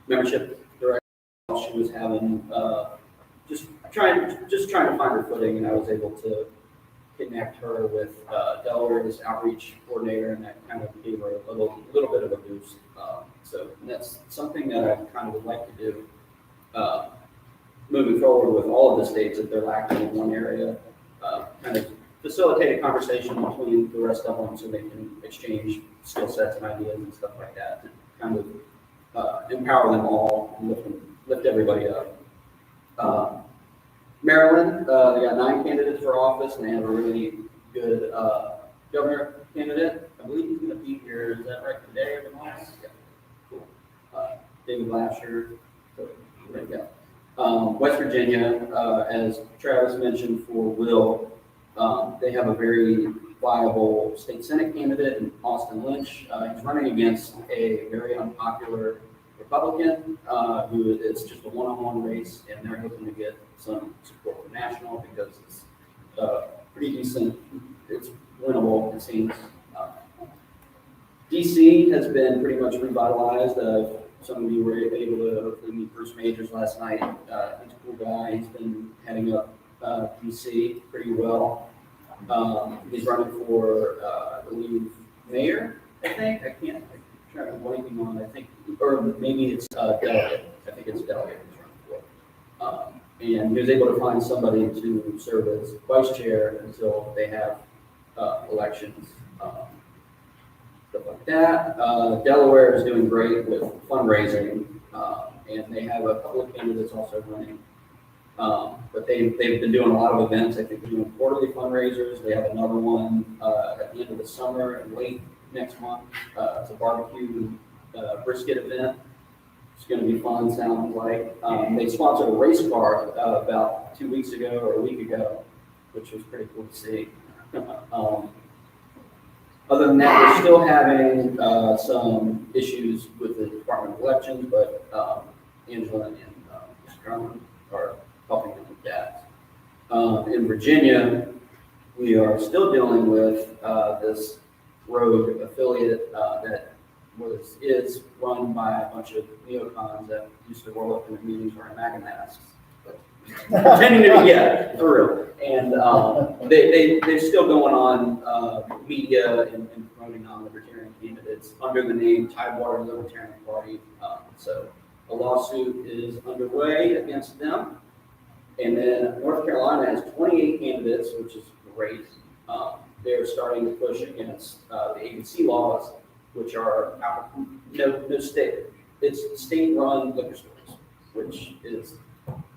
Speaker 22: membership director. She was having just trying to find her footing, and I was able to connect her with Delaware's outreach coordinator, and that kind of gave her a little bit of a boost. So that's something that I kind of would like to do moving forward with all of the states if they're lacking in one area. Kind of facilitate a conversation between the rest of them so they can exchange skill sets and ideas and stuff like that, and kind of empower them all and lift everybody up. Maryland, they got 9 candidates for office, and they have a really good governor candidate. I believe he's going to be here. Is that right, today or tomorrow? Yeah. Cool. David Lasher. So, there you go. West Virginia, as Travis mentioned for Will, they have a very viable state Senate candidate in Austin Lynch. He's running against a very unpopular Republican who it's just a one-on-one race, and they're hoping to get some support from national because it's pretty decent. It's winnable, it seems. DC has been pretty much revitalized. Some of you were able to hopefully meet Bruce Majors last night. He's a cool guy. He's been heading up DC pretty well. He's running for, I believe, mayor, I think. I'm trying to blanking on, I think, or maybe it's delegate. I think it's delegate he's running for. And he was able to find somebody to serve as vice chair until they have elections. Stuff like that. Delaware is doing great with fundraising, and they have a couple of candidates also running. But they've been doing a lot of events. I think they're doing quarterly fundraisers. They have another one at the end of the summer and late next month. It's a barbecue brisket event. It's going to be fun, sounds like. They sponsored a race car about 2 weeks ago or a week ago, which was pretty cool to see. Other than that, we're still having some issues with the Department of Elections, but Angela and Mr. Drummond are helping them with that. In Virginia, we are still dealing with this rogue affiliate that is run by a bunch of neocons that used to roll up in the meetings wearing MAGA masks. Pretending to be, yeah, for real. And they're still going on media and promoting non-libertarian candidates under the name Tidewater Libertarian Party. So a lawsuit is underway against them. And then North Carolina has 28 candidates, which is great. They're starting to push against the ABC laws, which are no state. It's state-run liquor stores, which is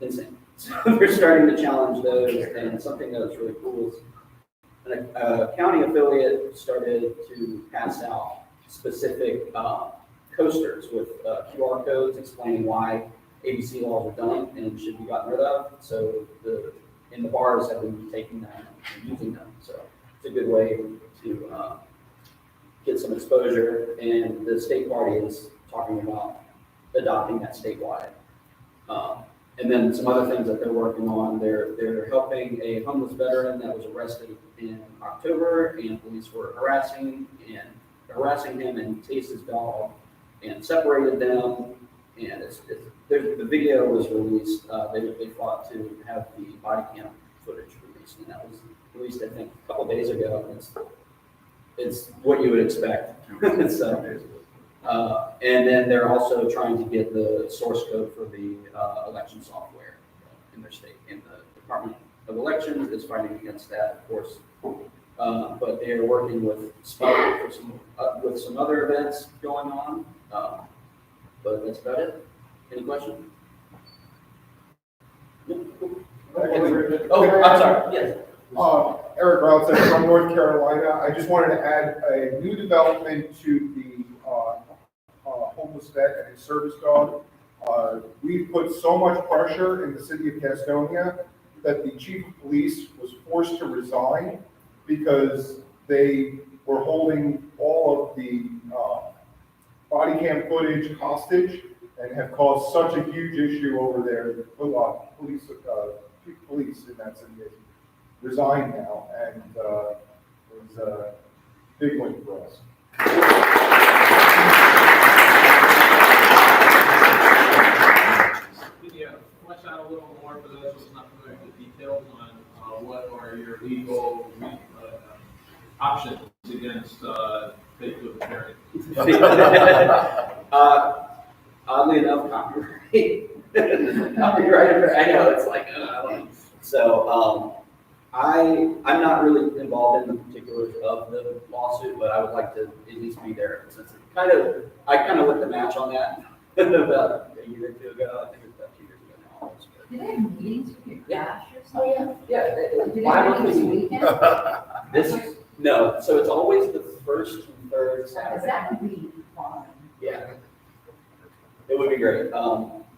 Speaker 22: insane. So they're starting to challenge those, and something that was really cool is a county affiliate started to pass out specific coasters with QR codes explaining why ABC laws are done and should be gotten rid of. So the bars have been taking them and using them. So it's a good way to get some exposure. And the state party is talking about adopting that statewide. And then some other things that they're working on, they're helping a homeless veteran that was arrested in October, and police were harassing him and tased his dog and separated them. And the video was released. They fought to have the body cam footage released, and that was released, I think, a couple days ago. It's what you would expect. So, and then they're also trying to get the source code for the election software in their state. And the Department of Elections is fighting against that, of course. But they are working with Spike with some other events going on. But that's about it. Any questions? Oh, I'm sorry. Yes.
Speaker 13: Eric Brownson from North Carolina. I just wanted to add a new development to the homeless vet and his service dog. We put so much pressure in the city of Gastonia that the chief of police was forced to resign because they were holding all of the body cam footage hostage and have caused such a huge issue over there. The police in that city has resigned now, and it was a big win for us.
Speaker 16: Can you flesh out a little more for those who's not familiar with the details on what are your legal options against fake libertarians?
Speaker 22: Oddly enough, copyright. I know, it's like, I don't know. So I'm not really involved in the particulars of the lawsuit, but I would like to at least be there since I kind of lit the match on that about a year or two ago. I think it was about 2 years ago now. Almost.
Speaker 2: Do they have meetings with your crash or
Speaker 22: Oh,
Speaker 2: something?
Speaker 22: yeah.
Speaker 2: Do they
Speaker 22: Why
Speaker 2: have
Speaker 22: would
Speaker 2: this
Speaker 22: we-
Speaker 2: weekend?
Speaker 22: No, so it's always the first and third Saturday.
Speaker 2: Because that would be fun.
Speaker 22: Yeah. It would be great.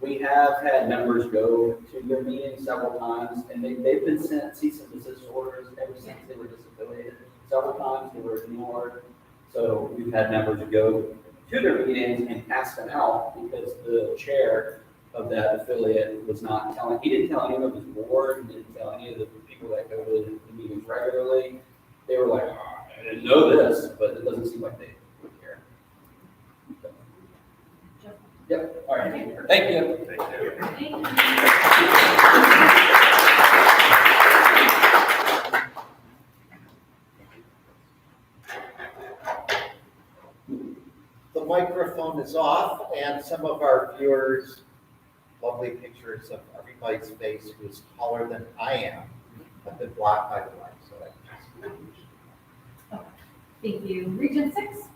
Speaker 22: We have had members go to their meetings several times, and they've been sent cease and desist orders ever since they were disaffiliated. Several times they were ignored. So we've had members go to their meetings and pass them out because the chair of that affiliate was not telling, he didn't tell any of his board, he didn't tell any of the people that go to the meetings regularly. They were like, oh, I didn't know this, but it doesn't seem like they would care. So. Yep, all right, thank you.
Speaker 1: Thank you.
Speaker 10: The microphone is off, and some of our viewers, lovely pictures of everybody's face who is taller than I am, have been blocked by the light, so I just.
Speaker 2: Thank you. Region 6?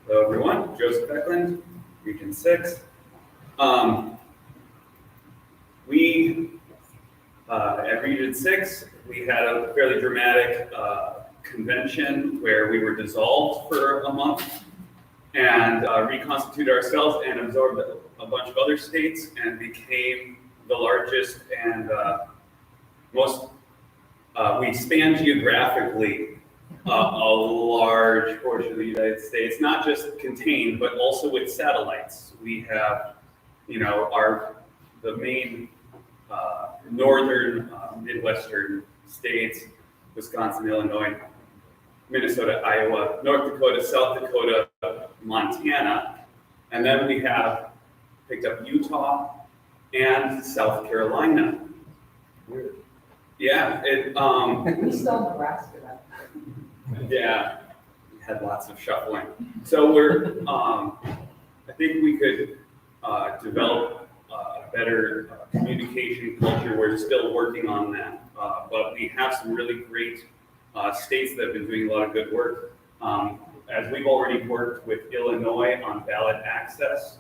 Speaker 15: Hello, everyone. Joseph Eklund, Region 6. At Region 6, we had a fairly dramatic convention where we were dissolved for a month and reconstituted ourselves and absorbed a bunch of other states and became the largest and most, we span geographically a large portion of the United States, not just contained, but also with satellites. We have, the main northern, Midwestern states, Wisconsin, Illinois, Minnesota, Iowa, North Dakota, South Dakota, Montana, and then we have picked up Utah and South Carolina. Yeah,
Speaker 2: We still Nebraska.
Speaker 15: yeah, we had lots of shuffling. So we're, I think we could develop a better communication culture. We're still working on that, but we have some really great states that have been doing a lot of good work. As we've already worked with Illinois on ballot access,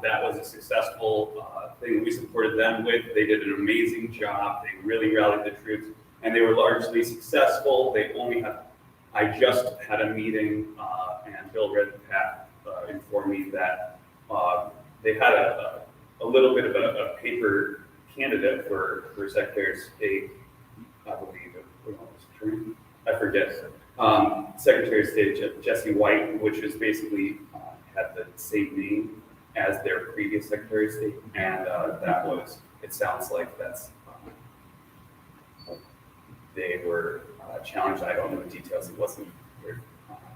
Speaker 15: that was a successful thing we supported them with. They did an amazing job. They really rallied the troops, and they were largely successful. They only had, I just had a meeting, and Bill Redpath informed me that they had a little bit of a paper candidate for Secretary of State, I believe, I forget. Secretary of State Jesse White, which is basically had the same name as their previous Secretary of State, and that was, it sounds like that's, they were challenged. I don't know the details. It wasn't, we're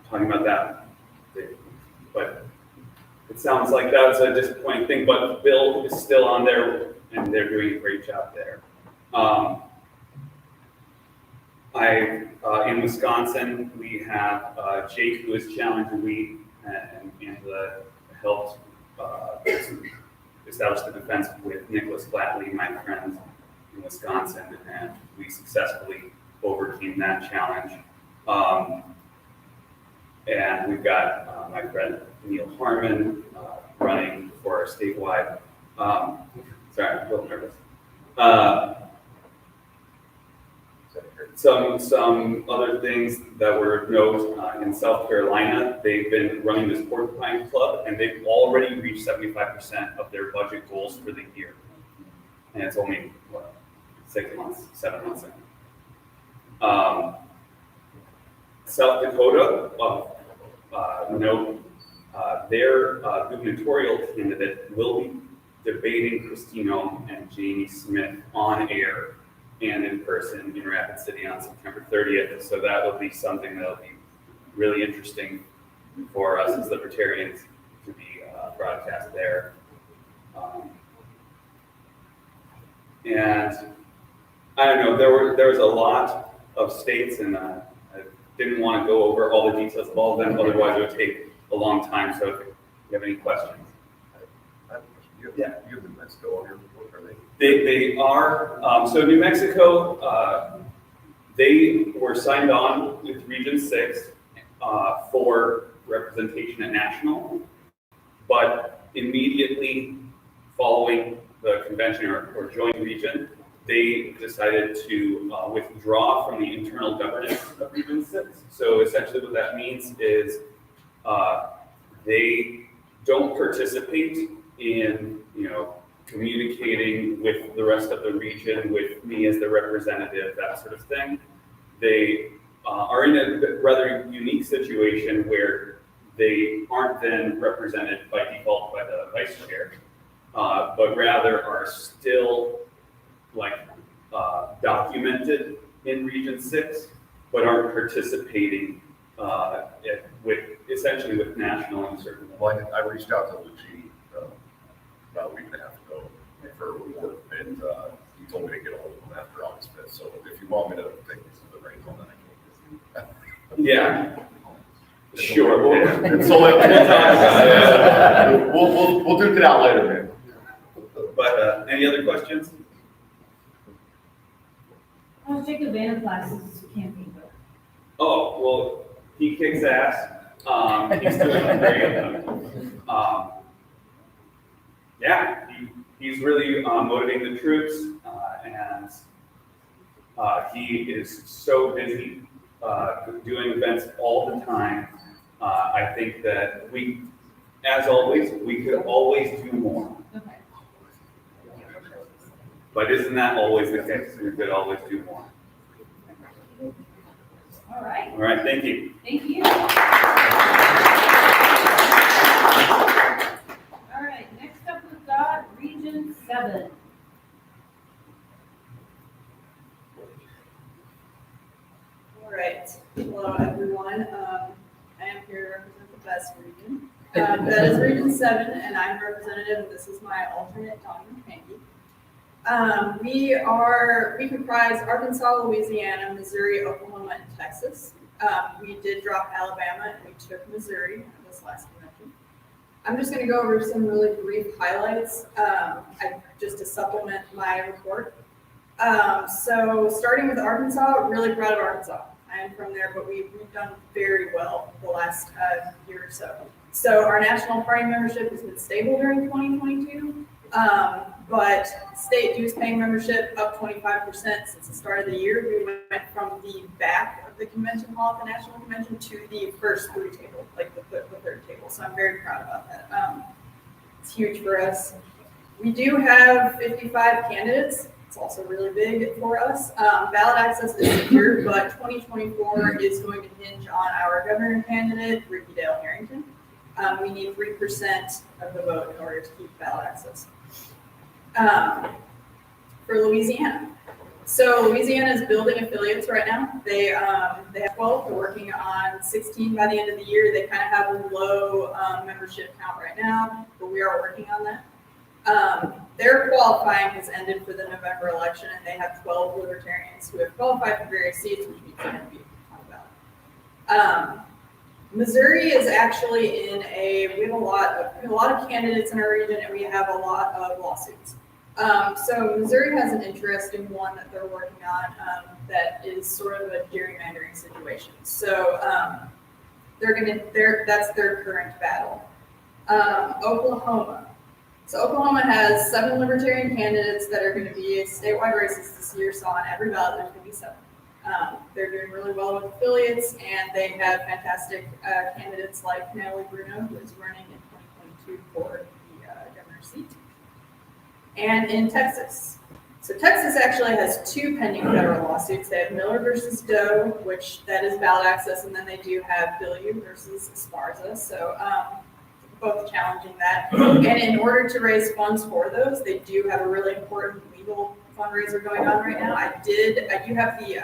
Speaker 15: talking about that, but it sounds like that was a disappointing thing, but Bill is still on there and they're doing a great job there. In Wisconsin, we have Jake, who is challenged, and Angela helped establish the defense with Nicholas Flatley, my friend in Wisconsin, and we successfully overcame that challenge. And we've got my friend Neil Harmon running for our statewide. Sorry, I'm a little nervous. Some other things that were of note in South Carolina, they've been running this Porcupine Club, and they've already reached 75% of their budget goals for the year. And it's only, 7 months in. South Dakota, their gubernatorial candidate will be debating Christine Ohm and Jamie Smith on air and in person in Rapid City on September 30th. So that will be something that will be really interesting for us as Libertarians to be broadcast there. And I don't know, there was a lot of states, and I didn't want to go over all the details of all of them, otherwise it would take a long time. So you have any questions?
Speaker 3: You have New Mexico on your report, are they?
Speaker 15: They are, so New Mexico, they were signed on with Region 6 for representation at national, but immediately following the convention or joint region, they decided to withdraw from the internal governance of Region 6. So essentially what that means is they don't participate in, communicating with the rest of the region, with me as the representative, that sort of thing. They are in a rather unique situation where they aren't then represented by default by the vice chair, but rather are still documented in Region 6, but aren't participating essentially with national and certain.
Speaker 3: Well, I reached out to Luigi about a week and a half ago for a report, and he told me to get a hold of him after August 5th. So if you want me to take the reins on that, I can.
Speaker 15: Yeah. Sure.
Speaker 3: It's so we'll duke it out later, man.
Speaker 15: But any other questions?
Speaker 1: How's Jacob Vanderplas's campaign go?
Speaker 15: Oh, well, he kicks ass. He's doing great. Yeah, he's really motivating the troops, and he is so busy doing events all the time. I think that as always, we could always do more.
Speaker 1: Okay.
Speaker 15: But isn't that always the case? We could always do more.
Speaker 1: All right.
Speaker 15: All right, thank you.
Speaker 1: Thank you. All right, next up we've got Region 7.
Speaker 5: All right, hello everyone. I am here to represent the best region. That is Region 7, and I'm representative, and this is my alternate, Donnie McCanky. We comprise Arkansas, Louisiana, Missouri, Oklahoma, and Texas. We did drop Alabama, and we took Missouri at this last convention. I'm just going to go over some really brief highlights, just to supplement my report. So starting with Arkansas, really proud of Arkansas. I am from there, but we've done very well the last year or so. So our national party membership has been stable during 2022, but state dues paying membership up 25% since the start of the year. We went from the back of the convention hall at the national convention to the first three table, like the third table. So I'm very proud about that. It's huge for us. We do have 55 candidates. It's also really big for us. Ballot access is secure, but 2024 is going to hinge on our governor candidate, Ricky Dale Harrington. We need 3% of the vote in order to keep ballot access. For Louisiana. So Louisiana is building affiliates right now. They have 12. They're working on 16 by the end of the year. They kind of have a low membership count right now, but we are working on that. Their qualifying has ended for the November election, and they have 12 libertarians who have qualified for various seats, which means they're going to be on the ballot. Missouri is actually we have a lot of candidates in our region, and we have a lot of lawsuits. So Missouri has an interesting one that they're working on that is sort of a gerrymandering situation. So that's their current battle. Oklahoma. So Oklahoma has 7 libertarian candidates that are going to be statewide races this year. So on every ballot, there's going to be 7. They're doing really well with affiliates, and they have fantastic candidates like Natalie Bruno, who is running in 2022 for the governor's seat. And in Texas. So Texas actually has 2 pending federal lawsuits. They have Miller versus Doe, which that is ballot access, and then they do have Bilyeu versus Esparza. So both challenging that. And in order to raise funds for those, they do have a really important legal fundraiser going on right now. I do have the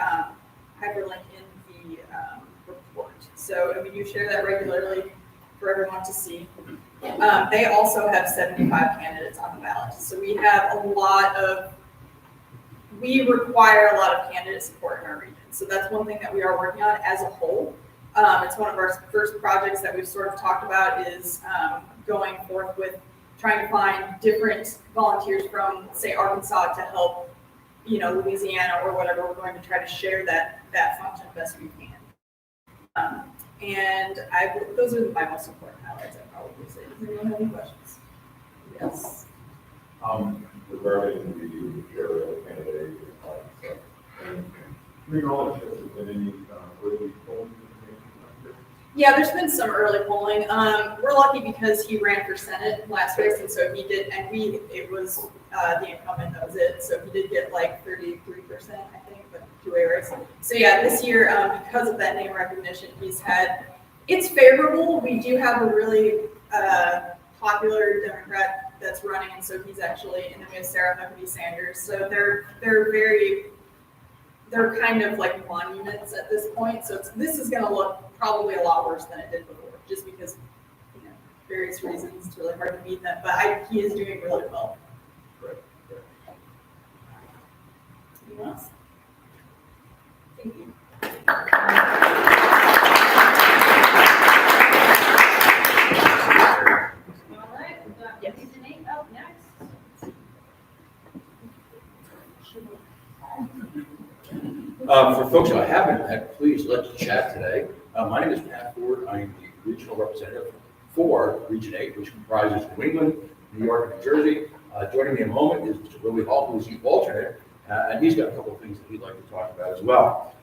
Speaker 5: hyperlink in the report. So we do share that regularly for everyone to see. They also have 75 candidates on the ballot. So we require a lot of candidate support in our region. So that's one thing that we are working on as a whole. It's one of our first projects that we've sort of talked about is going forth with trying to find different volunteers from, say, Arkansas to help, Louisiana or whatever. We're going to try to share that function best we can. And those are my most important highlights, I'd probably say. Does anyone have any questions? Yes.
Speaker 18: Regarding the aerial candidate, bring all of this, has been any early polling?
Speaker 5: Yeah, there's been some early polling. We're lucky because he ran for Senate last race, and so he did, and it was the incumbent, that was it. So he did get like 33%, I think, but two-way race. So yeah, this year, because of that name recognition, it's favorable. We do have a really popular Democrat that's running, and so he's actually in the with Sarah Huckabee Sanders. So they're kind of like monuments at this point. So this is going to look probably a lot worse than it did before, just because, various reasons. It's really hard to beat them, but he is doing really well.
Speaker 18: Great.
Speaker 5: Anyone else? Thank you.
Speaker 1: All right, we've got Region 8 up next.
Speaker 9: For folks I haven't met, please let's chat today. My name is Pat Ford. I am the regional representative for Region 8, which comprises New England, New York, and New Jersey. Joining me in a moment is Mr. Willie Hall, who is the alternate, and he's got a couple of things that he'd like to talk about as well.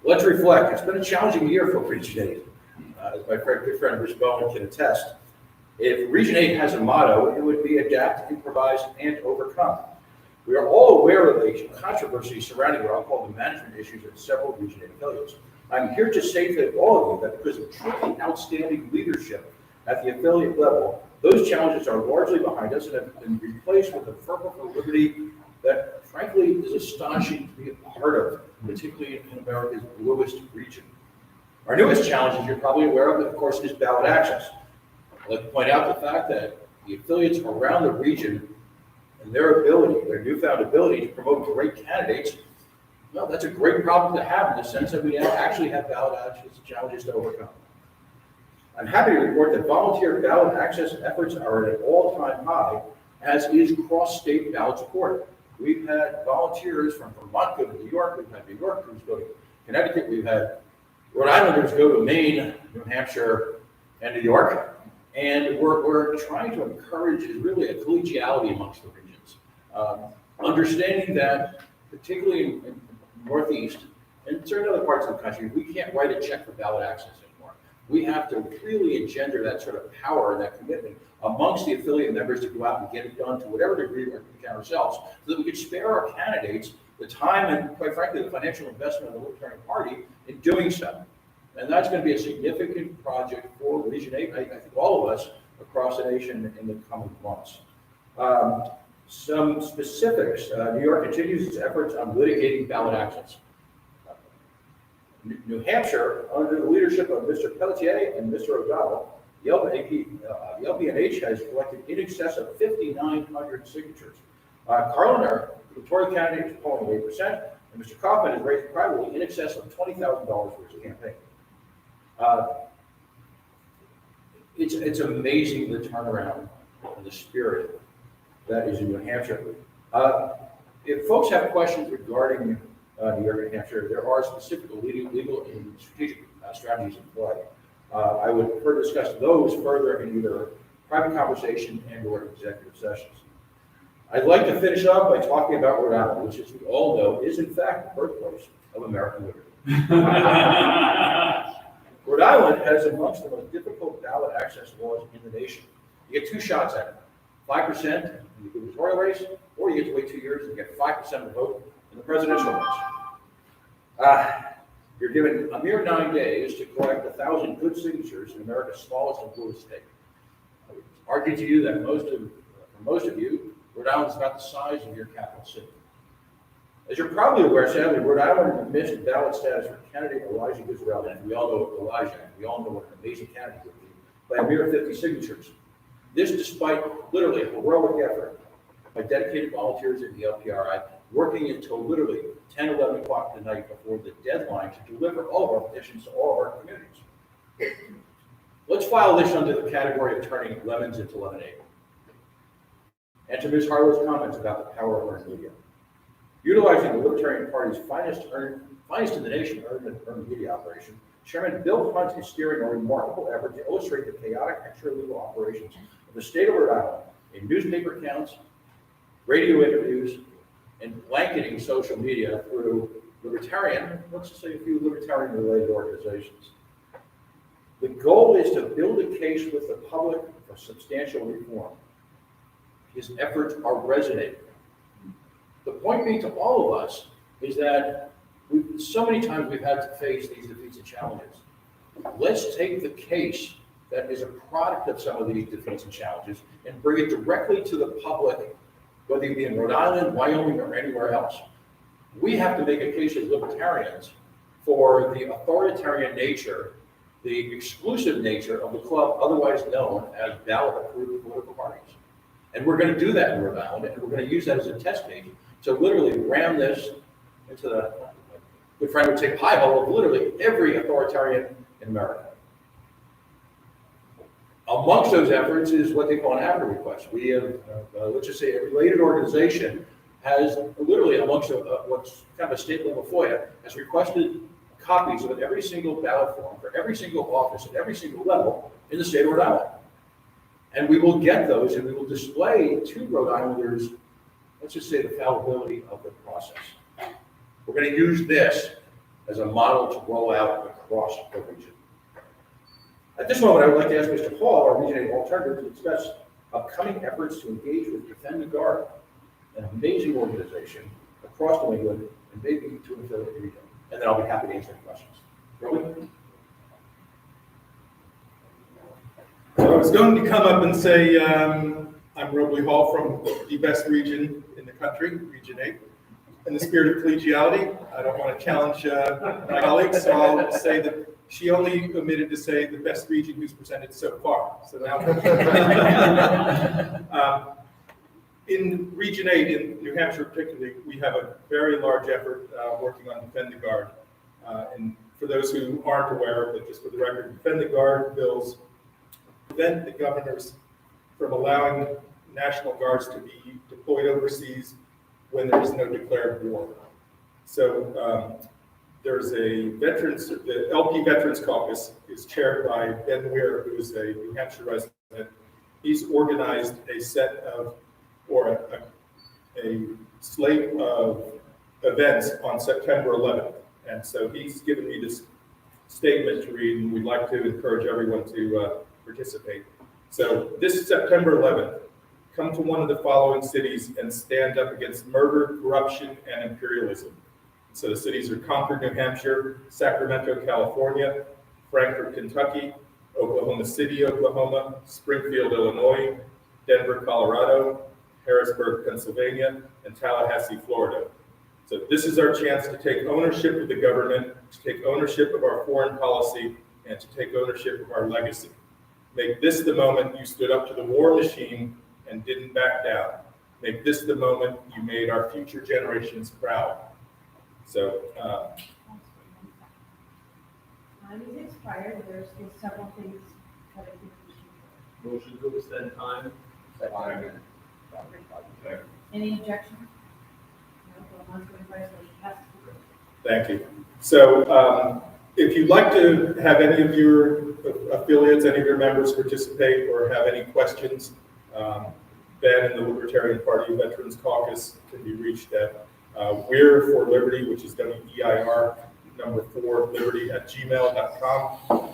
Speaker 9: Let's reflect. It's been a challenging year for Region 8. As my good friend Rich Bowen can attest, if Region 8 has a motto, it would be adapt, improvise, and overcome. We are all aware of the controversy surrounding what I'll call the management issues at several Region 8 affiliates. I'm here to say to all of you that because of truly outstanding leadership at the affiliate level, those challenges are largely behind us and have been replaced with a fervor for liberty that, frankly, is astonishing to be a part of, particularly in America's bluest region. Our newest challenge, as you're probably aware of course, is ballot access. I'd like to point out the fact that the affiliates around the region and their newfound ability to promote great candidates, well, that's a great problem to have in the sense that we now actually have ballot access challenges to overcome. I'm happy to report that volunteer ballot access efforts are at an all-time high, as is cross-state ballot support. We've had volunteers from Vermont go to New York, we've had New Yorkers go to Connecticut, we've had Rhode Islanders go to Maine, New Hampshire, and New York. And we're trying to encourage really a collegiality amongst the regions. Understanding that, particularly in the Northeast and certain other parts of the country, we can't write a check for ballot access anymore. We have to really engender that sort of power and that commitment amongst the affiliate members to go out and get it done to whatever degree we can ourselves, so that we could spare our candidates the time and, quite frankly, the financial investment of the Libertarian Party in doing so. And that's going to be a significant project for Region 8, I think all of us across the nation in the coming months. Some specifics. New York continues its efforts on litigating ballot access. New Hampshire, under the leadership of Mr. Pelletier and Mr. O'Donnell, the LBNH has collected in excess of 5,900 signatures. Carlin, our gubernatorial candidate, is polling 8%, and Mr. Kaufman has raised privately in excess of $20,000 for his campaign. It's amazing the turnaround and the spirit that is in New Hampshire. If folks have questions regarding New York and New Hampshire, there are specific legal and strategic strategies in play. I would prefer to discuss those further in either private conversation and or executive sessions. I'd like to finish up by talking about Rhode Island, which, as we all know, is in fact the birthplace of American liberty. Rhode Island has amongst the most difficult ballot access laws in the nation. You get two shots at it, 5% in the gubernatorial race, or you get to wait 2 years and get 5% of the vote in the presidential race. You're given a mere 9 days to collect 1,000 good signatures in America's smallest and bluest state. I would argue to you that for most of you, Rhode Island is about the size of your capital city. As you're probably aware, sadly, Rhode Island missed ballot status for candidate Elijah Guzrell, and we all know Elijah, and we all know what an amazing candidate would be, by a mere 50 signatures. This despite literally a heroic effort by dedicated volunteers in the LPRI, working until literally 10, 11 o'clock at night before the deadline to deliver all of our petitions to all of our communities. Let's file this under the category of turning lemons into lemonade. And to Ms. Harlow's comments about the power of earned media. Utilizing the Libertarian Party's finest in the nation earned media operation, Chairman Bill Hunt is steering a remarkable effort to illustrate the chaotic extra-legal operations of the state of Rhode Island in newspaper accounts, radio interviews, and blanketing social media through Libertarian, let's just say a few Libertarian-related organizations. The goal is to build a case with the public for substantial reform. His efforts are resonating. The point being to all of us is that so many times we've had to face these defeats and challenges. Let's take the case that is a product of some of these defeats and challenges and bring it directly to the public, whether it be in Rhode Island, Wyoming, or anywhere else. We have to make a case as libertarians for the authoritarian nature, the exclusive nature of the club, otherwise known as ballot-approved political parties. And we're going to do that in Rhode Island, and we're going to use that as a test case. So literally ram this into the, good friend would say, pie hole of literally every authoritarian in America. Amongst those efforts is what they call an ABRA request. We have, let's just say, a related organization has literally amongst what's kind of a state level FOIA, has requested copies of every single ballot form for every single office at every single level in the state of Rhode Island. And we will get those and we will display to Rhode Islanders, let's just say, the fallibility of the process. We're going to use this as a model to roll out across the region. At this moment, I would like to ask Mr. Hall, our Region 8 alternative, to discuss upcoming efforts to engage with Defend the Guard, an amazing organization across New England and maybe to an affiliate region. And then I'll be happy to answer questions. Roby?
Speaker 7: So I was going to come up and say, I'm Robley Hall from the best region in the country, Region 8. In the spirit of collegiality, I don't want to challenge my colleagues, so I'll say that she only omitted to say the best region who's presented so far. So now, in Region 8, in New Hampshire particularly, we have a very large effort working on Defend the Guard. And for those who aren't aware, but just for the record, Defend the Guard bills prevent the governors from allowing National Guards to be deployed overseas when there is no declared war. So there's a veterans, the LP Veterans Caucus is chaired by Ben Weir, who is a New Hampshire resident. He's organized a set of, or a slate of events on September 11th. And so he's given me this statement to read, and we'd like to encourage everyone to participate. So this September 11th, come to one of the following cities and stand up against murder, corruption, and imperialism. So the cities are Concord, New Hampshire, Sacramento, California, Frankfort, Kentucky, Oklahoma City, Oklahoma, Springfield, Illinois, Denver, Colorado, Harrisburg, Pennsylvania, and Tallahassee, Florida. So this is our chance to take ownership of the government, to take ownership of our foreign policy, and to take ownership of our legacy. Make this the moment you stood up to the war machine and didn't back down. Make this the moment you made our future generations proud. So,
Speaker 1: Time is expired, there's still several things that I think we should do.
Speaker 16: Motion to extend time.
Speaker 1: Any objection? No, well, 125, so it has to be.
Speaker 7: thank you. So, if you'd like to have any of your affiliates, any of your members participate or have any questions, Ben and the Libertarian Party Veterans Caucus can be reached at Weir for Liberty, which is WEIR, number 4, Liberty @gmail.com.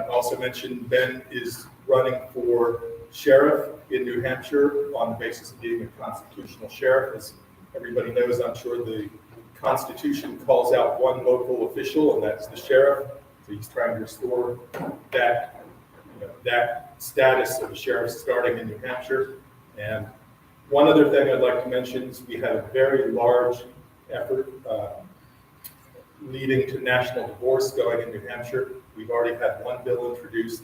Speaker 7: Also mentioned Ben is running for sheriff in New Hampshire on the basis of being a constitutional sheriff. As everybody knows, I'm sure the Constitution calls out one local official, and that's the sheriff. So he's trying to restore that, that status of the sheriff starting in New Hampshire. And one other thing I'd like to mention is we had a very large effort leading to national divorce going in New Hampshire. We've already had one bill introduced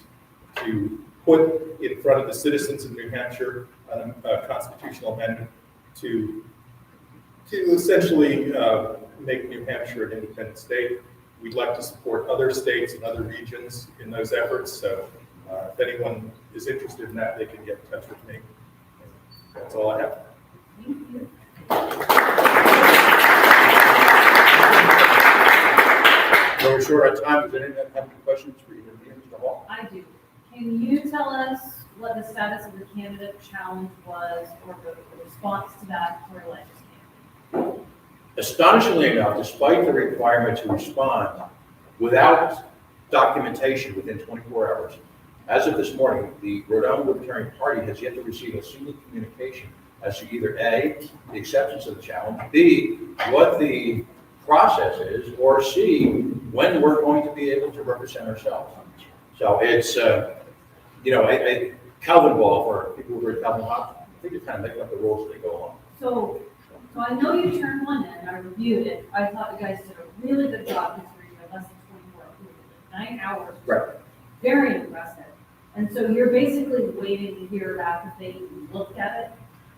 Speaker 7: to put in front of the citizens of New Hampshire a constitutional amendment to essentially make New Hampshire an independent state. We'd like to support other states and other regions in those efforts. So If anyone is interested in that, they can get in touch with me. That's all I have.
Speaker 9: So we're short on time. Does anyone have any questions for either me or Mr. Hall?
Speaker 1: I do. Can you tell us what the status of the candidate challenge was, or the response to that for election campaign?
Speaker 9: Astonishingly enough, despite the requirement to respond without documentation within 24 hours, as of this morning, the Rhode Island Libertarian Party has yet to receive a single communication as to either A, the acceptance of the challenge, B, what the process is, or C, when we're going to be able to represent ourselves. So it's, Calvin Ball, for people who are Calvin Ball, I think it's kind of making up the rules as they go along.
Speaker 1: So I know you turned one in, I reviewed it, I thought you guys did a really good job considering you had less than 24 hours, 9 hours.
Speaker 9: Right.
Speaker 1: Very impressive. And so you're basically waiting to hear back if they looked at it?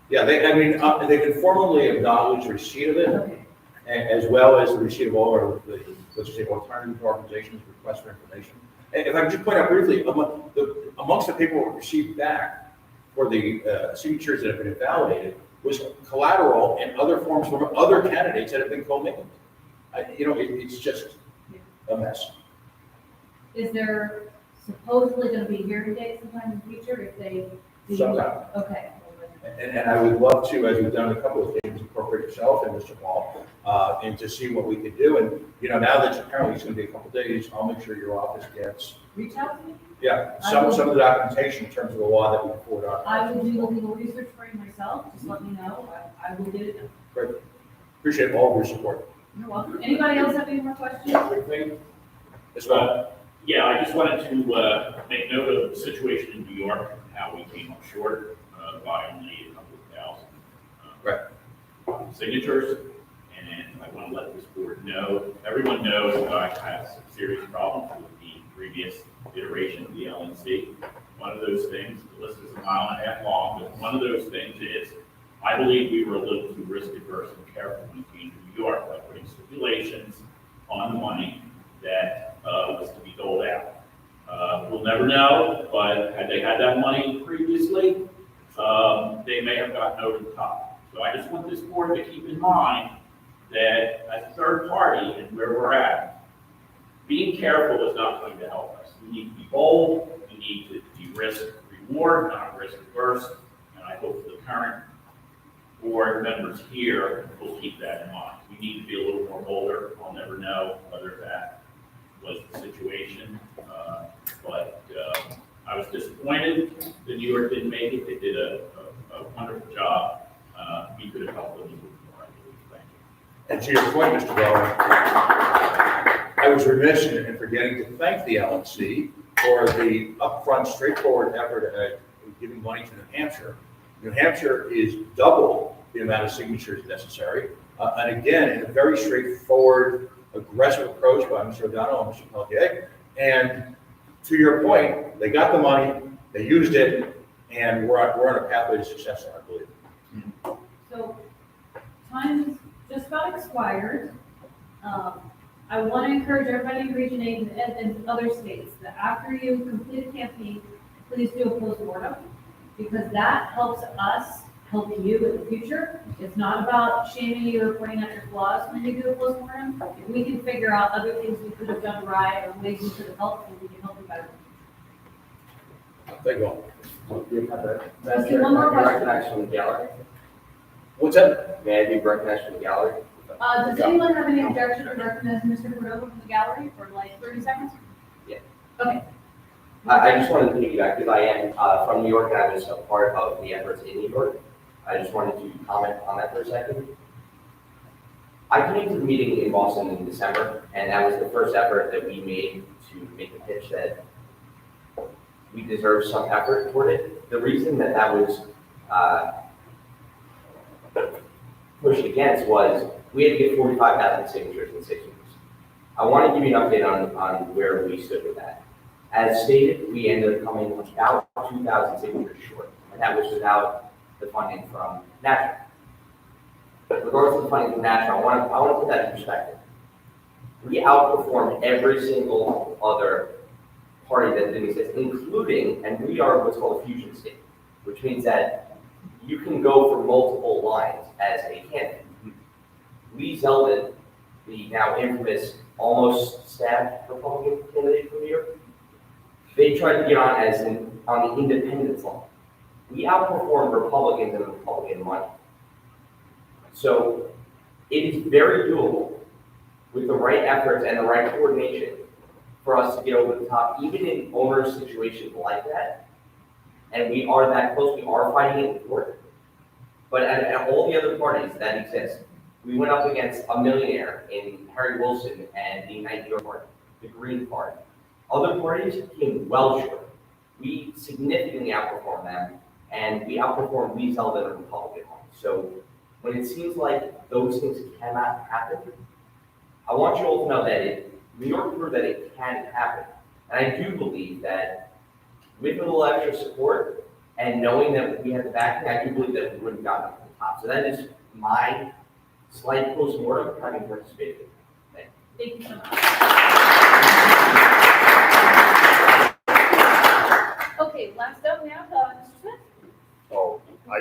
Speaker 9: Yeah, they can formally acknowledge receipt of it,
Speaker 1: Okay.
Speaker 9: as well as the receipt of all our, let's just say, alternative organizations' requests for information. And if I could just point out briefly, amongst the people who received back for the signatures that have been invalidated was collateral and other forms from other candidates that have been commingled. It's just a mess.
Speaker 1: Is there supposedly going to be hearing dates sometime in the future if they do?
Speaker 9: Sometime.
Speaker 1: Okay.
Speaker 9: And I would love to, as we've done a couple of things, incorporate yourself and Mr. Paul, and to see what we could do. And, now that apparently it's going to be a couple of days, I'll make sure your office gets,
Speaker 1: Reach out to me.
Speaker 9: yeah, some of the documentation in terms of the law that we can forward on.
Speaker 1: I will do the legal research for you myself, just let me know, I will get it done.
Speaker 9: Great. Appreciate all of your support.
Speaker 1: You're welcome. Anybody else have any more questions?
Speaker 9: As well.
Speaker 12: Yeah, I just wanted to make note of the situation in New York, how we came up short by only a couple of thousand signatures. And I want to let this board know, everyone knows that I had some serious problems with the previous iteration of the LNC. One of those things, the list is 1.5 miles long, but one of those things is, I believe we were a little too risk averse and careful when we came to New York by putting stipulations on the money that was to be doled out. We'll never know, but had they had that money previously, they may have gotten over the top. So I just want this board to keep in mind that as a third party and where we're at, being careful is not going to help us. We need to be bold, we need to be risk reward, not risk averse, and I hope the current board members here will keep that in mind. We need to be a little more bolder. I'll never know whether that was the situation, but I was disappointed that New York didn't make it. They did a wonderful job. We could have helped them a little more, I believe. Thank you.
Speaker 9: And to your point, Mr. Bowen, I was remiss in forgetting to thank the LNC for the upfront, straightforward effort at giving money to New Hampshire. New Hampshire is double the amount of signatures necessary. And again, in a very straightforward, aggressive approach by Mr. O'Donnell and Mr. Pelletier. And to your point, they got the money, they used it, and we're on a pathway to success, I believe.
Speaker 1: So time just about expired. I want to encourage everybody in Region 8 and other states that after you complete a campaign, please do a postmortem, because that helps us help you in the future. It's not about shaming you or pointing out your flaws when you do a postmortem. If we can figure out other things we could have done right or ways we could have helped you, we can help you better.
Speaker 9: Thank you all.
Speaker 1: Let's do one more question.
Speaker 17: Recognized from the gallery.
Speaker 9: What's that?
Speaker 17: May I be recognized from the gallery?
Speaker 1: Does anyone have any objection to recognizing Mr. Cordova from the gallery for like 30 seconds?
Speaker 17: Yeah.
Speaker 1: Okay.
Speaker 17: I just wanted to piggyback because I am from New York and I was a part of the efforts in New York. I just wanted to comment on that for a second. I came to the meeting in Boston in December, and that was the first effort that we made to make the pitch that we deserve some effort toward it. The reason that that was pushed against was we had to get 45,000 signatures in 6 weeks. I want to give you an update on where we stood with that. As stated, we ended up coming about 2,000 signatures short, and that was without the funding from Natural. Regardless of the funding from Natural, I want to put that in perspective. We outperformed every single other party that didn't exist, including, and we are what's called a fusion state, which means that you can go for multiple lines as a candidate. Lee Zeldin, the now infamous almost stabbed Republican candidate from New York, they tried to get on the independence line. We outperformed Republicans in the Republican money. So it is very doable with the right efforts and the right coordination for us to get over the top, even in onerous situations like that. And we are that close, we are fighting it in court. But at all the other parties that exist, we went up against a millionaire in Harry Wilson and the Unite New York Party, the Green Party. Other parties came well short. We significantly outperformed them, and we outperformed Lee Zeldin and Republican Party. So when it seems like those things cannot happen, I want you all to know that New York proved that it can happen. And I do believe that with a little extra support and knowing that we have the backing, I do believe that we would have gotten to the top. So that is my slight post-mortem having participated.
Speaker 1: Thank you so much. Okay, last up we have Mr. Smith.
Speaker 11: Oh, I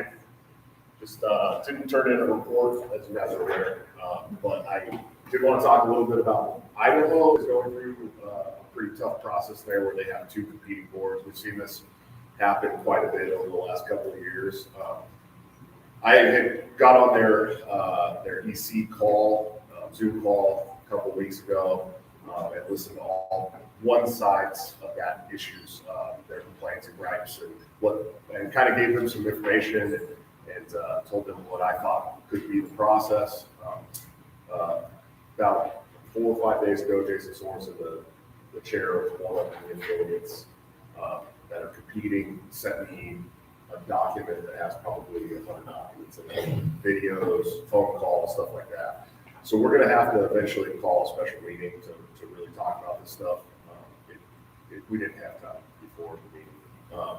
Speaker 11: just didn't turn in a report, as you guys are aware, but I did want to talk a little bit about Idaho is going through a pretty tough process there where they have two competing boards. We've seen this happen quite a bit over the last couple of years. I had got on their EC call, Zoom call a couple of weeks ago, and listened to all one sides of that issues, their complaints and gripes, and kind of gave them some information and told them what I thought could be the process. About 4 or 5 days ago, Jason Sorensen, the chair of one of the affiliates that are competing, sent me a document that has probably 100 documents in it, videos, phone calls, stuff like that. So we're going to have to eventually call a special meeting to really talk about this stuff. We didn't have time before the meeting.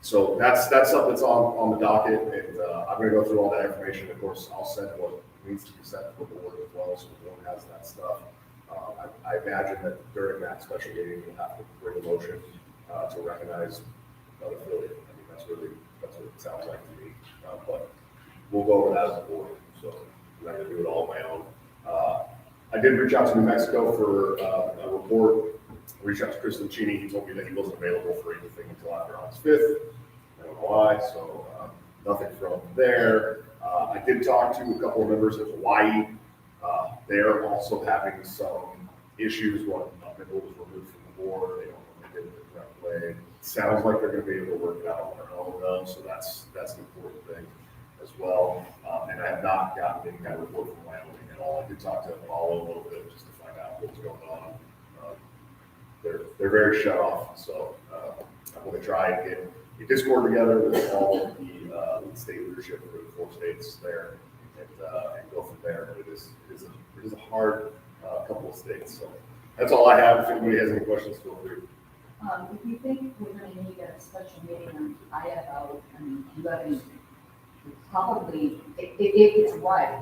Speaker 11: So that's something that's on the docket, and I'm going to go through all that information. Of course, I'll send what needs to be sent to the board as well, so the board has that stuff. I imagine that during that special meeting, we'll have to bring a motion to recognize another affiliate. I mean, that's what it sounds like to me. But we'll go over that as a board. So I'm not going to do it all on my own. I did reach out to New Mexico for a report. I reached out to Chris Lucchini. He told me that he wasn't available for anything until after August 5th. I don't know why, so nothing from there. I did talk to a couple of members of Hawaii. They're also having some issues when a member was removed from the board. They don't know if they did it the correct way. It sounds like they're going to be able to work it out on their own, though, so that's an important thing as well. And I have not gotten any kind of report from Wyoming at all. I did talk to Apollo a little bit just to find out what's going on. They're very shut off, so I'm going to try and get a Discord together with all of the state leadership for the 4 states there and go from there. But it is a hard couple of states. So that's all I have. If anybody has any questions, feel free.
Speaker 2: If you think we're going to need a special meeting on Idaho, I mean, do you have any, probably, if it's right,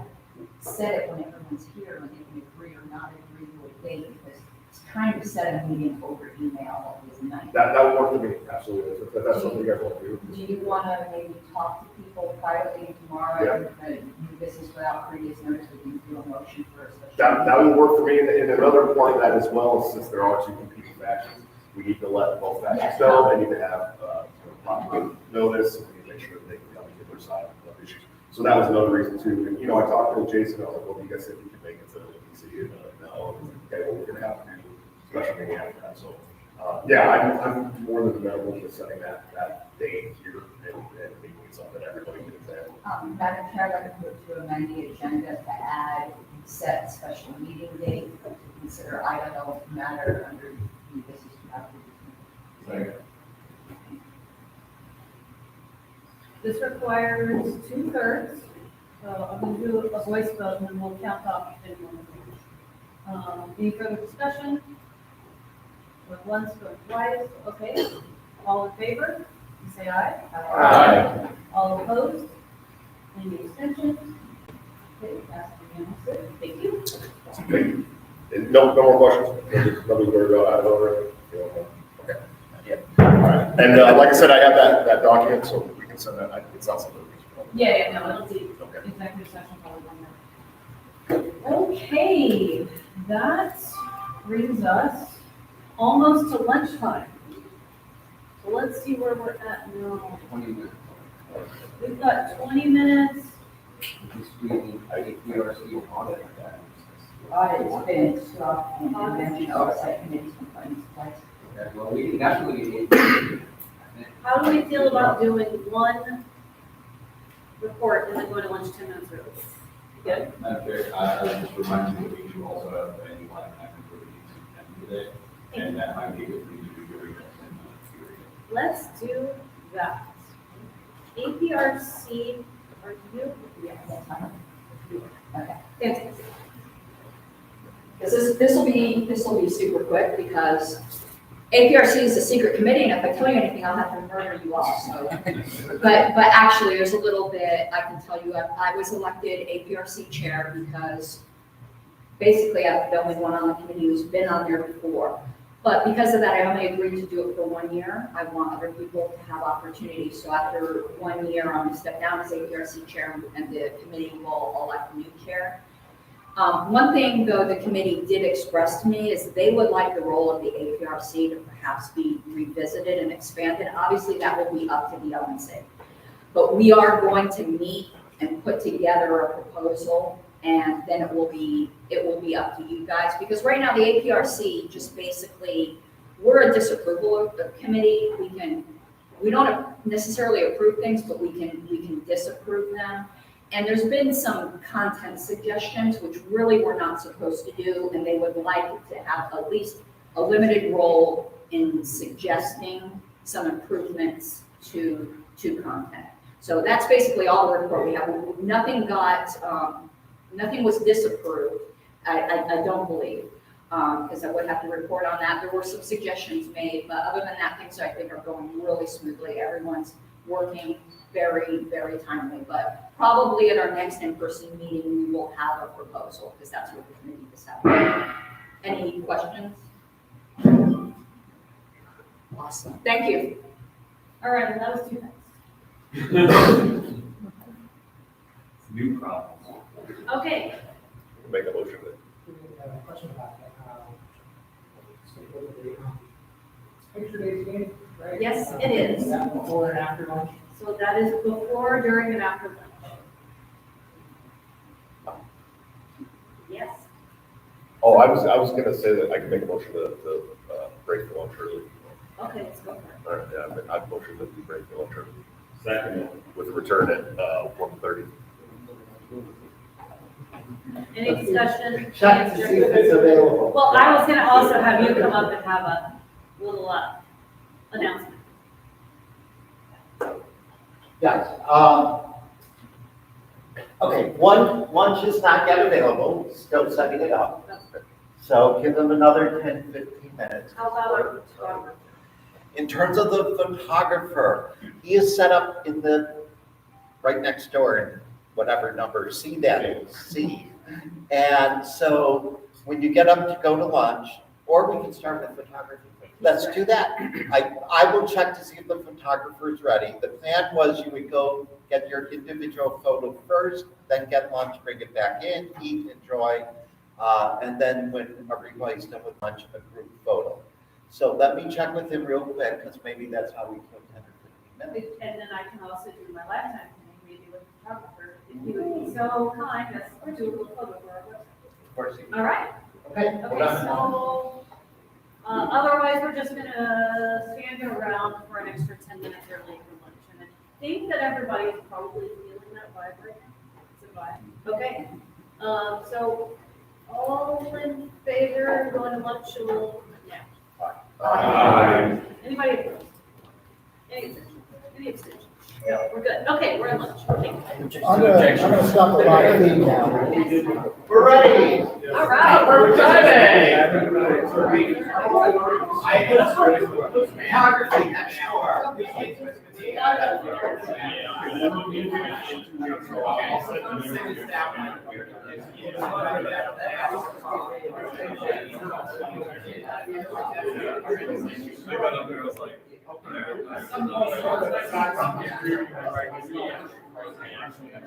Speaker 2: set it when everyone's here, when they can agree or not agree to a date, because it's trying to set a meeting over email is nice.
Speaker 11: That would work for me, absolutely. If that's something you guys want to do.
Speaker 2: Do you want to maybe talk to people privately tomorrow?
Speaker 11: Yeah.
Speaker 2: And do business without previous notice, we can do a motion for a special
Speaker 11: That would work for me. And another part of that as well, since there are 2 competing factions, we need to let both factions know. They need to have proper notice, and we need to make sure that they can come and get their side of issues. So that was another reason too. And, I talked to Jason. I was like, well, you guys said you can make it to the LNC. And no, okay, well, we're going to have to do a special meeting after that. So, yeah, I'm more than amenable to setting that date here and making it something everybody can attend.
Speaker 2: Madam Chair, I'd like to amend the agenda to add set special meeting date to consider Idaho matter under new business.
Speaker 1: This requires 2/3. So I'm going to do a voice vote and then we'll count off anyone. Any further discussion? Going once, going twice. Okay. All in favor? You say aye.
Speaker 2: Aye.
Speaker 1: All opposed? Any extensions? Okay, that's unanimous. Thank you.
Speaker 11: Okay. No more questions. Nothing worried about Idaho. Okay.
Speaker 3: And like I said, I have that document, so we can send that. It's not something.
Speaker 1: Yeah, no, it'll be executive session probably one more. Okay, that brings us almost to lunchtime. So let's see where we're at now.
Speaker 6: 20 minutes.
Speaker 1: We've got 20 minutes.
Speaker 6: APRC audit.
Speaker 2: It's been struck and then oversight committees complaints twice.
Speaker 6: Okay, well, we can definitely.
Speaker 1: How do we feel about doing one report and then going to lunch 10 minutes early? Good?
Speaker 6: I would just remind you that we do also have a new line item for the meeting today, and that might be good for you to do during that 10-minute period.
Speaker 1: Let's do that. APRC, are you?
Speaker 2: Yes, that's fine. Okay.
Speaker 1: Fantastic.
Speaker 2: This will be super quick because APRC is a secret committee, and if I tell you anything, I'll have to murder you all. So, but actually, there's a little bit I can tell you. I was elected APRC chair because basically I'm the only one on the committee who's been on there before. But because of that, I only agreed to do it for 1 year. I want other people to have opportunities. So after 1 year, I'm going to step down as APRC chair, and the committee will elect a new chair. One thing, though, the committee did express to me is that they would like the role of the APRC to perhaps be revisited and expanded. Obviously, that will be up to the LNC. But we are going to meet and put together a proposal, and then it will be up to you guys. Because right now, the APRC just basically, we're a disapproval committee. We don't necessarily approve things, but we can disapprove them. And there's been some content suggestions, which really we're not supposed to do, and they would like to have at least a limited role in suggesting some improvements to content. So that's basically all the report we have. Nothing was disapproved, I don't believe, because I would have to report on that. There were some suggestions made, but other than that, things I think are going really smoothly. Everyone's working very, very timely, but probably at our next in-person meeting, we will have a proposal, because that's what the committee decided. Any questions? Awesome, thank you.
Speaker 1: All right, and that was too fast.
Speaker 18: New problems.
Speaker 1: Okay,
Speaker 3: Make a motion that.
Speaker 21: Question about that. Picture days game, right?
Speaker 1: yes, it is.
Speaker 21: Is that before and after lunch?
Speaker 1: So that is before, during, and after lunch. Yes.
Speaker 3: Oh, I was gonna say that I can make a motion to break the lunch early.
Speaker 1: Okay, let's go for it.
Speaker 3: All right, yeah, I'd motion that we break the lunch early.
Speaker 18: Second.
Speaker 3: With a return at 1:30.
Speaker 1: Any discussion?
Speaker 10: Check to see if it's available.
Speaker 1: Well, I was gonna also have you come up and have a little announcement.
Speaker 10: Yes, okay, one just not yet available, still setting it up. So give them another 10, 15 minutes.
Speaker 1: How about our photographer?
Speaker 10: In terms of the photographer, he is set up in right next door in whatever number C that is, C. And so when you get up to go to lunch, or we can start with photography. Let's do that. I will check to see if the photographer is ready. The plan was you would go get your individual photo first, then get lunch, bring it back in, eat, enjoy, and then when everybody's done with lunch, a group photo. So let me check with him real quick, because maybe that's how we kill 10 or 15 minutes.
Speaker 1: And then I can also do my lifetime thing, maybe with the photographer, if you would be so kind as to do a little photo for our website.
Speaker 10: Of course.
Speaker 1: All right?
Speaker 10: Okay.
Speaker 1: Okay, so, otherwise, we're just gonna stand around for an extra 10 minutes early for lunch. And I think that everybody is probably feeling that vibe right now. It's a vibe. Okay. So, all in favor, going to lunch, a little, yeah.
Speaker 18: Aye.
Speaker 1: Anybody opposed? Any extensions? Any extensions? No, we're good. Okay, we're at lunch. Okay.
Speaker 14: I'm gonna stop the live feed now.
Speaker 10: We're ready.
Speaker 1: All right.
Speaker 10: We're
Speaker 21: Photography next door.